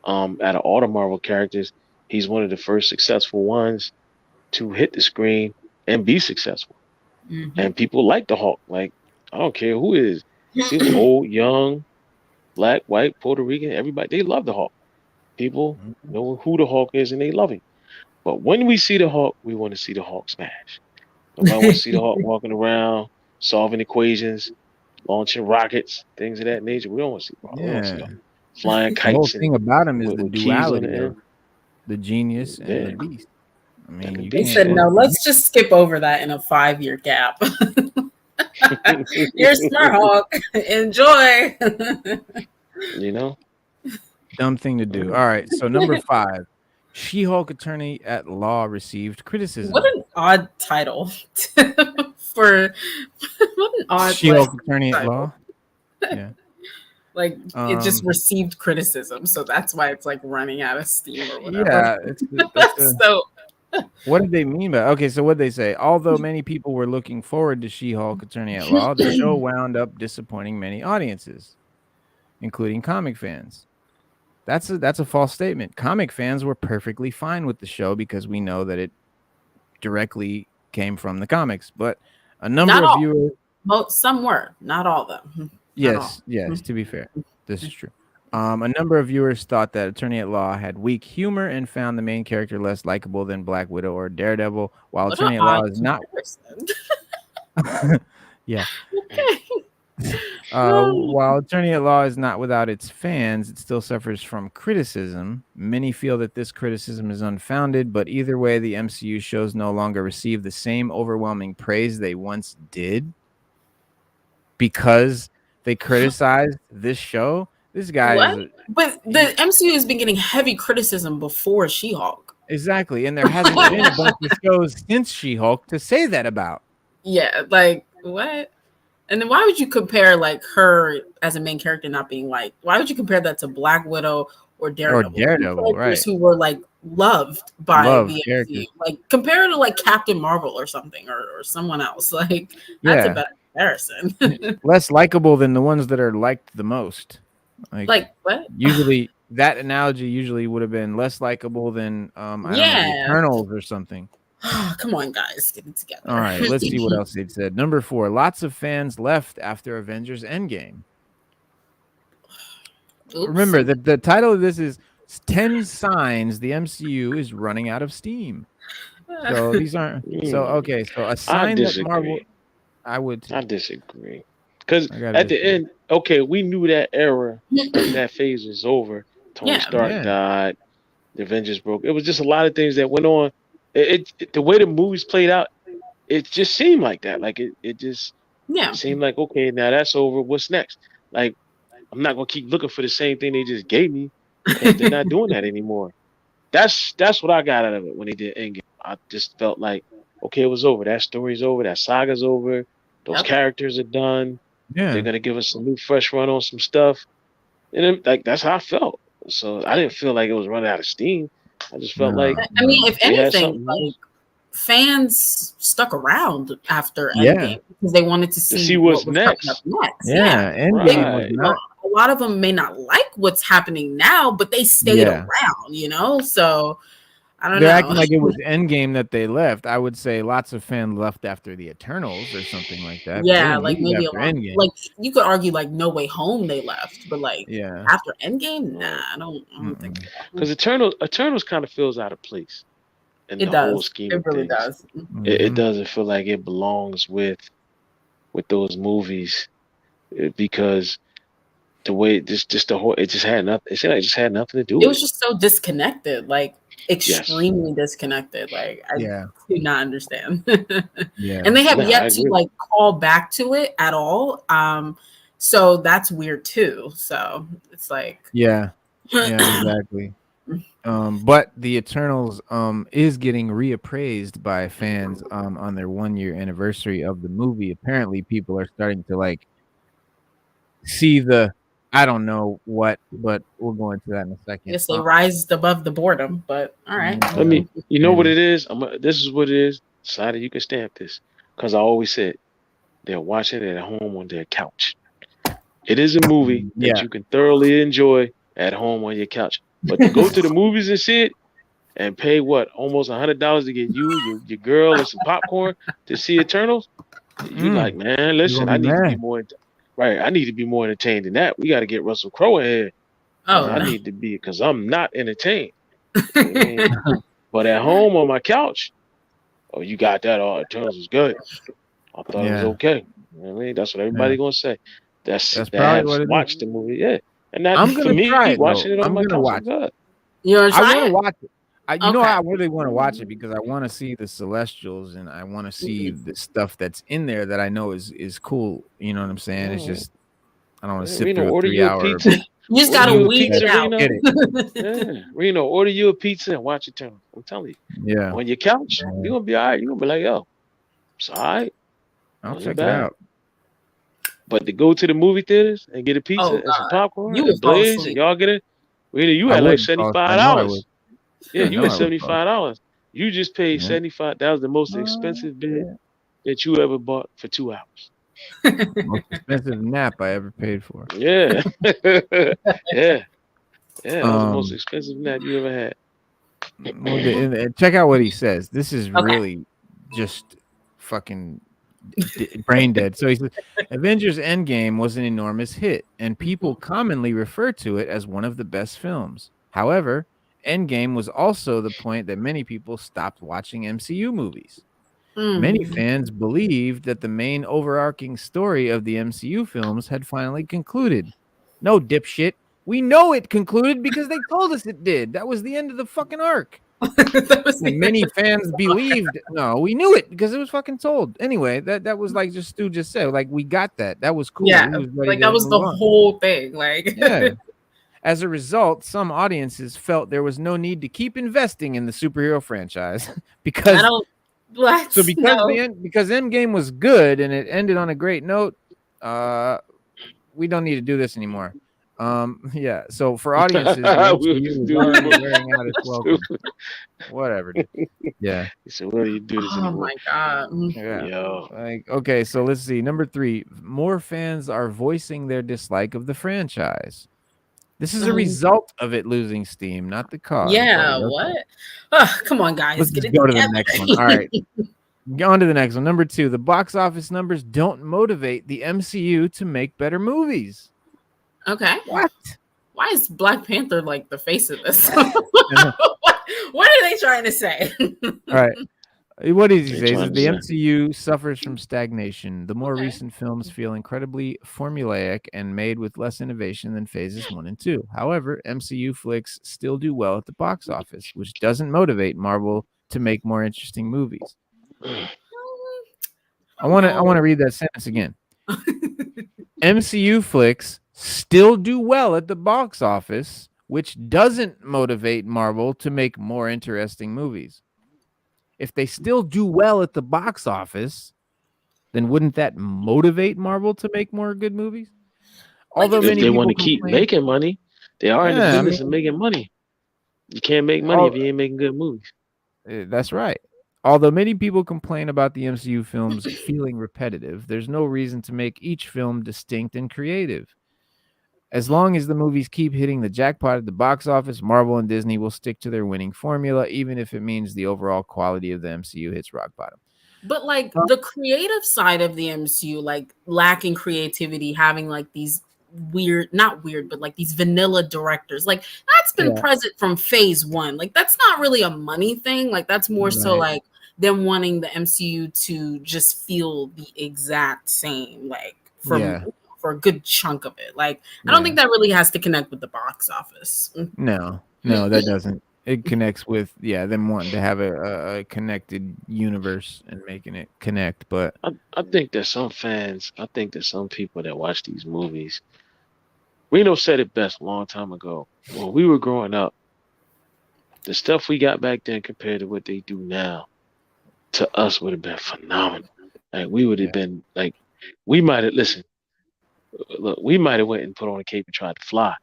Out of all the Marvel characters, he's one of the first successful ones to hit the screen and be successful. Mm-hmm. And people like the Hulk. Like, I don't care who it is. He's old, young, black, white, Puerto Rican, everybody, they love the Hulk. People know who the Hulk is and they love him. But when we see the Hulk, we want to see the Hulk smash. Nobody wants to see the Hulk walking around, solving equations, launching rockets, things of that nature. We don't want to see the Hulk. We want to see the flying kites. The whole thing about him is the duality of the genius and the beast. I mean, they said, no, let's just skip over that in a 5-year gap. You're Smart Hulk. Enjoy. You know? Dumb thing to do. All right. So number 5, She-Hulk attorney at law received criticism. What an odd title for what an odd She-Hulk attorney at law. Yeah. Like it just received criticism, so that's why it's like running out of steam or whatever. Yeah, so what did they mean by? Okay, so what they say? Although many people were looking forward to She-Hulk attorney at law, the show wound up disappointing many audiences, including comic fans. That's a false statement. Comic fans were perfectly fine with the show because we know that it directly came from the comics. But a number of viewers, some were, not all of them. Yes, to be fair, this is true. A number of viewers thought that Attorney at Law had weak humor and found the main character less likable than Black Widow or Daredevil. While What Attorney an at Law odd is not, yeah. Okay. While Attorney at Law is not without its fans, it still suffers from criticism. Many feel that this criticism is unfounded, but either way, the MCU shows no longer receive the same overwhelming praise they once did because they criticized this show. This guy is. But the MCU has been getting heavy criticism before She-Hulk. Exactly, and there hasn't been a bunch of shows since She-Hulk to say that about. Yeah, like what? And then why would you compare like her as a main character not being like? Why would you compare that to Black Widow or Daredevil? Or Daredevil, right? Who were like loved by the MCU. Like compare it to like Captain Marvel or something or someone else. Like that's a better comparison. Less likable than the ones that are liked the most. Like what? Usually that analogy usually would have been less likable than I don't know, the Eternals or something. Come on, guys, get it together. All right, let's see what else they said. Number 4, lots of fans left after Avengers Endgame. Oops. Remember that the title of this is 10 signs the MCU is running out of steam. So these aren't so okay. So a sign that Marvel, I disagree. Because at the end, okay, we knew that era, that phase was over. Tony Stark died. The Avengers broke. It was just a lot of things that went on. It the way the movies played out, it just seemed like that. Like it just seemed like, okay, now that's over. What's next? Like, I'm not gonna keep looking for the same thing they just gave me because they're not doing that anymore. That's what I got out of it when they did Endgame. I just felt like, okay, it was over. That story's over. That saga's over. Those characters are done. Yeah. They're gonna give us a new fresh run on some stuff. And then, like that's how I felt. So I didn't feel like it was running out of steam. I just felt like, I mean, if anything, like fans stuck around after Endgame because they wanted to see what's next. Yeah. Endgame a lot of them may not like what's happening now, but they stayed around, you know? So I don't know. They're acting like it was Endgame that they left. I would say lots of fans left after the Eternals or something like that. Yeah, like maybe Endgame. Like you could argue like No Way Home they left, but like after Endgame, nah, I don't think because Eternals kind of feels out of place in the whole scheme. It really does. It doesn't feel like it belongs with those movies because the way it just had nothing. It seemed like it just had nothing to do with it. It was just so disconnected, like extremely disconnected. Like I do not understand. And they have yet to like call back to it at all. So that's weird too. So it's like exactly. But the Eternals is getting reappraised by fans on their 1-year anniversary of the movie. Apparently people are starting to like see the I don't know what, but we'll go into that in a second. Yes, they rise above the boredom, but all right. I mean, you know what it is? This is what it is. Sada, you can stamp this. Because I always said they're watching it at home on their couch. It is a movie that you can thoroughly enjoy at home on your couch. But to go to the movies and see it and pay almost $100 to get you, your girl, and some popcorn to see Eternals, you like, man, listen, I need to be more I need to be more entertained than that. We got to get Russell Crowe in here. I need to be because I'm not entertained. But at home on my couch, you got that. Eternals was good. I thought it was okay. You know what I mean, that's what everybody's gonna say. That's probably what watch the movie. Yeah, and that I'm gonna for me, try it, watching it on my couch. Watch it. You know, I want to watch it. I really want to watch it because I want to see the Celestials and I want to see the stuff that's in there that I know is cool. You know what I'm saying? It's just I don't want to sit through a 3-hour. You just gotta weed it out. Reno, order you a pizza and watch Eternals. I'm telling you. Yeah. On your couch, you're gonna be all right. You're gonna be like, yo, it's all right. I'll check it out. But to go to the movie theaters and get a pizza and some popcorn and Blaze and y'all get it, Reno, you had like $75. Yeah, you had $75. You just paid $75. That was the most expensive bed that you ever bought for 2 hours. Most expensive nap I ever paid for. Yeah. That was the most expensive nap you ever had. Check out what he says. This is really just fucking brain dead. So he says, Avengers Endgame was an enormous hit, and people commonly refer to it as one of the best films. However, Endgame was also the point that many people stopped watching MCU movies. Many fans believed that the main overarching story of the MCU films had finally concluded. No, dipshit. We know it concluded because they told us it did. That was the end of the fucking arc. And many fans believed. No, we knew it because it was fucking told. Anyway, that was like just Stu just said. Like, we got that. That was cool. Yeah, like that was the whole thing. Like, yeah. As a result, some audiences felt there was no need to keep investing in the superhero franchise because because Endgame was good and it ended on a great note. We don't need to do this anymore. Yeah. So for audiences, wearing out its welcome. Whatever. Yeah. So what do you do this anymore? Oh my god. Yeah. Like, okay, so let's see. Number 3, more fans are voicing their dislike of the franchise. This is a result of it losing steam, not the cause. Yeah, what? Oh, come on, guys. Let's go to the next one. All right. Go on to the next one. Number 2, the box office numbers don't motivate the MCU to make better movies. Okay. What? Why is Black Panther like the face of this? What are they trying to say? All right. What did he say? The MCU suffers from stagnation. The more recent films feel incredibly formulaic and made with less innovation than phases 1 and 2. However, MCU flicks still do well at the box office, which doesn't motivate Marvel to make more interesting movies. I want to read that sentence again. MCU flicks still do well at the box office, which doesn't motivate Marvel to make more interesting movies. If they still do well at the box office, then wouldn't that motivate Marvel to make more good movies? Although if they want to keep making money, they are in the business of making money. You can't make money if you ain't making good movies. That's right. Although many people complain about the MCU films feeling repetitive, there's no reason to make each film distinct and creative. As long as the movies keep hitting the jackpot at the box office, Marvel and Disney will stick to their winning formula, even if it means the overall quality of the MCU hits rock bottom. But like the creative side of the MCU, like lacking creativity, having like these not weird, but like these vanilla directors, like that's been present from phase 1. Like that's not really a money thing. Like that's more so like them wanting the MCU to just feel the exact same, like for a good chunk of it. Like, I don't think that really has to connect with the box office. No, that doesn't. It connects with, them wanting to have a connected universe and making it connect. But I think there's some fans, some people that watch these movies. Reno said it best a long time ago. When we were growing up, the stuff we got back then compared to what they do now, to us would have been phenomenal. Like, we would have been like, we might have listened. Look, we might have went and put on a cape and tried to fly,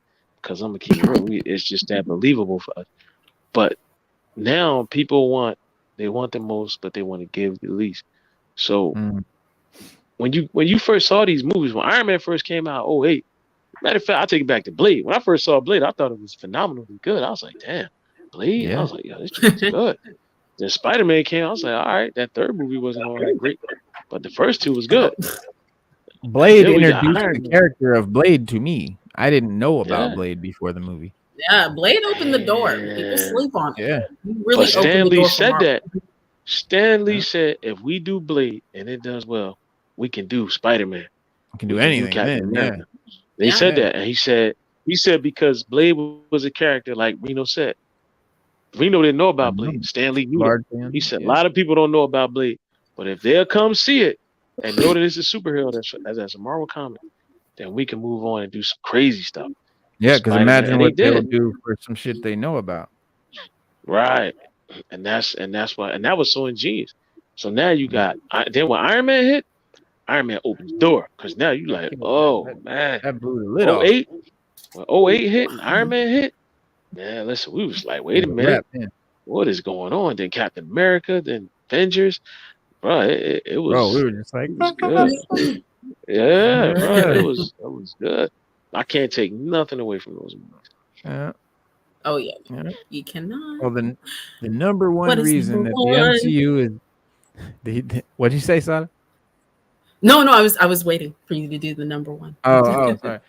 because I'm gonna keep it real. It's just that believable for us. But now people want the most, but they want to give the least. So when you first saw these movies, when Iron Man first came out, 2008, matter of fact, I'll take it back to Blade. When I first saw Blade, I thought it was phenomenally good. I was like, damn, Blade? I was like, this shit's good. Then Spider-Man came out, I was like, all right, that third movie wasn't all that great, but the first two was good. Blade introduced the character of Blade to me. I didn't know about Blade before the movie. Yeah, Blade opened the door. People sleep on it. Yeah. Really, but Stan Lee said that. Stan Lee said, if we do Blade and it does well, we can do Spider-Man. We can do anything. They said that, and he said because Blade was a character, like Reno said. Reno didn't know about Blade. Stan Lee knew it. He said a lot of people don't know about Blade, but if they'll come see it and know that it's a superhero that's a Marvel comic, then we can move on and do some crazy stuff. Yeah, because imagine what they'll do for some shit they know about. Right, and that's why, and that was so ingenious. So now you got then when Iron Man hit, Iron Man opened the door, because now you like, oh man, that blew the lid off. 08, when 08 hit and Iron Man hit, man, listen, we was like, wait a minute, what is going on? Then Captain America, then Avengers, bro, it was. Bro, we were just like, it was good. Yeah, bro, it was good. I can't take nothing away from those movies. Yeah. Oh yeah, you cannot. Well, the number one reason that the MCU is, what did you say, Sada? No, I was waiting for you to do the number one. Sorry.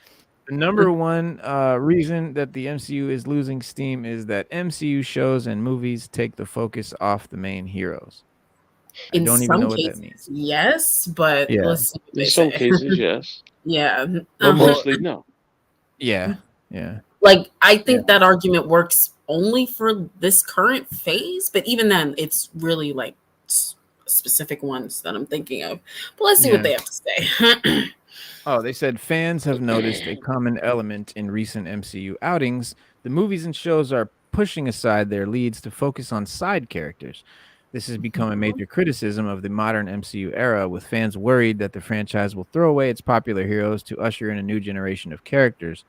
The number one reason that the MCU is losing steam is that MCU shows and movies take the focus off the main heroes. I don't even know what that means. Yes, but let's see what they say. In some cases, yes. Yeah. But mostly no. Yeah. Like, I think that argument works only for this current phase, but even then, it's really like specific ones that I'm thinking of. But let's see what they have to say. They said fans have noticed a common element in recent MCU outings. The movies and shows are pushing aside their leads to focus on side characters. This has become a major criticism of the modern MCU era, with fans worried that the franchise will throw away its popular heroes to usher in a new generation of characters.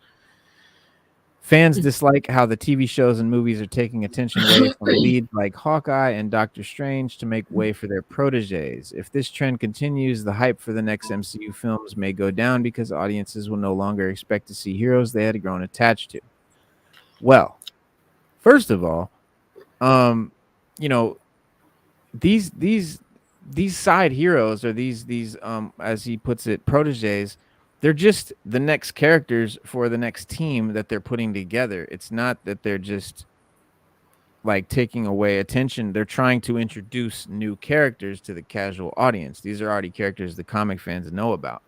Fans dislike how the TV shows and movies are taking attention away from leads like Hawkeye and Doctor Strange to make way for their proteges. If this trend continues, the hype for the next MCU films may go down because audiences will no longer expect to see heroes they had grown attached to. Well, first of all, these side heroes, or these as he puts it, proteges, they're just the next characters for the next team that they're putting together. It's not that they're just like taking away attention. They're trying to introduce new characters to the casual audience. These are already characters the comic fans know about.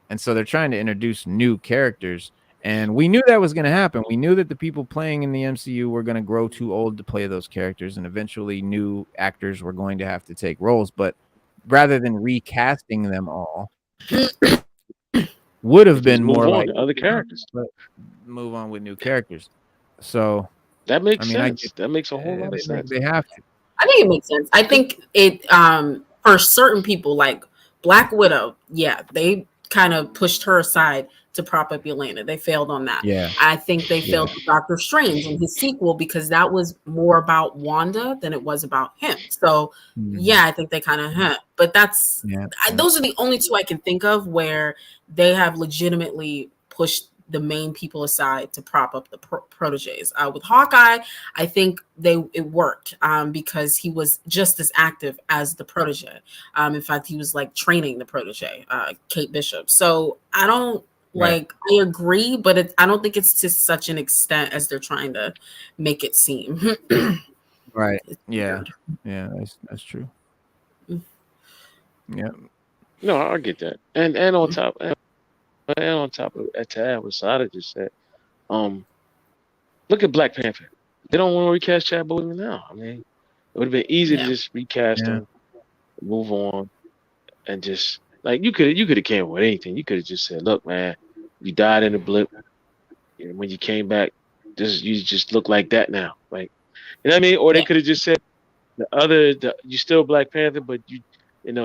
And so they're trying to introduce new characters. And we knew that was going to happen. We knew that the people playing in the MCU were going to grow too old to play those characters, and eventually new actors were going to have to take roles. But rather than recasting them all, would have been more like other characters. Move on with new characters. So that makes sense. That makes a whole lot of sense. They have to. I think it makes sense. I think it for certain people, like Black Widow, they kind of pushed her aside to prop up Yelena. They failed on that. Yeah. I think they failed with Doctor Strange and his sequel because that was more about Wanda than it was about him. So I think they kind of but that's those are the only two I can think of where they have legitimately pushed the main people aside to prop up the proteges. With Hawkeye, I think it worked because he was just as active as the protege. In fact, he was like training the protege, Kate Bishop. So I don't I agree, but I don't think it's to such an extent as they're trying to make it seem. Right. Yeah. Yeah. That's true. Yeah. No, I get that. And on top of it, to add what Sada just said, look at Black Panther. They don't want to recast Chad Boseman now. I mean, it would have been easy to just recast him, move on, and just like you could have came up with anything. You could have just said, "Look, man, you died in a blip. And when you came back, you just look like that now." Like, you know what I mean? Or they could have just said, "You still Black Panther, but you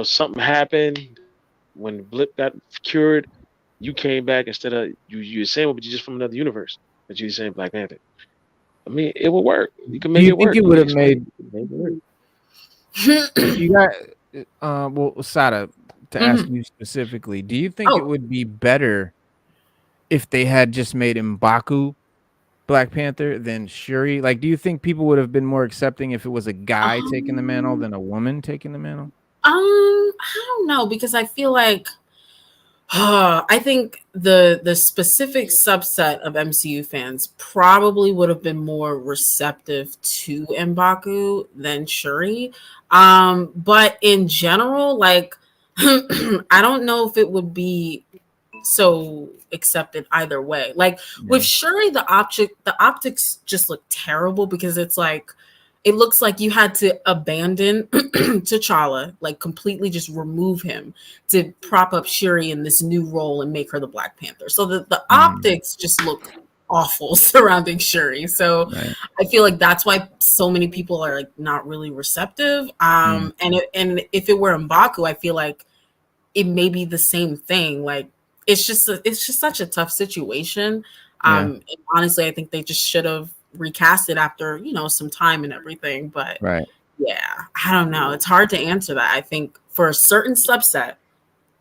something happened when the blip got cured. You came back instead of you're the same, but you're just from another universe. But you're the same Black Panther." I mean, it would work. You can make it work. You think it would have made you got Sada, to ask you specifically, do you think it would be better if they had just made M'Baku Black Panther than Shuri? Like, do you think people would have been more accepting if it was a guy taking the mantle than a woman taking the mantle? I don't know, because I feel like I think the specific subset of MCU fans probably would have been more receptive to M'Baku than Shuri. But in general, like, I don't know if it would be so accepted either way. Like with Shuri, the optics just look terrible because it's like, it looks like you had to abandon T'Challa, like completely just remove him to prop up Shuri in this new role and make her the Black Panther. So the optics just look awful surrounding Shuri. So I feel like that's why so many people are like not really receptive. And if it were M'Baku, I feel like it may be the same thing. Like it's just such a tough situation. And honestly, I think they just should have recast it after some time and everything, but I don't know, it's hard to answer that. I think for a certain subset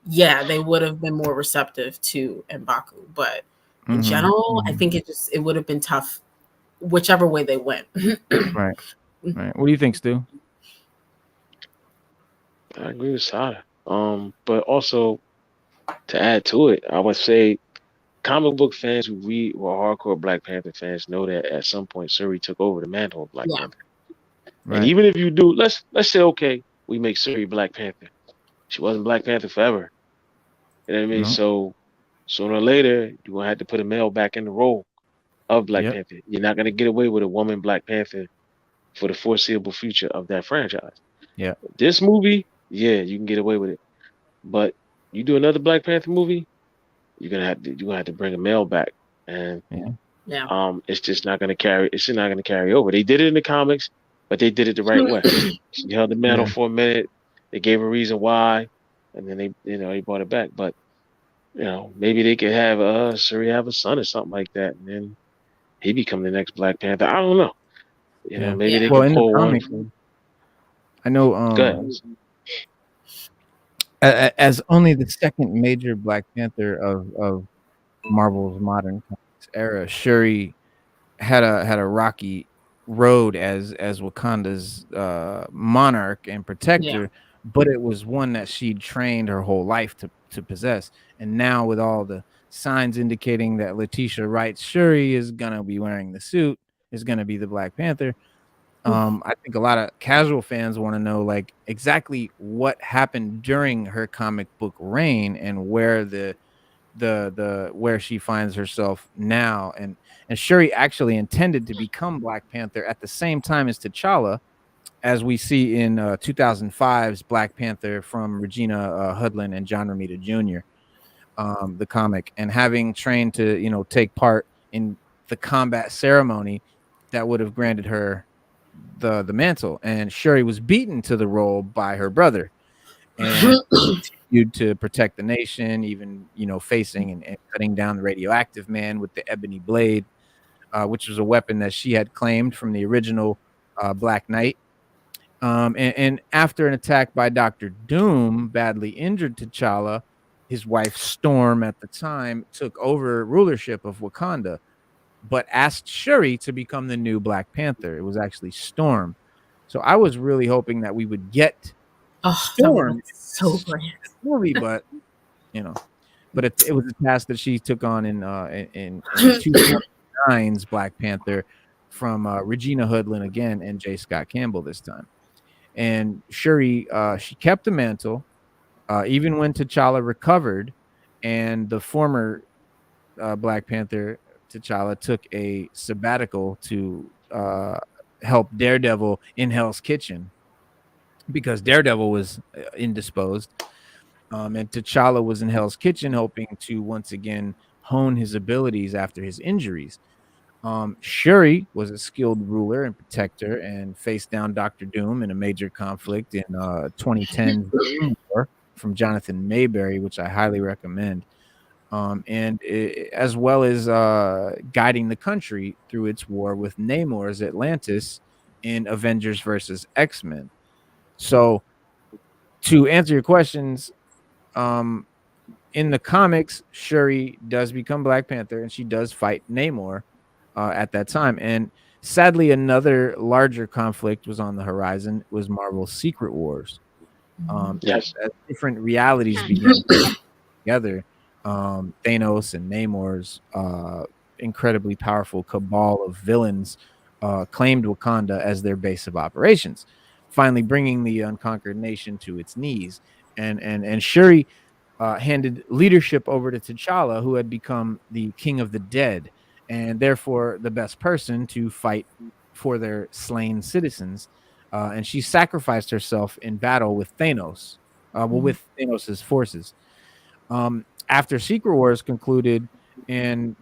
they would have been more receptive to M'Baku, but in general I think it would have been tough whichever way they went. Right. What do you think, Stu? I agree with Sada. But also to add to it, I would say comic book fans who read or hardcore Black Panther fans know that at some point Shuri took over the mantle of Black Panther. And even if you do, let's say okay, we make Shuri Black Panther. She wasn't Black Panther forever. You know what I mean? No. So sooner or later, you're gonna have to put a male back in the role of Black Panther. You're not gonna get away with a woman Black Panther for the foreseeable future of that franchise. Yeah. This movie, yeah, you can get away with it. But you do another Black Panther movie, you're gonna have to bring a male back. And it's just not gonna carry over. They did it in the comics, but they did it the right way. She held the mantle for a minute, they gave a reason why, and then they brought it back. But maybe they could have Shuri have a son or something like that, and then he become the next Black Panther. I don't know. Maybe they can pull one from. I know. As only the second major Black Panther of Marvel's modern comics era, Shuri had a rocky road as Wakanda's monarch and protector, but it was one that she'd trained her whole life to possess. And now, with all the signs indicating that Letitia Wright's Shuri is gonna be wearing the suit, is gonna be the Black Panther. I think a lot of casual fans want to know like exactly what happened during her comic book reign and where where she finds herself now. And Shuri actually intended to become Black Panther at the same time as T'Challa, as we see in 2005's Black Panther from Regina Hudlin and John Romita Jr., the comic, and having trained to take part in the combat ceremony that would have granted her the mantle. And Shuri was beaten to the role by her brother and continued to protect the nation, even facing and cutting down the radioactive man with the ebony blade, which was a weapon that she had claimed from the original Black Knight. And after an attack by Dr. Doom badly injured T'Challa, his wife Storm at the time took over rulership of Wakanda, but asked Shuri to become the new Black Panther. It was actually Storm. So I was really hoping that we would get Storm so great movie, but it was a task that she took on in 2009's Black Panther from Regina Hudlin again and J. Scott Campbell this time. And Shuri, she kept the mantle even when T'Challa recovered, and the former Black Panther T'Challa took a sabbatical to help Daredevil in Hell's Kitchen because Daredevil was indisposed, and T'Challa was in Hell's Kitchen hoping to once again hone his abilities after his injuries. Shuri was a skilled ruler and protector and faced down Dr. Doom in a major conflict in 2010 War from Jonathan Mayberry, which I highly recommend. As well as guiding the country through its war with Namor's Atlantis in Avengers versus X-Men. So to answer your questions, in the comics, Shuri does become Black Panther and she does fight Namor at that time. And sadly, another larger conflict was on the horizon. It was Marvel's Secret Wars. As different realities began together. Thanos and Namor's incredibly powerful cabal of villains claimed Wakanda as their base of operations, finally bringing the unconquered nation to its knees. And Shuri handed leadership over to T'Challa, who had become the king of the dead, and therefore the best person to fight for their slain citizens. And she sacrificed herself in battle with Thanos, with Thanos' forces. After Secret Wars concluded and,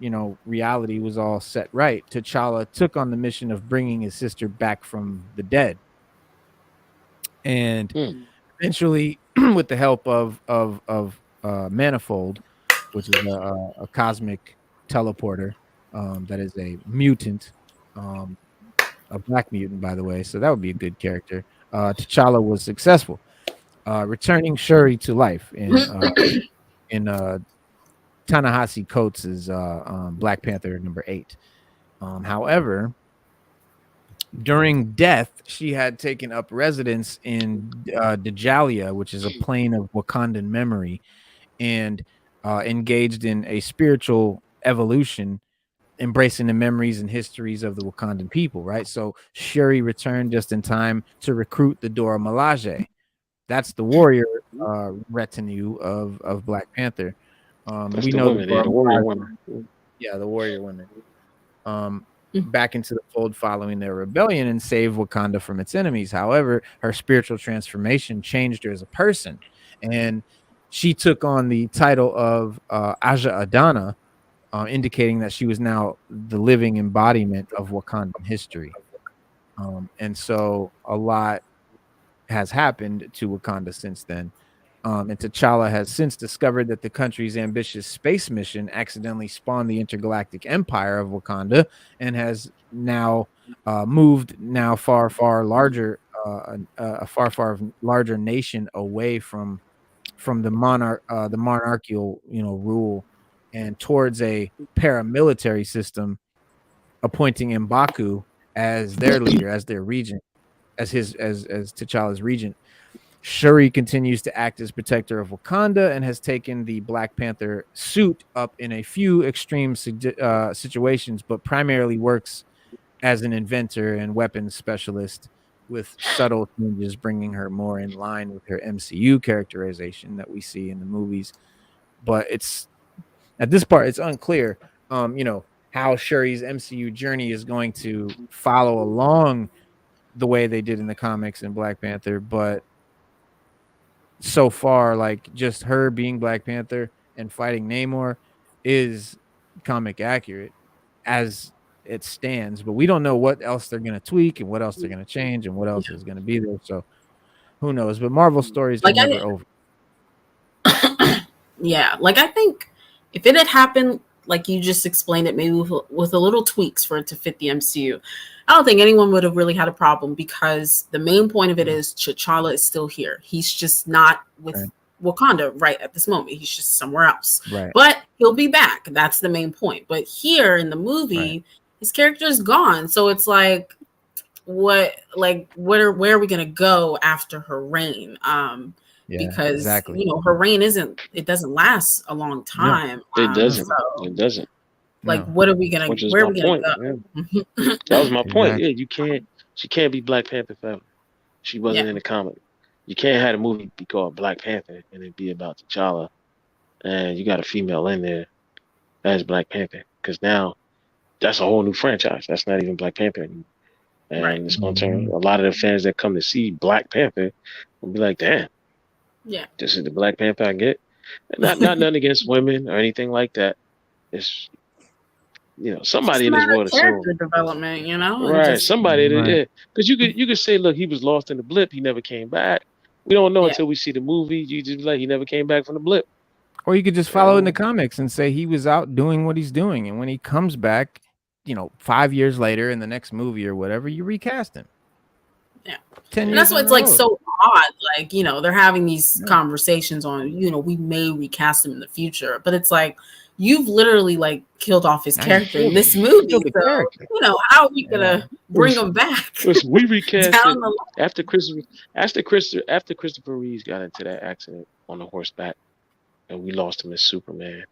reality was all set right, T'Challa took on the mission of bringing his sister back from the dead. And eventually, with the help of Manifold, which is a cosmic teleporter that is a mutant, a black mutant, by the way, so that would be a good character. T'Challa was successful, returning Shuri to life in Ta-Nehisi Coates' Black Panther #8. However, During death, she had taken up residence in Djalia, which is a plane of Wakandan memory, and engaged in a spiritual evolution, embracing the memories and histories of the Wakandan people, right? So Shuri returned just in time to recruit the Dora Milaje. That's the warrior retinue of Black Panther. We know women, the warrior women. Yeah, the warrior women. Back into the fold following their rebellion and save Wakanda from its enemies. However, her spiritual transformation changed her as a person, and she took on the title of Aja Adana, indicating that she was now the living embodiment of Wakandan history. And so a lot has happened to Wakanda since then. And T'Challa has since discovered that the country's ambitious space mission accidentally spawned the intergalactic empire of Wakanda, and has now moved a far larger nation away from the monarchical rule, and towards a paramilitary system, appointing M'Baku as their leader, as their regent, as T'Challa's regent. Shuri continues to act as protector of Wakanda and has taken the Black Panther suit up in a few extreme situations, but primarily works as an inventor and weapons specialist, with subtle changes bringing her more in line with her MCU characterization that we see in the movies. But it's at this part, it's unclear, how Shuri's MCU journey is going to follow along the way they did in the comics in Black Panther, but so far, like, just her being Black Panther and fighting Namor is comic accurate as it stands, but we don't know what else they're going to tweak and what else they're going to change and what else is going to be there. So who knows? But Marvel stories are never over. Yeah, like, I think if it had happened like you just explained it, maybe with a little tweaks for it to fit the MCU, I don't think anyone would have really had a problem, because the main point of it is T'Challa is still here. He's just not with Wakanda right at this moment. He's just somewhere else. Right. But he'll be back. That's the main point. But here in the movie, his character is gone. So it's like, where are we gonna go after her reign? Because exactly. Her reign doesn't last a long time. No, it doesn't. It doesn't. Like, what are we gonna? Where are we gonna go? Yeah. That was my point. Yeah, she can't be Black Panther forever. She wasn't in the comic. You can't have a movie be called Black Panther and it be about T'Challa, and you got a female in there as Black Panther, because now that's a whole new franchise. That's not even Black Panther anymore. And it's gonna turn a lot of the fans that come to see Black Panther will be like, damn. Yeah. This is the Black Panther I get. Not nothing against women or anything like that. It's somebody in this world is character development, right? Somebody, because you could say, look, he was lost in the blip, he never came back. We don't know until we see the movie. You just be like, he never came back from the blip. Or you could just follow in the comics and say he was out doing what he's doing, and when he comes back, 5 years later in the next movie or whatever, you recast him. Yeah, 10 years. And that's why it's like so odd. Like, they're having these conversations on, we may recast him in the future, but it's like, you've literally like killed off his character in this movie. So, how are we gonna bring him back? We recast it after Christopher Reeves got into that accident on the horseback, and we lost him as Superman.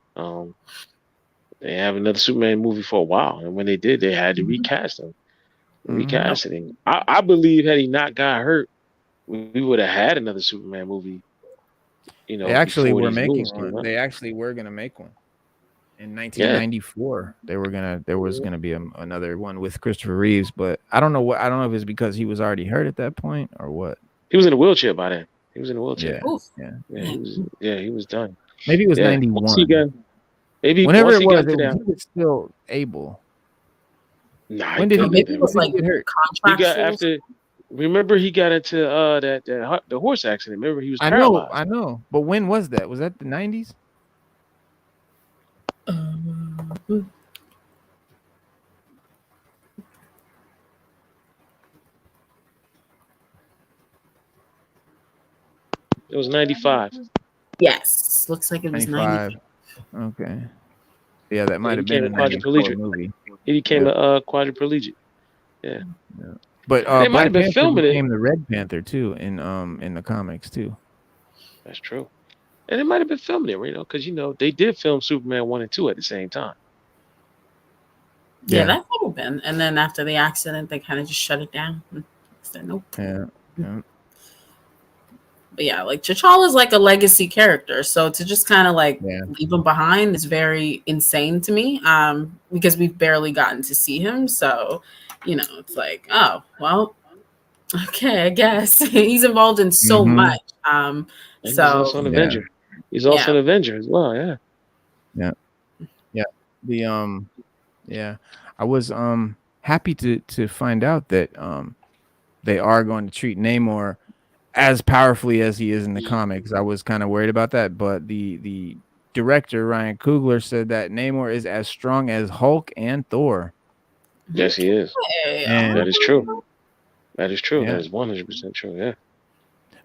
They have another Superman movie for a while, and when they did, they had to recast him. Recasting. I believe had he not got hurt, we would have had another Superman movie. They actually were making one. They actually were going to make one in 1994. There was going to be another one with Christopher Reeves, but I don't know if it's because he was already hurt at that point or what. He was in a wheelchair by then. He was in a wheelchair. He was done. Maybe it was 91. Maybe whenever it was, he was still able. Nah, when did he get hurt? He got after. Remember, he got into the horse accident. Remember, he was paralyzed. I know. But when was that? Was that the 90s? It was 95. Yes, looks like it was 95. Okay. Yeah, that might have been a quadriplegic movie. He became a quadriplegic. Yeah. But Black Panther became the Red Panther too in the comics too. That's true. And it might have been filming it, because they did film Superman 1 and 2 at the same time. Yeah, that could have been. And then after the accident, they kind of just shut it down. Said nope. Yeah. But yeah, like T'Challa's like a legacy character, so to just kind of like leave him behind is very insane to me. Because we've barely gotten to see him, so it's like, oh well, okay, I guess he's involved in so much. He's also an Avenger. He's also an Avenger as well. Yeah. I was happy to find out that they are going to treat Namor as powerfully as he is in the comics. I was kind of worried about that, but the director Ryan Coogler said that Namor is as strong as Hulk and Thor. Yes, he is. And that is true. That is true. That is 100% true. Yeah.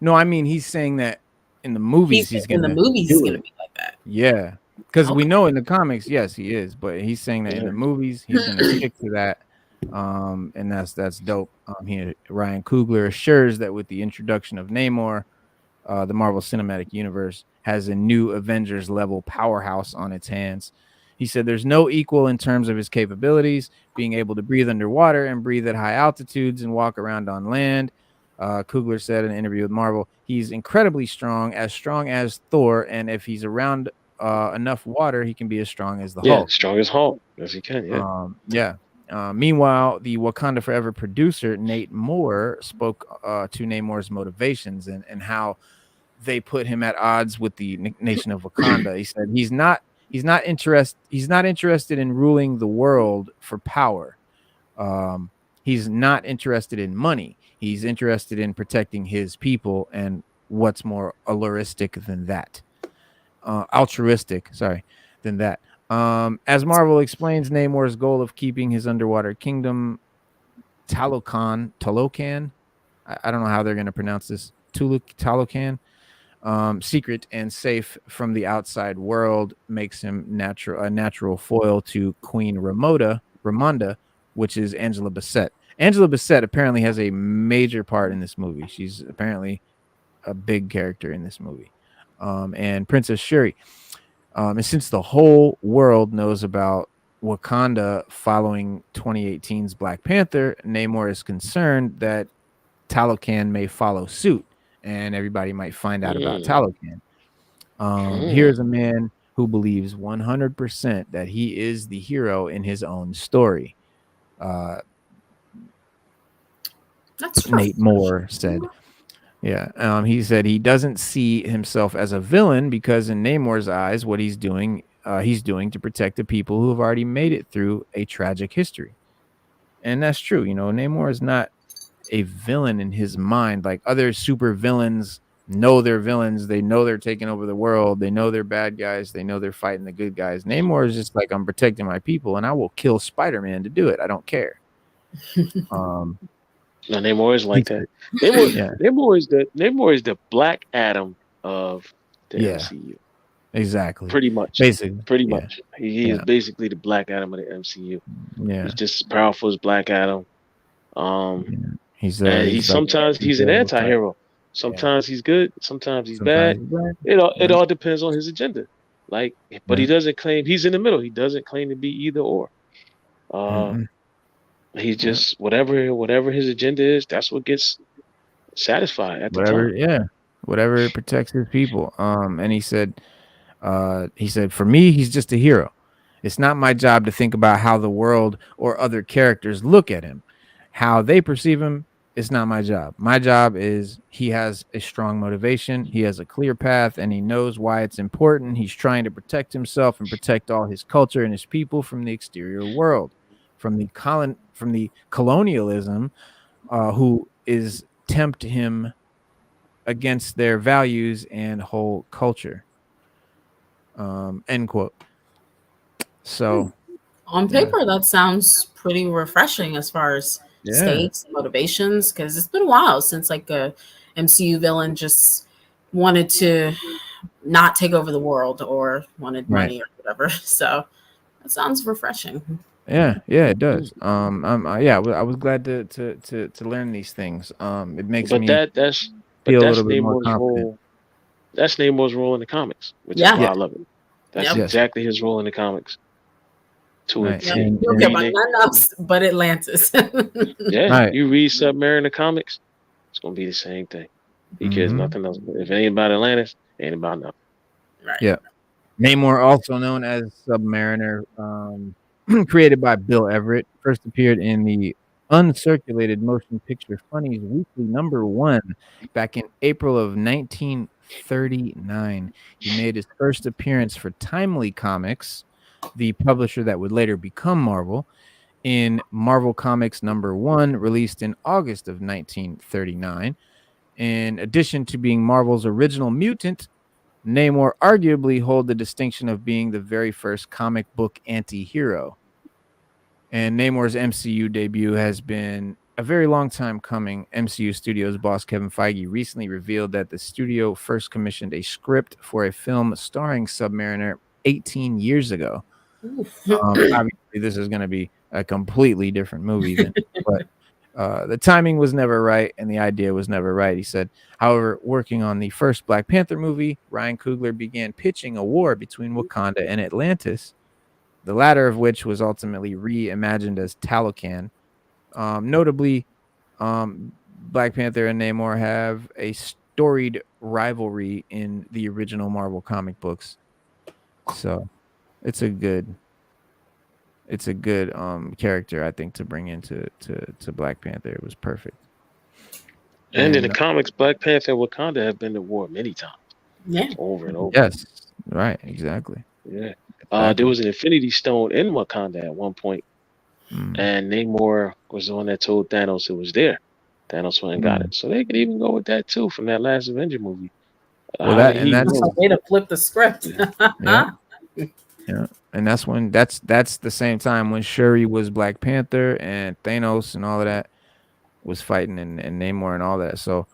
No, I mean he's saying that in the movies he's gonna be like that. Yeah, because we know in the comics, yes, he is, but he's saying that in the movies he's gonna stick to that. And that's dope. Ryan Coogler assures that with the introduction of Namor, the Marvel Cinematic Universe has a new Avengers level powerhouse on its hands. He said there's no equal in terms of his capabilities, being able to breathe underwater and breathe at high altitudes and walk around on land. Coogler said in an interview with Marvel, he's incredibly strong as Thor, and if he's around enough water, he can be as strong as the Hulk. Strong as Hulk, as he can. Meanwhile, the Wakanda Forever producer Nate Moore spoke to Namor's motivations and how they put him at odds with the nation of Wakanda. He said he's not interested in ruling the world for power. He's not interested in money. He's interested in protecting his people, and what's more altruistic than that? As Marvel explains Namor's goal of keeping his underwater kingdom, Talokan, I don't know how they're going to pronounce this, Talokan, secret and safe from the outside world, makes him a natural foil to Queen Ramonda, which is Angela Bassett. Angela Bassett apparently has a major part in this movie. She's apparently a big character in this movie. And Princess Shuri. And since the whole world knows about Wakanda following 2018's Black Panther, Namor is concerned that Talokan may follow suit, and everybody might find out about Talokan. Here's a man who believes 100% that he is the hero in his own story. That's Nate Moore said. He said he doesn't see himself as a villain because in Namor's eyes, what he's doing to protect the people who have already made it through a tragic history. And that's true. Namor is not a villain in his mind. Like other super villains know they're villains. They know they're taking over the world. They know they're bad guys. They know they're fighting the good guys. Namor is just like, I'm protecting my people and I will kill Spider-Man to do it. I don't care. No, Namor is like that. Namor is the Black Adam of the MCU. Exactly. Pretty much. Pretty much. He is basically the Black Adam of the MCU. Yeah. He's just as powerful as Black Adam. He's an anti-hero. Sometimes he's good. Sometimes he's bad. It all depends on his agenda. But he doesn't claim he's in the middle. He doesn't claim to be either or. He just whatever his agenda is, that's what gets satisfied at the time. Yeah, whatever protects his people. And he said, for me, he's just a hero. It's not my job to think about how the world or other characters look at him, how they perceive him. It's not my job. My job is he has a strong motivation. He has a clear path, and he knows why it's important. He's trying to protect himself and protect all his culture and his people from the exterior world, from the colonialism, who is tempt him against their values and whole culture. End quote. So, on paper, that sounds pretty refreshing as far as stakes and motivations, because it's been a while since like a MCU villain just wanted to not take over the world or wanted money or whatever. So that sounds refreshing. Yeah, it does. I was glad to learn these things. It makes But me that's feel a little bit more Namor's confident. role. That's Namor's role in the comics, which is Yeah. why Yeah. I love it. That's Yep. exactly his role in the comics. To Right. a T. You don't care about nothing else but Atlantis. Yeah, Right. you read Submariner in the comics, it's gonna be the same thing. He cares nothing else. If it ain't about Atlantis, it ain't about nothing. Right. Yeah. Namor, also known as Submariner, created by Bill Everett, first appeared in the uncirculated Motion Picture Funnies Weekly #1 back in April of 1939. He made his first appearance for Timely Comics, the publisher that would later become Marvel, in Marvel Comics #1, released in August of 1939. In addition to being Marvel's original mutant, Namor arguably hold the distinction of being the very first comic book anti-hero. And Namor's MCU debut has been a very long time coming. MCU Studios boss Kevin Feige recently revealed that the studio first commissioned a script for a film starring Submariner 18 years ago. Obviously, this is going to be a completely different movie than, but the timing was never right and the idea was never right, he said. However, working on the first Black Panther movie, Ryan Coogler began pitching a war between Wakanda and Atlantis, the latter of which was ultimately reimagined as Talocan. Notably, Black Panther and Namor have a storied rivalry in the original Marvel comic books. So it's a good character, I think, to bring into to Black Panther. It was perfect. And in the comics, Black Panther and Wakanda have been to war many times. Yeah. Over and over. Yes. Right. Exactly. Yeah. There was an Infinity Stone in Wakanda at one point, and Namor was the one that told Thanos it was there. Thanos went and got it. So they could even go with that too from that last Avenger movie. Well, that's a way to flip the script. Yeah. And that's the same time when Shuri was Black Panther and Thanos and all of that was fighting and Namor and all that. So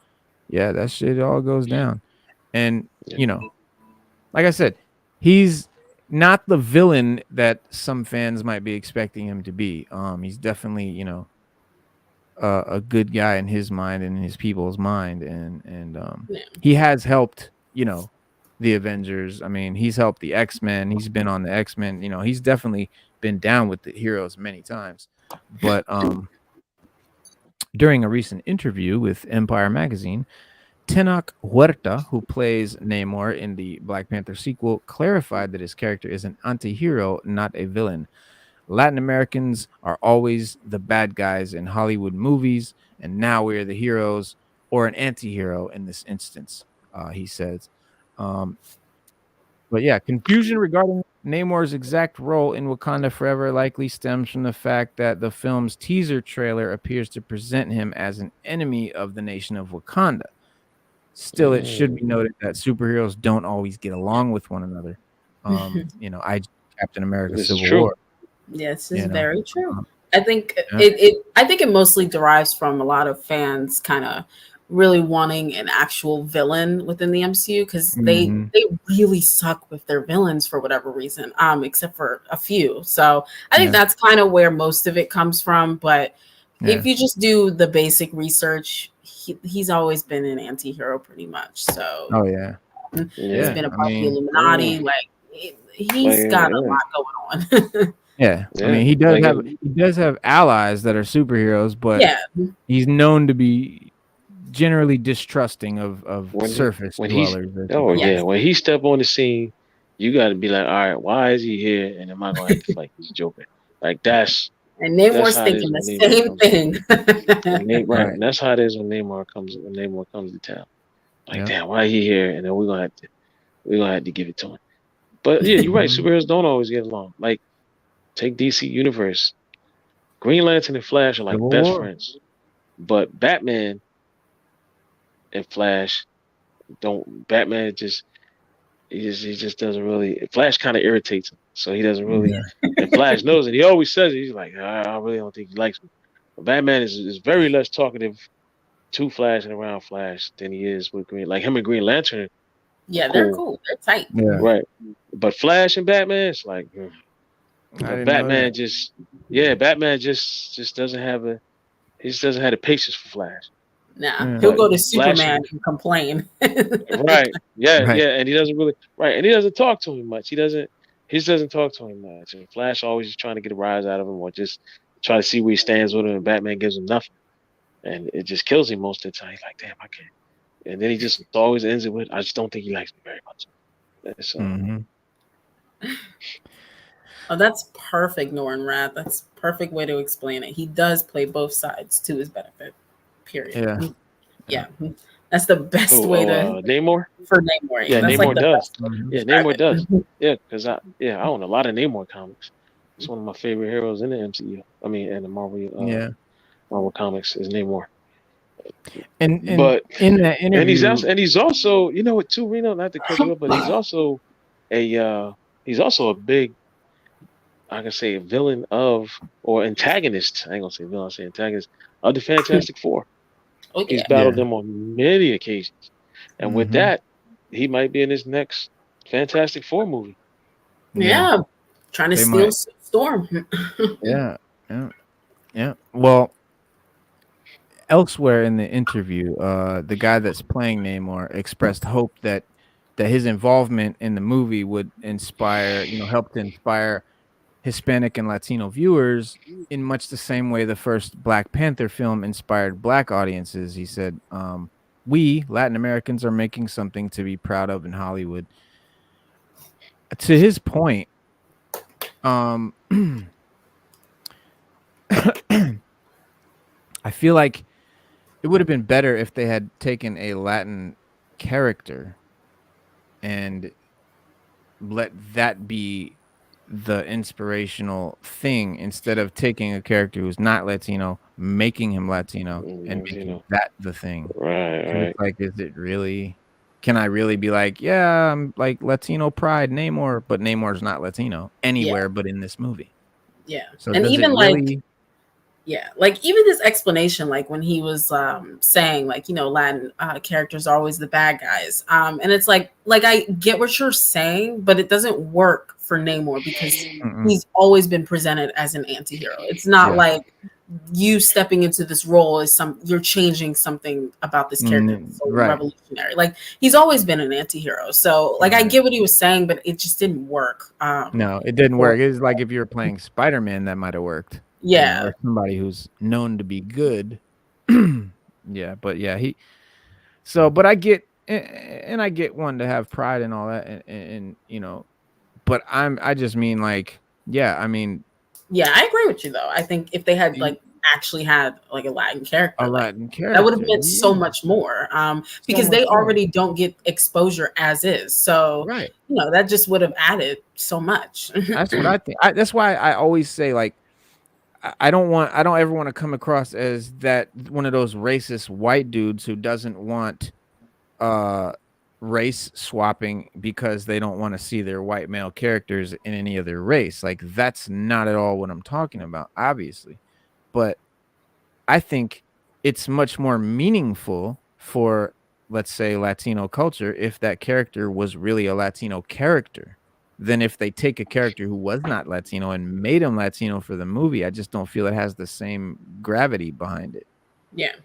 yeah, that shit all goes down. And like I said, he's not the villain that some fans might be expecting him to be. He's definitely, a good guy in his mind and in his people's mind, and he has helped, the Avengers. I mean, he's helped the X-Men. He's been on the X-Men. He's definitely been down with the heroes many times. But during a recent interview with Empire Magazine, Tenoch Huerta, who plays Namor in the Black Panther sequel, clarified that his character is an anti-hero, not a villain. Latin Americans are always the bad guys in Hollywood movies, and now we're the heroes or an anti-hero in this instance, he says. But yeah, confusion regarding Namor's exact role in Wakanda Forever likely stems from the fact that the film's teaser trailer appears to present him as an enemy of the nation of Wakanda. Still, it should be noted that superheroes don't always get along with one another. Captain America Civil War. Yes, it's very true. I think it mostly derives from a lot of fans kind of really wanting an actual villain within the MCU because they really suck with their villains for whatever reason, except for a few. So I think that's kind of where most of it comes from. But if you just do the basic research, he's always been an anti-hero pretty much. So he's been a part of the Illuminati. Like he's got a lot going on. I mean, he does have allies that are superheroes, but he's known to be generally distrusting of surface dwellers. When he step on the scene, you got to be like, all right, why is he here? And am I going to have to fight this Joker? Like that's. And Namor's thinking the same thing. Right, and that's how it is when Namor comes to town. Like, damn, why he here? And then we're gonna have to give it to him. But yeah, you're right. Superheroes don't always get along. Like, take DC Universe. Green Lantern and Flash are like best friends, but Batman and Flash don't. Batman just doesn't really. Flash kind of irritates him, so he doesn't really. And Flash knows it. He always says it. He's like, I really don't think he likes me. But Batman is very less talkative to Flash and around Flash than he is with Green. Like him and Green Lantern. Yeah, they're cool. They're tight. Yeah. Right. But Flash and Batman, it's like Batman just doesn't have the patience for Flash. Nah, he'll go to Superman and complain. Right. Yeah. And he doesn't really and he doesn't talk to him much. He doesn't talk to him much. And Flash always just trying to get a rise out of him or just try to see where he stands with him, and Batman gives him nothing. And it just kills him most of the time. He's like, damn, I can't. And then he just always ends it with, I just don't think he likes me very much. So Oh, that's perfect, Norrin Rath. That's perfect way to explain it. He does play both sides to his benefit. Period. Yeah. That's the best way to Namor? For Namor. Yeah, Namor does. Yeah, Namor does. Yeah, because I own a lot of Namor comics. It's one of my favorite heroes in the MCU. I mean, in the Marvel Marvel comics is Namor. But in that interview, and he's also, you know what, too, Reno, not to cut you up, but he's also a big, I can say, villain of, or antagonist. I ain't gonna say villain, I'll say antagonist of the Fantastic Four. He's battled them on many occasions, and with that, he might be in his next Fantastic Four movie. Yeah, trying to steal Storm. Yeah. Well, elsewhere in the interview, the guy that's playing Namor expressed hope that his involvement in the movie would inspire, help to inspire Hispanic and Latino viewers in much the same way the first Black Panther film inspired Black audiences. He said, we, Latin Americans, are making something to be proud of in Hollywood. To his point, I feel like it would have been better if they had taken a Latin character and let that be the inspirational thing instead of taking a character who's not Latino, making him Latino, and making that the thing. Right. It's like, is it really? Can I really be like, yeah, I'm like Latino pride, Namor, but Namor's not Latino anywhere but in this movie. Yeah. So and even really... like even this explanation, like when he was saying, like, Latin characters are always the bad guys, and it's like I get what you're saying, but it doesn't work for Namor because he's always been presented as an anti-hero. It's not like you stepping into this role is you're changing something about this character so revolutionary. Like, he's always been an anti-hero. So like I get what he was saying, but it just didn't work. No, it didn't work. It's like if you were playing Spider-Man, that might have worked. Yeah, or somebody who's known to be good. But I get, and I get one to have pride and all that, and but I just mean like, I agree with you though. I think if they had actually had like a Latin character, that would have been so much more, because they already don't get exposure as is. So that just would have added so much. That's what I think. That's why I always say, like, I don't ever want to come across as that one of those racist white dudes who doesn't want race swapping because they don't want to see their white male characters in any other race. Like, that's not at all what I'm talking about, obviously. But I think it's much more meaningful for, let's say, Latino culture if that character was really a Latino character than if they take a character who was not Latino and made him Latino for the movie. I just don't feel it has the same gravity behind it.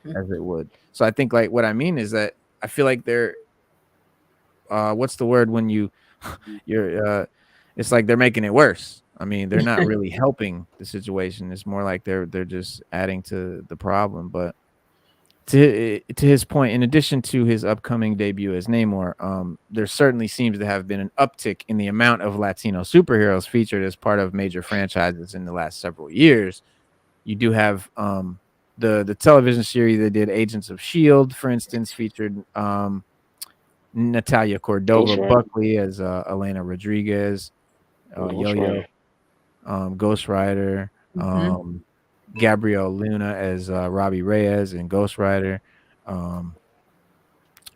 As it would. So I think, like, what I mean is that I feel like they're what's the word when you're it's like they're making it worse. I mean, they're not really helping the situation. It's more like they're just adding to the problem. But to his point, in addition to his upcoming debut as Namor, there certainly seems to have been an uptick in the amount of Latino superheroes featured as part of major franchises in the last several years. You do have the television series they did, Agents of S.H.I.E.L.D., for instance, featured Natalia Cordova Buckley as Elena Rodriguez, Yo-Yo, Ghost Rider, Gabrielle Luna as Robbie Reyes in Ghost Rider.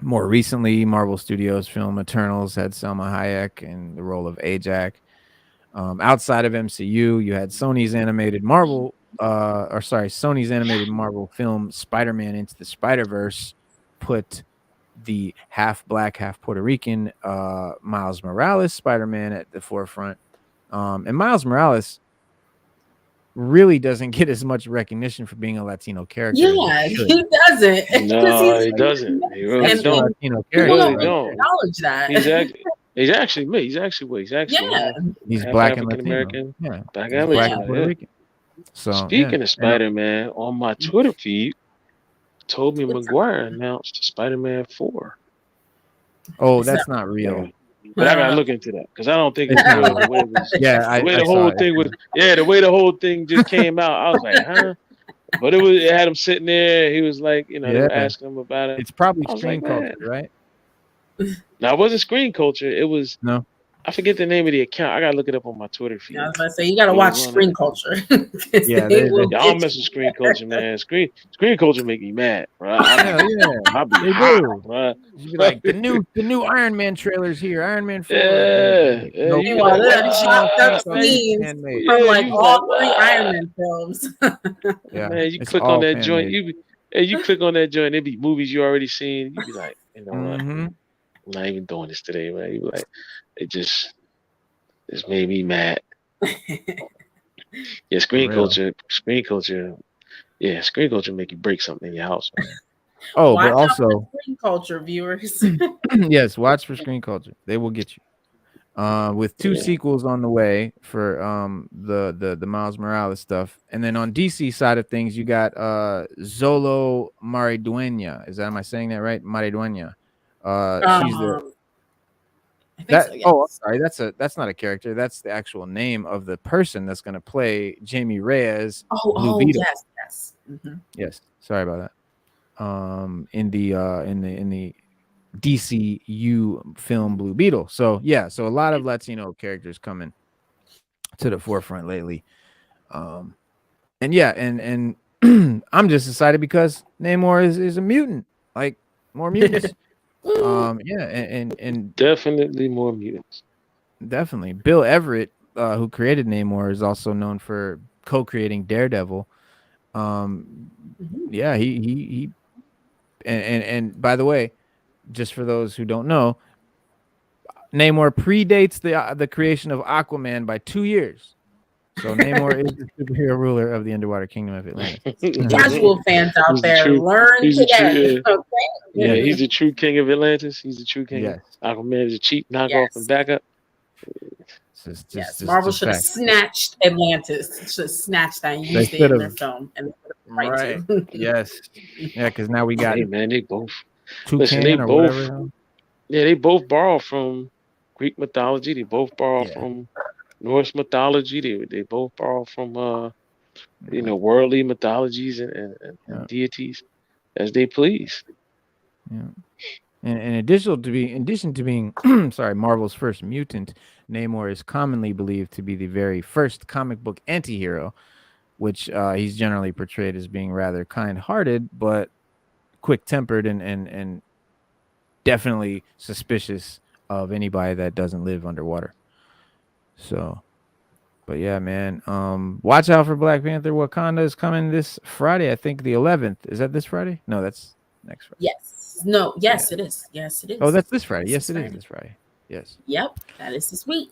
More recently, Marvel Studios film Eternals had Selma Hayek in the role of Ajak. Outside of MCU, you had Sony's animated Marvel film Spider-Man Into the Spider-Verse put the half black, half Puerto Rican Miles Morales Spider-Man at the forefront. And Miles Morales really doesn't get as much recognition for being a Latino character. Yeah, he doesn't. No, he doesn't. He really don't. Latino character. People don't really acknowledge that. He's actually yeah. He's black and African American. Yeah, black and Latino. Yeah. So speaking of Spider-Man, on my Twitter feed, Tobey Maguire announced Spider-Man 4. Oh, that's not real. Yeah. But I gotta look into that because I don't think it's real. The way it was, the way the whole thing was. Yeah, the way the whole thing just came out, I was like, huh? But it had him sitting there. He was like, they were asking him about it. It's probably Screen Culture, right? No, it wasn't Screen Culture. It was no. I forget the name of the account. I gotta look it up on my Twitter feed. I was about to say you gotta watch Screen Culture. Yeah, y'all mess with Screen Culture, man. Screen Culture make me mad, bro. They do. Bro. Like the new Iron Man trailers here, Iron Man 4. Meanwhile, there's chopped up scenes from like all 3 Iron Man films. Man, you click on that joint, you click on that joint, it be movies you already seen. You be like, what? I'm not even doing this today, man. You be like, it just made me mad. Yeah, Screen Culture. Yeah, Screen Culture make you break something in your house, man. Oh, watch but also Screen Culture viewers. Yes, watch for Screen Culture. They will get you. With 2 sequels on the way for the Miles Morales stuff, and then on DC side of things, you got Zolo Maridueña. Am I saying that right? Maridueña. She's the. So, yes. Oh, sorry. That's not a character. That's the actual name of the person that's going to play Jamie Reyes. Oh, yes. Mm-hmm. Yes. Sorry about that. In the DCU film Blue Beetle. So so a lot of Latino characters coming to the forefront lately. And I'm just excited because Namor is a mutant. Like more mutants. And definitely more mutants. Definitely. Bill Everett, who created Namor, is also known for co-creating Daredevil. He and by the way, just for those who don't know, Namor predates the creation of Aquaman by 2 years. So Namor is the superhero ruler of the underwater kingdom of Atlantis. Casual fans out there, learn today. Yeah, he's the true king of Atlantis. He's the true king. Yes. Aquaman is a cheap knockoff and backup. Marvel should have snatched Atlantis. Should have snatched that and used it in their film. And right. Yes. Yeah, because now we got. Hey, man, they both. Listen, they both borrow from Greek mythology. They both borrow from Norse mythology. They both borrow from worldly mythologies and deities as they please. Yeah. And in addition to being Marvel's first mutant, Namor is commonly believed to be the very first comic book anti-hero, which he's generally portrayed as being rather kind-hearted but quick-tempered and definitely suspicious of anybody that doesn't live underwater. So, but yeah, man, watch out for Black Panther. Wakanda is coming this Friday. I think the 11th. Is that this Friday? No, that's next Friday. Yes. No. Yes, it is. Yes, it is. Oh, that's this Friday. Yes, it is this Friday. Yes. Yep. That is this week.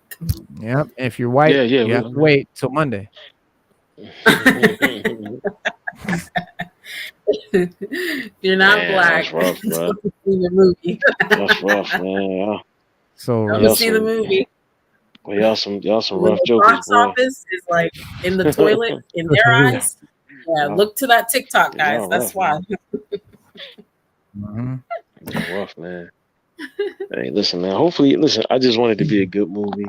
Yep. If you're white, you have to wait till Monday. You're not black. That's rough, bro. See the movie. That's rough, man. So Come see the movie. Well, y'all some rough jokers. The box office is like in the toilet in their eyes. Yeah, look to that TikTok, guys. That's why. Rough, man. Hey, listen, man. Hopefully, I just want it to be a good movie.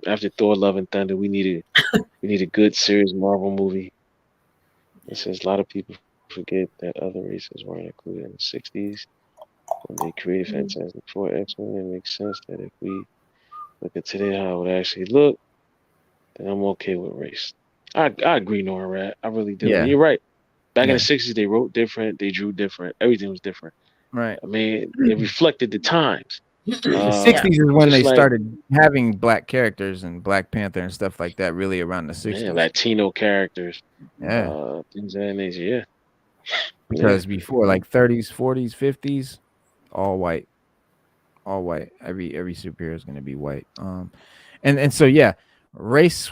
After Thor: Love and Thunder, we need a good, serious Marvel movie. It says a lot of people forget that other races weren't included in the '60s when they created Fantastic Four, X-Men. It makes sense that if we look at today how it would actually look, then I'm okay with race. I agree, Nora Rat. I really do. Yeah. You're right. Back in the '60s, they wrote different, they drew different, everything was different. Right. I mean, it reflected the times. The '60s is when they started having black characters and Black Panther and stuff like that. Really, around the '60s, Latino characters. Yeah. Things of that nature. Yeah. Because before, like 30s, 40s, 50s, all white. all white. Every superhero is going to be white. And so yeah, race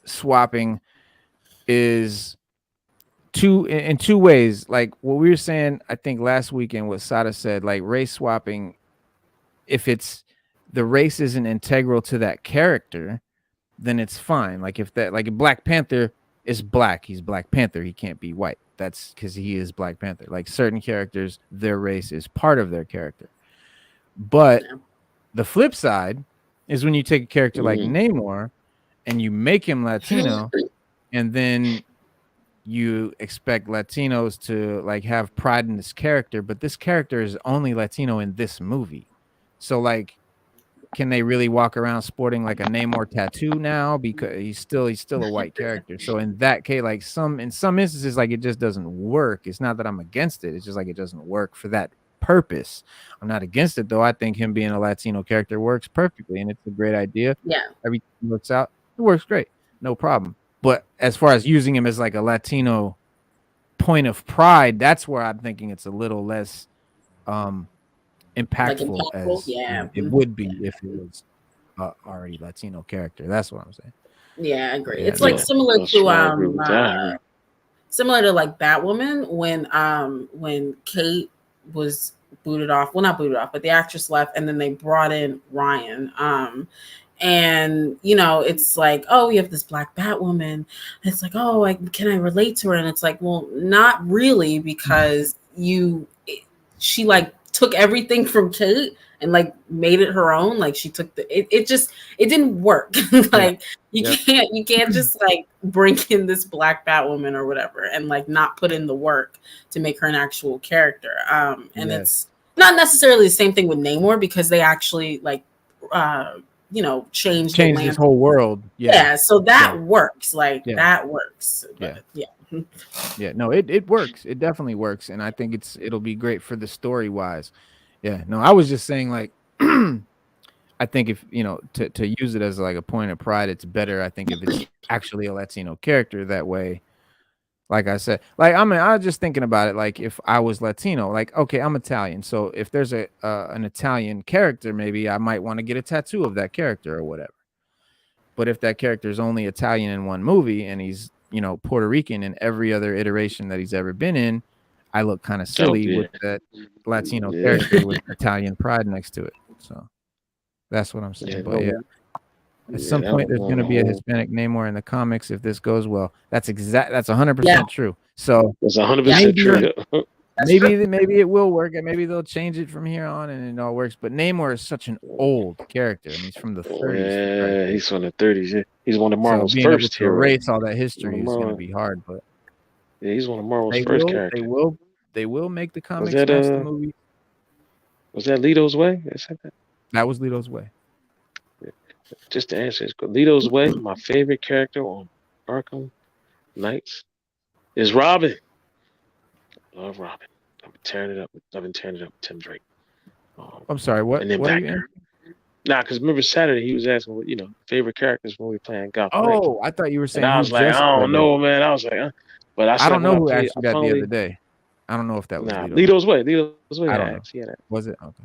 swapping is in two ways. Like what we were saying, I think last weekend, what Sada said, like race swapping, if it's the race isn't integral to that character, then it's fine. Like if Black Panther is black, he's Black Panther, he can't be white. That's because he is Black Panther. Like certain characters, their race is part of their character. But the flip side is when you take a character like Namor and you make him Latino, and then you expect Latinos to like have pride in this character, but this character is only Latino in this movie. So like, can they really walk around sporting like a Namor tattoo now? Because he's still a white character. So in that case, like in some instances, like it just doesn't work. It's not that I'm against it. It's just like it doesn't work for that purpose. I'm not against it though. I think him being a Latino character works perfectly, and it's a great idea. Yeah, everything works out. It works great, no problem. But as far as using him as like a Latino point of pride, that's where I'm thinking it's a little less impactful as it would be if it was already Latino character. That's what I'm saying. Yeah, I agree. It's like similar to similar to like Batwoman when Kate was booted off. Well, not booted off, but the actress left, and then they brought in Ryan. And you know, it's like, oh, you have this Black Batwoman. And it's like, oh, can I relate to her? And it's like, well, not really, because she like took everything from Kate and like made it her own. Like she took it didn't work. Like you can't just like bring in this Black Batwoman or whatever and like not put in the work to make her an actual character. And it's not necessarily the same thing with Namor, because they actually like changed this whole world. So that works. Like that works. But, no, it works. It definitely works, and I think it'll be great for the story wise. I was just saying, like, I think if to use it as like a point of pride, it's better. I think if it's actually a Latino character, that way. Like I said, like I was just thinking about it. Like if I was Latino, like okay, I'm Italian, so if there's an Italian character, maybe I might want to get a tattoo of that character or whatever. But if that character is only Italian in one movie and he's Puerto Rican in every other iteration that he's ever been in, I look kind of silly with that Latino character with Italian pride next to it. So that's what I'm saying. At some point, there's going to be a Hispanic Namor in the comics if this goes well. That's 100% true. So that's 100% true. Maybe it will work, and maybe they'll change it from here on, and it all works. But Namor is such an old character. I mean, he's from the 30s. Yeah, he's from the 30s. Yeah. He's one of Marvel's first heroes. To erase all that history is going to be hard, but he's one of Marvel's first characters. They will make the comics match the movie. Was that Leto's Way? That was Leto's Way. Just to answer this, Leto's Way, my favorite character on Arkham Knights is Robin. Love Robin. I've been tearing it up with Tim Drake. I'm sorry, what? And then Batgirl. Nah, because remember Saturday he was asking what favorite characters when we playing Gotham. Oh, I thought you were saying. And I was like, I don't know, man. I was like, but I don't know who asked that the other day. I don't know if that was Leto's Way. Leto's Way. I don't know. Yeah, that. Was it? Okay.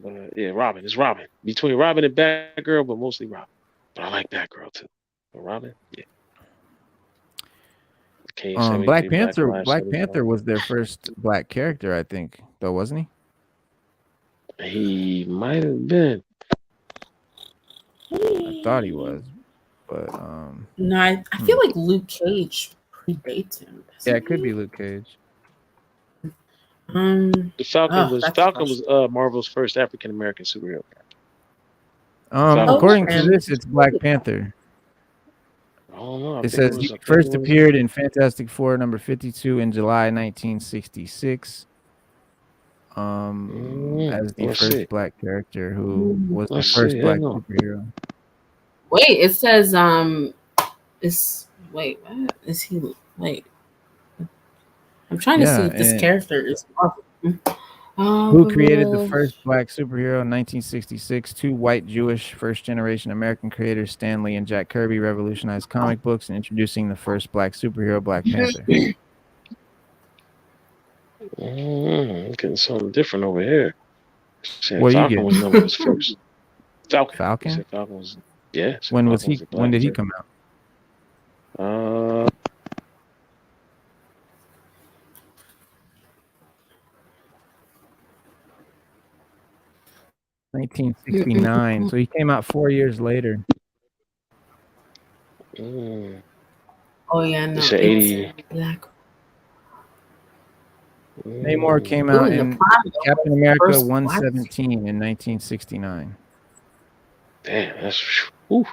But Robin. It's Robin. Between Robin and Batgirl, but mostly Robin. But I like Batgirl too. But Robin, yeah. Black Panther was their first black character, I think, though, wasn't he? He might have been. I thought he was, but no, I feel like Luke Cage predates him. Yeah, it could be Luke Cage. The Falcon was Marvel's first African American superhero. According to this, it's Black Panther. I don't know. It says he first appeared in Fantastic Four number 52 in July 1966. As the first black character who was the first black superhero. Wait, it says what is he? Wait, I'm trying to see if this character is who created the first black superhero in 1966. Two white Jewish first generation American creators, Stan Lee and Jack Kirby, revolutionized comic books and introducing the first black superhero, Black Panther. Getting something different over here. Falcon was never his first. Falcon. Falcon was. Yeah. When was he? When did he come out? 1969. So he came out 4 years later. Oh yeah, no. It's 80. Black. Namor came out in Captain America 117 in 1969. Damn, that's. Whew.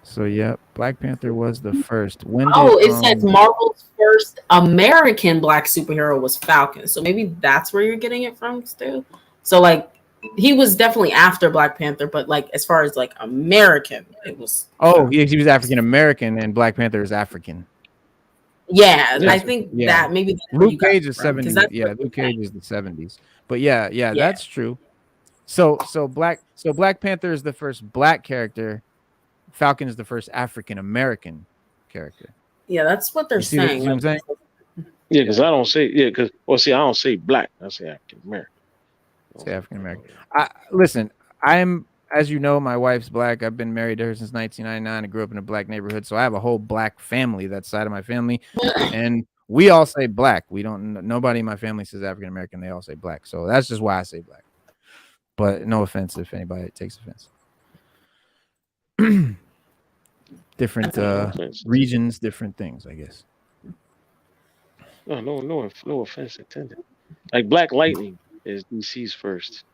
So yeah, Black Panther was the first. It says Marvel's first American black superhero was Falcon. So maybe that's where you're getting it from, Stu. So like he was definitely after Black Panther, but like as far as like American, it was. Oh, he was African American, and Black Panther is African. Yeah, I think that maybe Luke Cage is 70s. Yeah, Luke Cage is the 70s. But yeah, that's true. So Black Panther is the first black character. Falcon is the first African American character. Yeah, that's what they're saying. What I'm saying? Yeah, because I don't say I don't say black. I say African American. Say African American. Listen, as you know, my wife's black. I've been married to her since 1999. I grew up in a black neighborhood, so I have a whole black family. That side of my family, and we all say black. We don't. Nobody in my family says African American. They all say black. So that's just why I say black. But no offense if anybody takes offense. Different regions, different things, I guess. No offense intended. Like Black Lightning is DC's first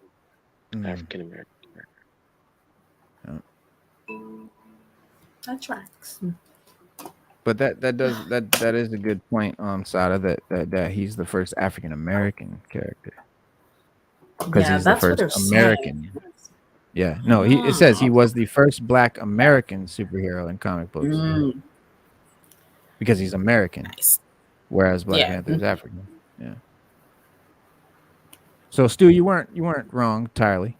African American. That tracks. But that is a good point, Sada, that he's the first African American character. Because he's the first American. Saying. Yeah, no, it says he was the first black American superhero in comic books because he's American, whereas Black Panther is African. Yeah. So Stu, you weren't wrong entirely.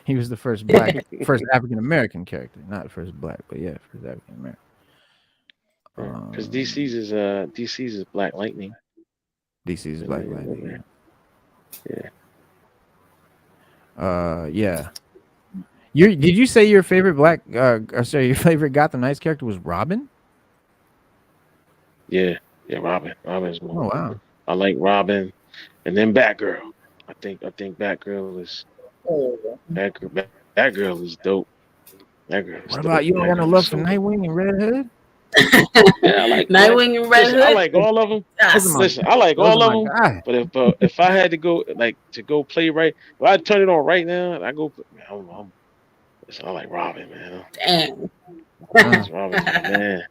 He was the first African American character, not the first black, but first African American. Because DC's is Black Lightning. DC's Black Lightning. Yeah. Did you say your favorite your favorite Gotham Knights character was Robin? Yeah, Robin. Robin's more. Oh wow. I like Robin, and then Batgirl. I think Batgirl is. Batgirl is dope. What about you? Don't want to love for Nightwing and Red Hood? Yeah, I like Nightwing and Red Hood. I like all of them. Listen, I like all of them. But if I had to go play right, if I turn it on right now, I go. I like Robin, man. Damn. Robin, man.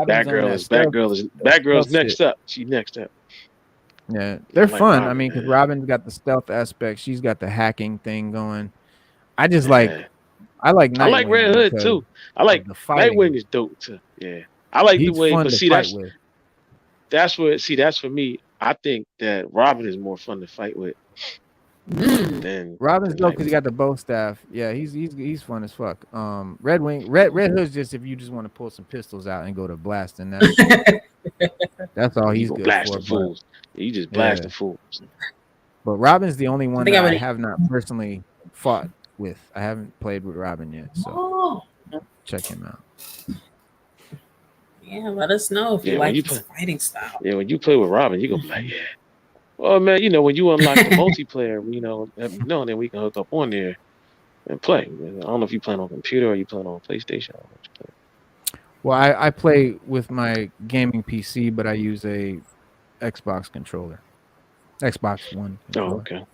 Batgirl's next up. She's next up. Yeah, they're fun. Robin, I mean, because Robin's got the stealth aspect. She's got the hacking thing going. I like Nightwing. I like Red Hood too. I like Nightwing is dope too. Yeah, I like the way. But see, that's for me. I think that Robin is more fun to fight with. Robin's dope because he got the bow staff. Yeah, he's fun as fuck. Red Hood's just if you just want to pull some pistols out and go to blasting. That's all he's good blast for. The fools. You just blast the fools. But Robin's the only one that I have not personally fought with. I haven't played with Robin yet, so check him out. Yeah, let us know if you like his fighting style. Yeah, when you play with Robin, you're gonna be like, well, man, when you unlock the multiplayer, then we can hook up on there and play. I don't know if you play on computer or you play on PlayStation. Well, I play with my gaming PC, but I use a Xbox controller. Xbox One controller. Oh, okay.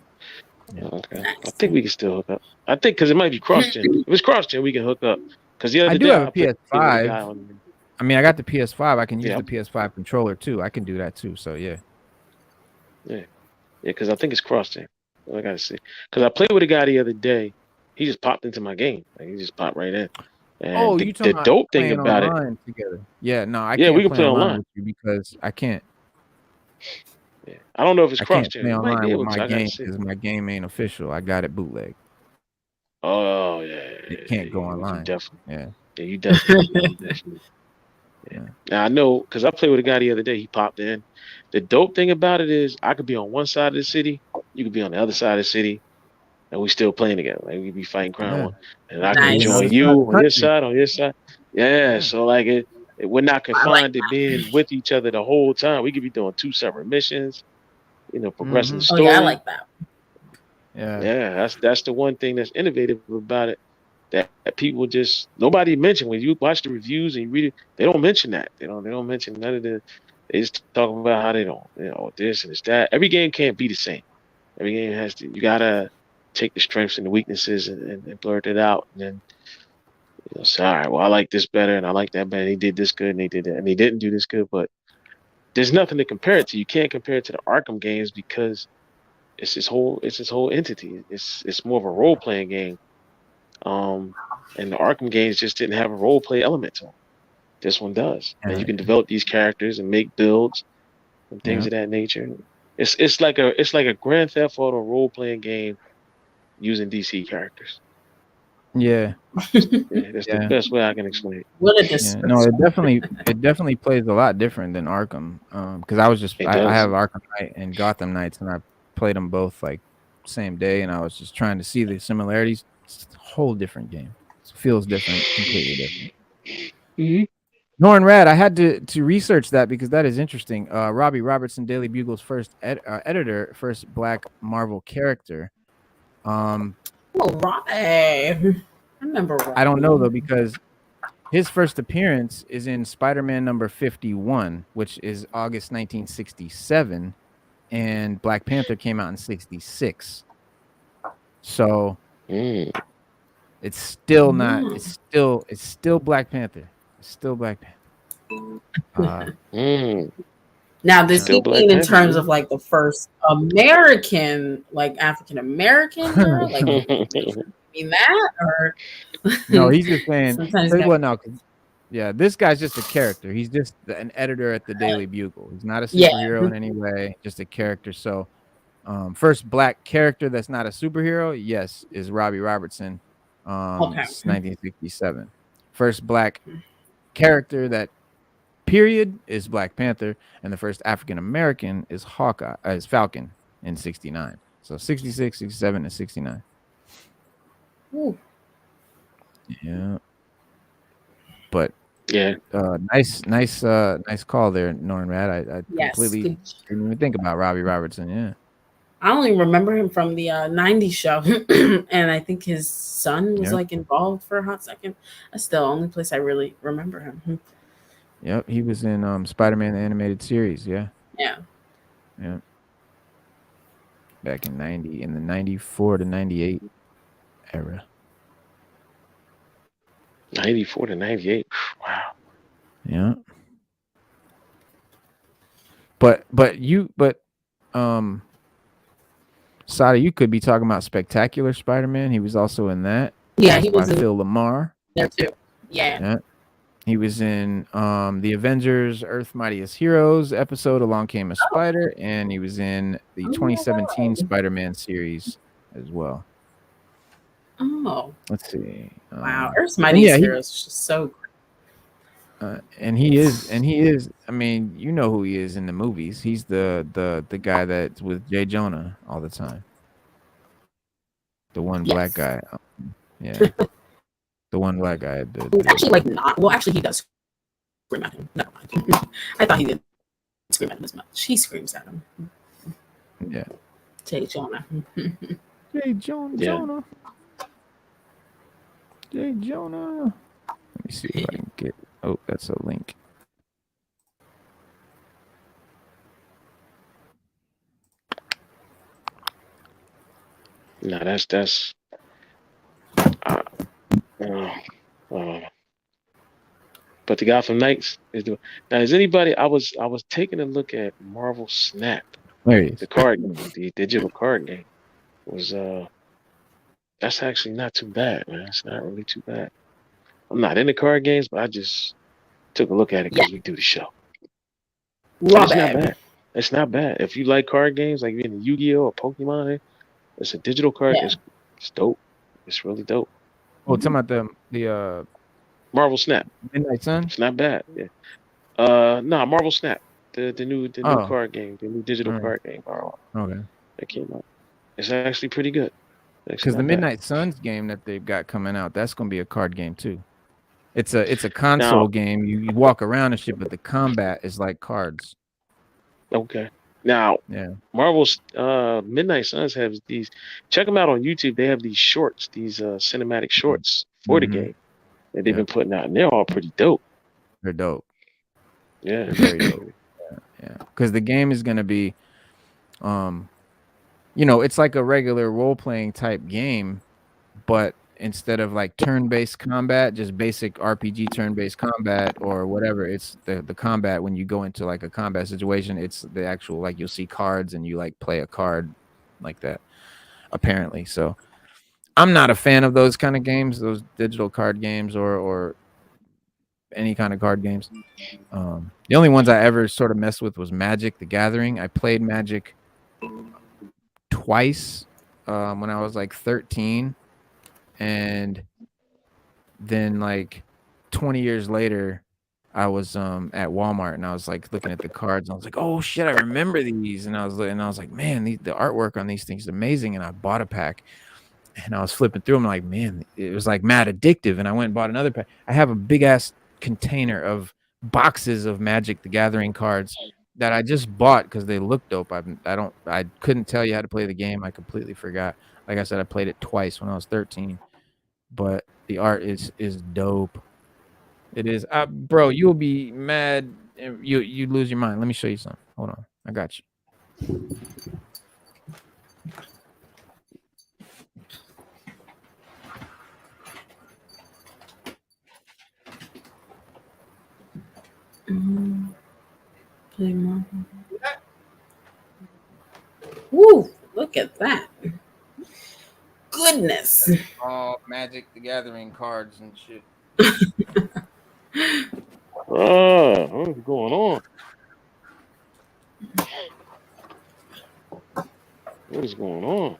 Yeah. Okay. I think we can still hook up. I think because it might be cross-gen. If it's cross-gen, we can hook up. Because the other day have a PS5. I mean, I got the PS5. I can use the PS5 controller too. I can do that too. So yeah. Yeah, because I think it's cross-gen. I gotta see. Because I played with a guy the other day. He just popped into my game. Like, he just popped right in. And you talking the dope thing about it together. Yeah, no, I can't. We can play online with you because I can't. Yeah, I don't know if it's cross-gen. I can't play online with my game because my game ain't official. I got it bootleg. Oh yeah. It can't go online. Definitely. Yeah. Yeah, you definitely. Yeah. Now I know because I played with a guy the other day. He popped in. The dope thing about it is I could be on one side of the city, you could be on the other side of the city, and we still playing together. Like we be fighting crime one, and I can join you on your side, on your side. Yeah. So like we're not confined to being with each other the whole time. We could be doing 2 separate missions, progressing the story. Oh yeah, I like that. Yeah, that's the one thing that's innovative about it. That people just nobody mentioned when you watch the reviews and you read it. They don't mention that. They don't mention none of the. They just talk about how they don't, this and it's that. Every game can't be the same. Every game has to. You gotta take the strengths and the weaknesses and blurt it out, and then say, all right, well, I like this better and I like that better. He did this good and he did that and he didn't do this good, but there's nothing to compare it to. You can't compare it to the Arkham games because it's this whole entity. It's more of a role playing game. And the Arkham games just didn't have a role play element to them. This one does, and you can develop these characters and make builds and things of that nature. It's like a Grand Theft Auto role playing game using DC characters. Yeah, that's the best way I can explain it. No, it definitely plays a lot different than Arkham. Because I have Arkham Knight and Gotham Knights, and I played them both like same day, and I was just trying to see the similarities. It's a whole different game. It feels different, completely different. Mm-hmm. Norrin Rad, I had to research that because that is interesting. Robbie Robertson, Daily Bugle's first editor, first Black Marvel character. Robbie. I remember Robbie. I don't know though because his first appearance is in Spider-Man number 51, which is August 1967, and Black Panther came out in 66. So it's still not. It's still Black Panther. It's still Black Panther. Now, does he mean in terms of like the first American, like African American hero? Like, mean that or no? He's just saying. This guy's just a character. He's just an editor at the Daily Bugle. He's not a superhero in any way. Just a character. So, first Black character that's not a superhero, yes, is Robbie Robertson. 1967. First Black character that period is Black Panther, and the first African American is Falcon in 69. So 66, 67, and 69. Ooh. Yeah. But nice call there, Norrin Rad. I completely didn't even think about Robbie Robertson. Yeah. I only remember him from the 90s show, and I think his son was like involved for a hot second. That's the only place I really remember him. Yep, he was in Spider-Man the animated series. Yeah. Back in the 94 to 98 era. 94 to 98. Wow. Yeah. But Sada, you could be talking about Spectacular Spider-Man. He was also in that. Yeah, he was by Phil Lamar. There too. Yeah. He was in the Avengers Earth Mightiest Heroes episode Along Came a Spider, and he was in the 2017 Spider-Man series as well. Oh. Let's see. Wow, Earth Mightiest Heroes is just so great. And he is. I mean, you know who he is in the movies. He's the guy that's with Jay Jonah all the time. The one black guy. Yeah. The one black guy. He's actually like not. Well, actually, he does scream at him. Never mind. I thought he didn't scream at him as much. He screams at him. Yeah. Jay Jonah. Jay Jonah. Jay Jonah. Let me see if I can get. Oh, that's a link. No, that's. But the guy from Knights is doing. Now, is anybody? I was taking a look at Marvel Snap. There he is. The card game, the digital card game, was that's actually not too bad, man. It's not really too bad. I'm not into card games, but I just took a look at it because we do the show. It's not bad. It's not bad. If you like card games, like you're in Yu-Gi-Oh or Pokemon, it's a digital card. Yeah. It's dope. It's really dope. Oh, talking about the Marvel Snap. Midnight Sun. It's not bad. Yeah. Marvel Snap, the new card game, the new digital card game. Okay, that came out. It's actually pretty good. Because the Midnight Suns game that they've got coming out, that's going to be a card game too. It's a console game. You walk around and shit, but the combat is like cards. Okay. Now, Marvel's Midnight Suns have these. Check them out on YouTube. They have these shorts, these cinematic shorts for the game that they've been putting out, and they're all pretty dope. They're dope. Yeah, they're very dope. Yeah, because the game is going to be, it's like a regular role-playing type game, but instead of like turn-based combat, just basic RPG turn-based combat or whatever, it's the combat when you go into like a combat situation, it's the actual, like, you'll see cards and you like play a card like that, apparently. So I'm not a fan of those kind of games, those digital card games or any kind of card games. The only ones I ever sort of messed with was Magic the Gathering. I played Magic twice when I was like 13. And then like 20 years later, I was at Walmart and I was like looking at the cards and I was like, oh shit, I remember these. And I was like, man, the artwork on these things is amazing. And I bought a pack and I was flipping through them like, man, it was like mad addictive. And I went and bought another pack. I have a big ass container of boxes of Magic the Gathering cards that I just bought because they look dope. I couldn't tell you how to play the game. I completely forgot. Like I said, I played it twice when I was 13. But the art is dope. It is, bro. You'll be mad. You lose your mind. Let me show you something. Hold on, I got you. Woo! Look at that. Goodness. All Magic the Gathering cards and shit. What's going on? What is going on?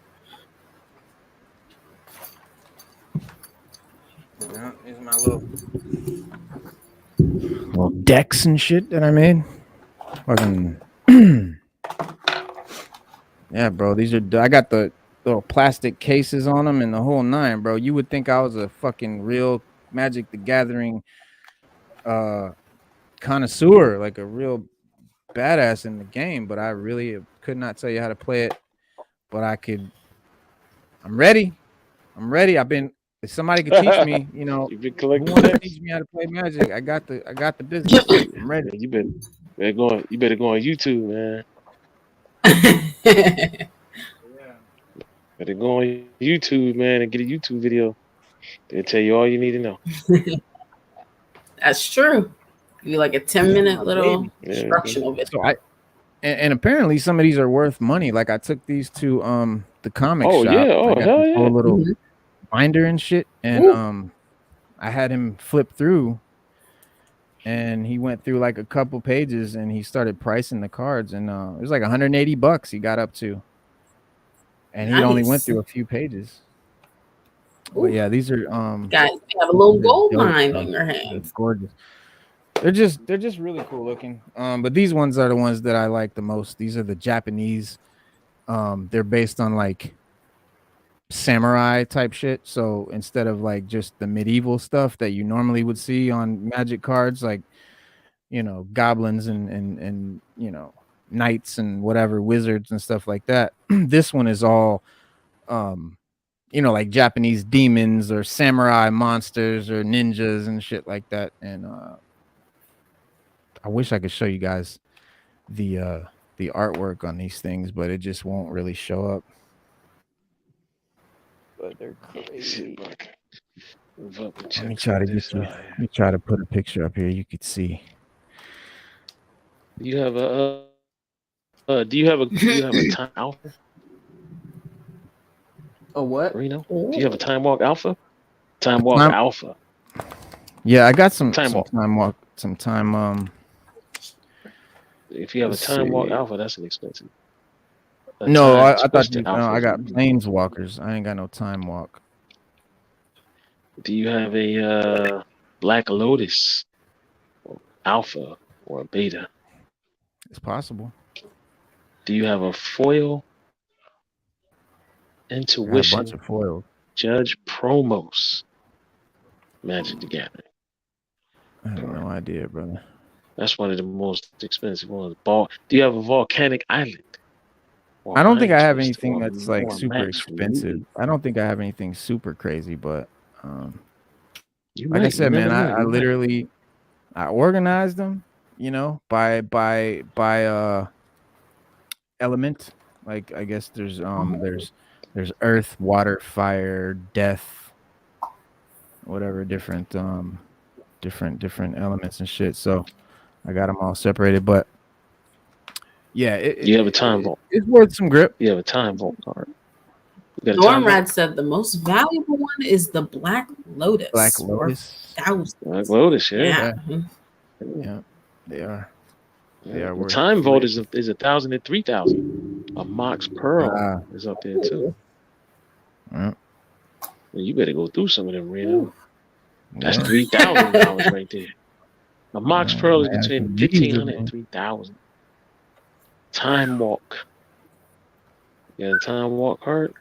Yeah, these are my little decks and shit that I made. Fucking yeah, bro. These are, I got the little plastic cases on them and the whole nine, bro. You would think I was a fucking real Magic the Gathering connoisseur, like a real badass in the game, but I really could not tell you how to play it. But I'm ready. If somebody could teach me, you been collecting who teach me how to play Magic, I got the business. I'm ready. You better go on YouTube, man. Better go on YouTube, man, and get a YouTube video. They'll tell you all you need to know. That's true. You like a 10-minute little instructional video. So and apparently some of these are worth money. Like I took these to the comic shop. Oh hell yeah! Whole little binder and shit, and I had him flip through, and he went through like a couple pages, and he started pricing the cards, and it was like $180 he got up to, and he only went through a few pages. But yeah, these are guys, you have a little gold line on your hands. Gorgeous. They're just really cool looking. But these ones are the ones that I like the most. These are the Japanese. They're based on like samurai type shit. So instead of like just the medieval stuff that you normally would see on Magic cards, like goblins and knights and whatever, wizards and stuff like that. This one is all like Japanese demons or samurai monsters or ninjas and shit like that. And I wish I could show you guys the artwork on these things, but it just won't really show up. But they're crazy. Let me try to get you. Let me try to put a picture up here. You could see. You have a. Do you have a Time Alpha? A what? Reno? Do you have a Time Walk Alpha? Time Walk Alpha. Yeah, I got some Time Walk. If you have a Time Walk Alpha, that's an expensive. No, I thought I got Planeswalkers. I ain't got no Time Walk. Do you have a Black Lotus Alpha or a beta? It's possible. Do you have a foil? Intuition. I got a bunch of foils. Judge Promos. Magic the Gathering. I have no idea, brother. That's one of the most expensive ones. Do you have a Volcanic Island? I don't think I have anything that's like super expensive. I don't think I have anything super crazy, but like I said, man, I literally I organized them, you know, by element. Like I guess there's earth, water, fire, death, whatever, different elements and shit. So I got them all separated, but yeah, you have a time vault. It's worth some grip. You have a time vault card. Normrad said the most valuable one is the Black Lotus. Black Lotus. Black Lotus, yeah. Yeah, they are. They are. The time vault is 1,000 and 3,000. A Mox Pearl is up there too. Well, you better go through some of them, Reno. That's $3,000 right there. A Mox Pearl is between 1,500 and 3,000. Time Walk. You got a Time Walk card?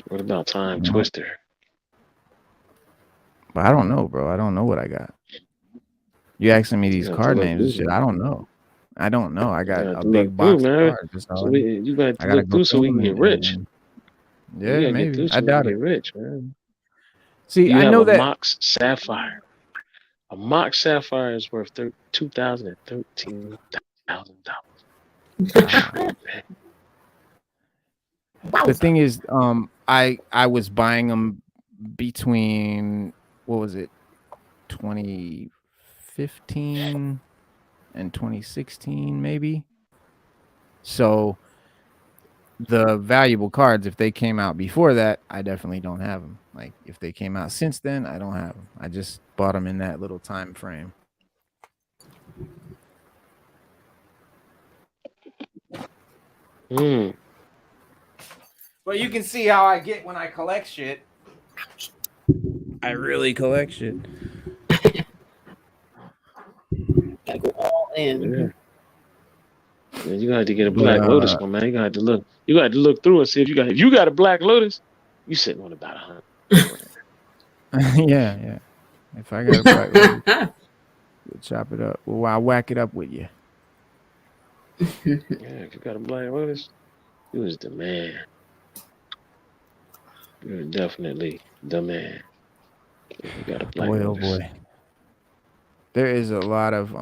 What about Time Twister? But I don't know, bro. I don't know what I got. You asking me these card names and shit. I don't know. I got a big box of cards. You got to look through so we can get rich. Yeah, maybe. I doubt it. Rich, man. See, I know that Mox Sapphire. A Mox Sapphire is worth $2,000 and $13,000. The thing is, I was buying them between, what was it, 2015 and 2016 maybe. So the valuable cards, if they came out before that, I definitely don't have them. Like if they came out since then, I don't have them. I just bought them in that little time frame. But you can see how I get when I collect shit. I really collect shit. Gotta go all in. Yeah, you got to get a Black Lotus one, man. You got to look. You got to look through and see if you got a Black Lotus. You sitting on about 100. Yeah. If I got a Black Lotus, we'll chop it up. Well, I'll whack it up with you. Yeah, if you got a Black Lotus, you was the man. You're definitely the man. If you got a Black Lotus. Oh boy. There is a lot of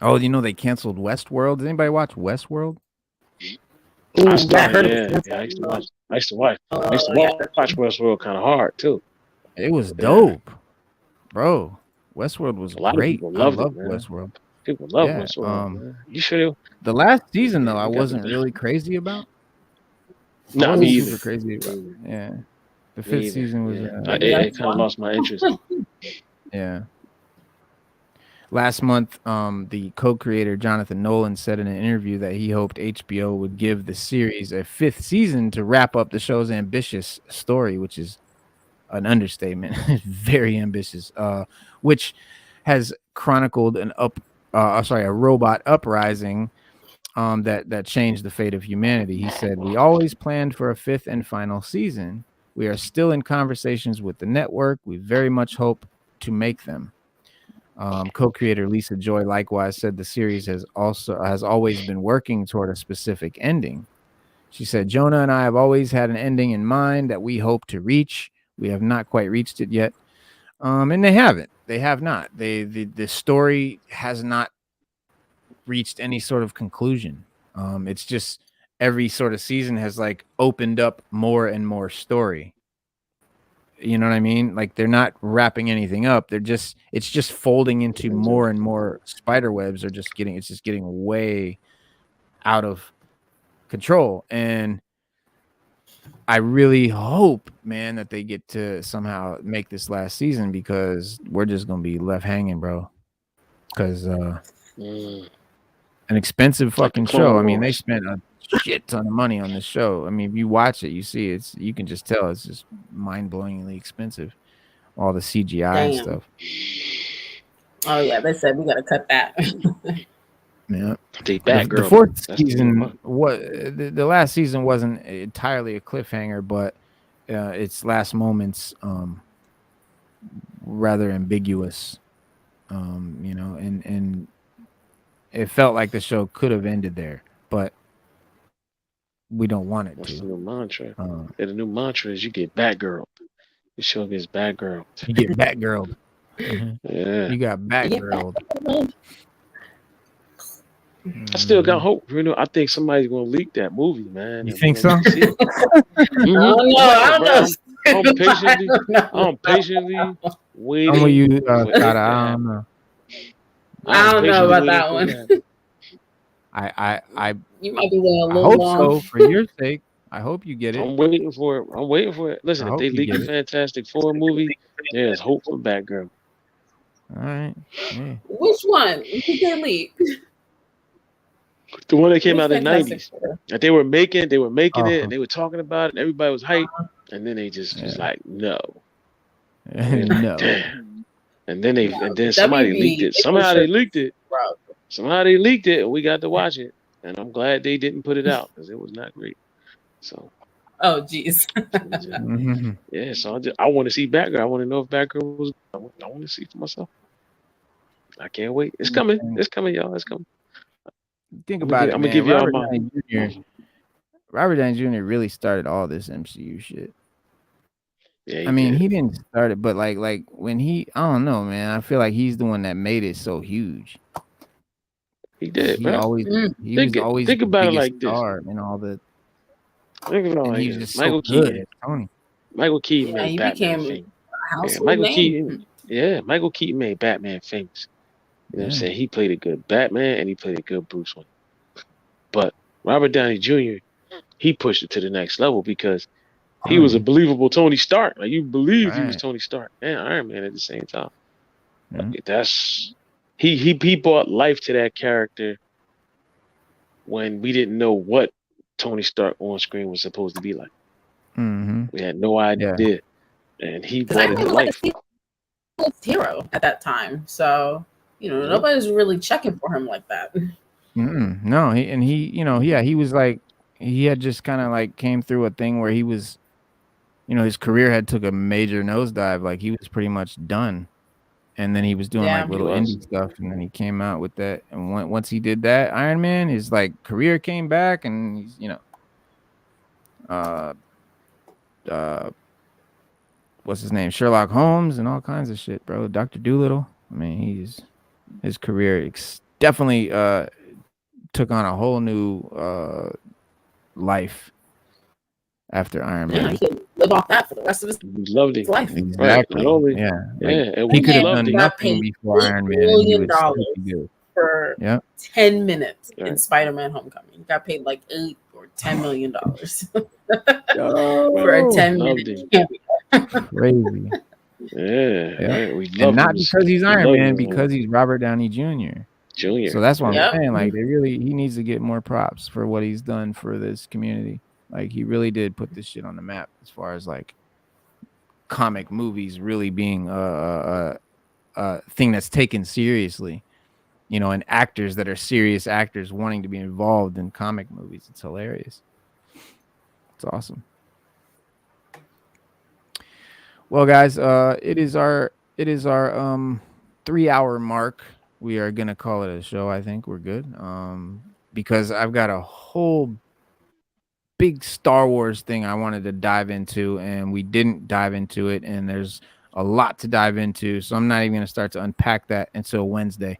Oh, you know they canceled Westworld. Does anybody watch Westworld? I used to watch Westworld kind of hard too. It was dope, bro. Westworld was great. I love Westworld. People love Westworld. Man. You sure? The last season though, I wasn't really crazy about. No, me either. Super crazy about. Yeah, the fifth season was. It kind of lost my interest. Yeah. Last month, the co-creator Jonathan Nolan said in an interview that he hoped HBO would give the series a 5th season to wrap up the show's ambitious story, which is an understatement. Very ambitious, which has chronicled a robot uprising that changed the fate of humanity. He said, "We always planned for a 5th and final season. We are still in conversations with the network. We very much hope to make them." Co-creator Lisa Joy likewise said the series has always been working toward a specific ending. She said, "Jonah and I have always had an ending in mind that we hope to reach. We have not quite reached it yet." And they haven't. They have not. The story has not reached any sort of conclusion. It's just every sort of season has like opened up more and more story. You know what I mean? Like they're not wrapping anything up. It's just folding into more and more spider webs. It's just getting way out of control. And I really hope, man, that they get to somehow make this last season because we're just going to be left hanging, bro. Because an expensive fucking show. I mean, they spent shit ton of money on this show. I mean, if you watch it, you see you can just tell it's just mind-blowingly expensive. All the CGI stuff. Oh yeah, they said we got to cut that. Yeah, the fourth season, the last season wasn't entirely a cliffhanger, but its last moments rather ambiguous. And it felt like the show could have ended there, but we don't want it What's to. The new mantra? The new mantra is you get Batgirl. The show gets Batgirl. You get Batgirl. Yeah, you got Batgirl. I still got hope. I think somebody's gonna leak that movie, man. You think so? I don't know. I'm patiently waiting. Some of you, I don't know. I don't know about that one. You might be there a little long. I hope so, for your sake. I hope you get it. I'm waiting for it. Listen, if they leak the Fantastic Four movie, there's hope for Batgirl. All right. Yeah. Which one did they leak? The one that came out in the 90s. That they were making it, and they were talking about it, and everybody was hyped, and then they just was like, no. No. And then somebody leaked it. Somehow they leaked it. And we got to watch it. And I'm glad they didn't put it out because it was not great. So. Oh, geez. Yeah, so I want to see Batgirl. I want to know if Batgirl was. I want to see for myself. I can't wait. It's coming. It's coming, y'all. It's coming. Think about it. I'm gonna give y'all Robert Downey Jr. really started all this MCU shit. Yeah, I mean, he didn't start it, but like when I don't know, man. I feel like he's the one that made it so huge. He did. He was always think about it like this. And all the. Think about it like this. Michael Keaton. Michael Keaton made Batman famous. Michael Keaton made Batman famous. You know what I'm saying? He played a good Batman and he played a good Bruce Wayne. But Robert Downey Jr., he pushed it to the next level because he was a believable Tony Stark. Like you believe he was Tony Stark and Iron Man at the same time. Like, he brought life to that character when we didn't know what Tony Stark on screen was supposed to be like. We had no idea. And he brought it to life. Hero at that time. So nobody's really checking for him like that. No, he was like, he had just kind of like came through a thing where he was, his career had took a major nosedive. Like he was pretty much done, and then he was doing like little indie stuff, and then he came out with that. And once he did that, Iron Man, his like career came back, and he's what's his name, Sherlock Holmes, and all kinds of shit, bro. Dr. Dolittle. I mean, his career definitely took on a whole new life after Iron Man. He could live off that for the rest of his life. Exactly. And he could have done nothing before Iron Man. $1 million for 10 minutes in Spider-Man: Homecoming. He got paid like $8 or $10 million for a 10-minute cameo. Crazy. And not because he's Iron Man, because he's Robert Downey Jr. So that's what I'm saying. Like he needs to get more props for what he's done for this community. Like he really did put this shit on the map as far as like comic movies really being a thing that's taken seriously. And actors that are serious actors wanting to be involved in comic movies. It's hilarious. It's awesome. Well, guys, it is our 3-hour mark. We are gonna call it a show. I think we're good. Because I've got a whole big Star Wars thing I wanted to dive into, and we didn't dive into it, and there's a lot to dive into. So I'm not even gonna start to unpack that until Wednesday.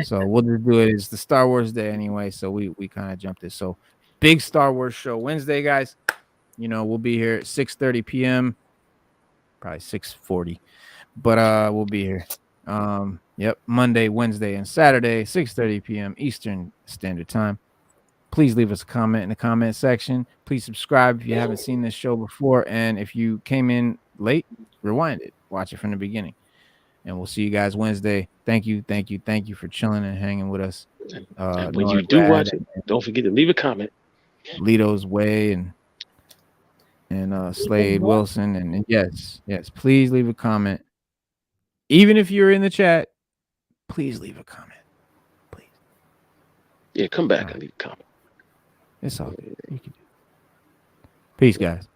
So we'll just do it. It's the Star Wars day anyway, so we kind of jumped it. So big Star Wars show Wednesday, guys. We'll be here at 6:30 p.m. Probably 6:40, but we'll be here. Monday, Wednesday, and Saturday, 6:30 p.m. Eastern Standard Time. Please leave us a comment in the comment section. Please subscribe if you haven't seen this show before, and if you came in late, rewind it, watch it from the beginning, and we'll see you guys Wednesday. Thank you for chilling and hanging with us. And when you do watch it, don't forget to leave a comment. Lito's Way and Slade Wilson. And yes, please leave a comment. Even if you're in the chat, please leave a comment. Please. Yeah, come back and leave a comment. It's all good. You can do it. Peace, guys.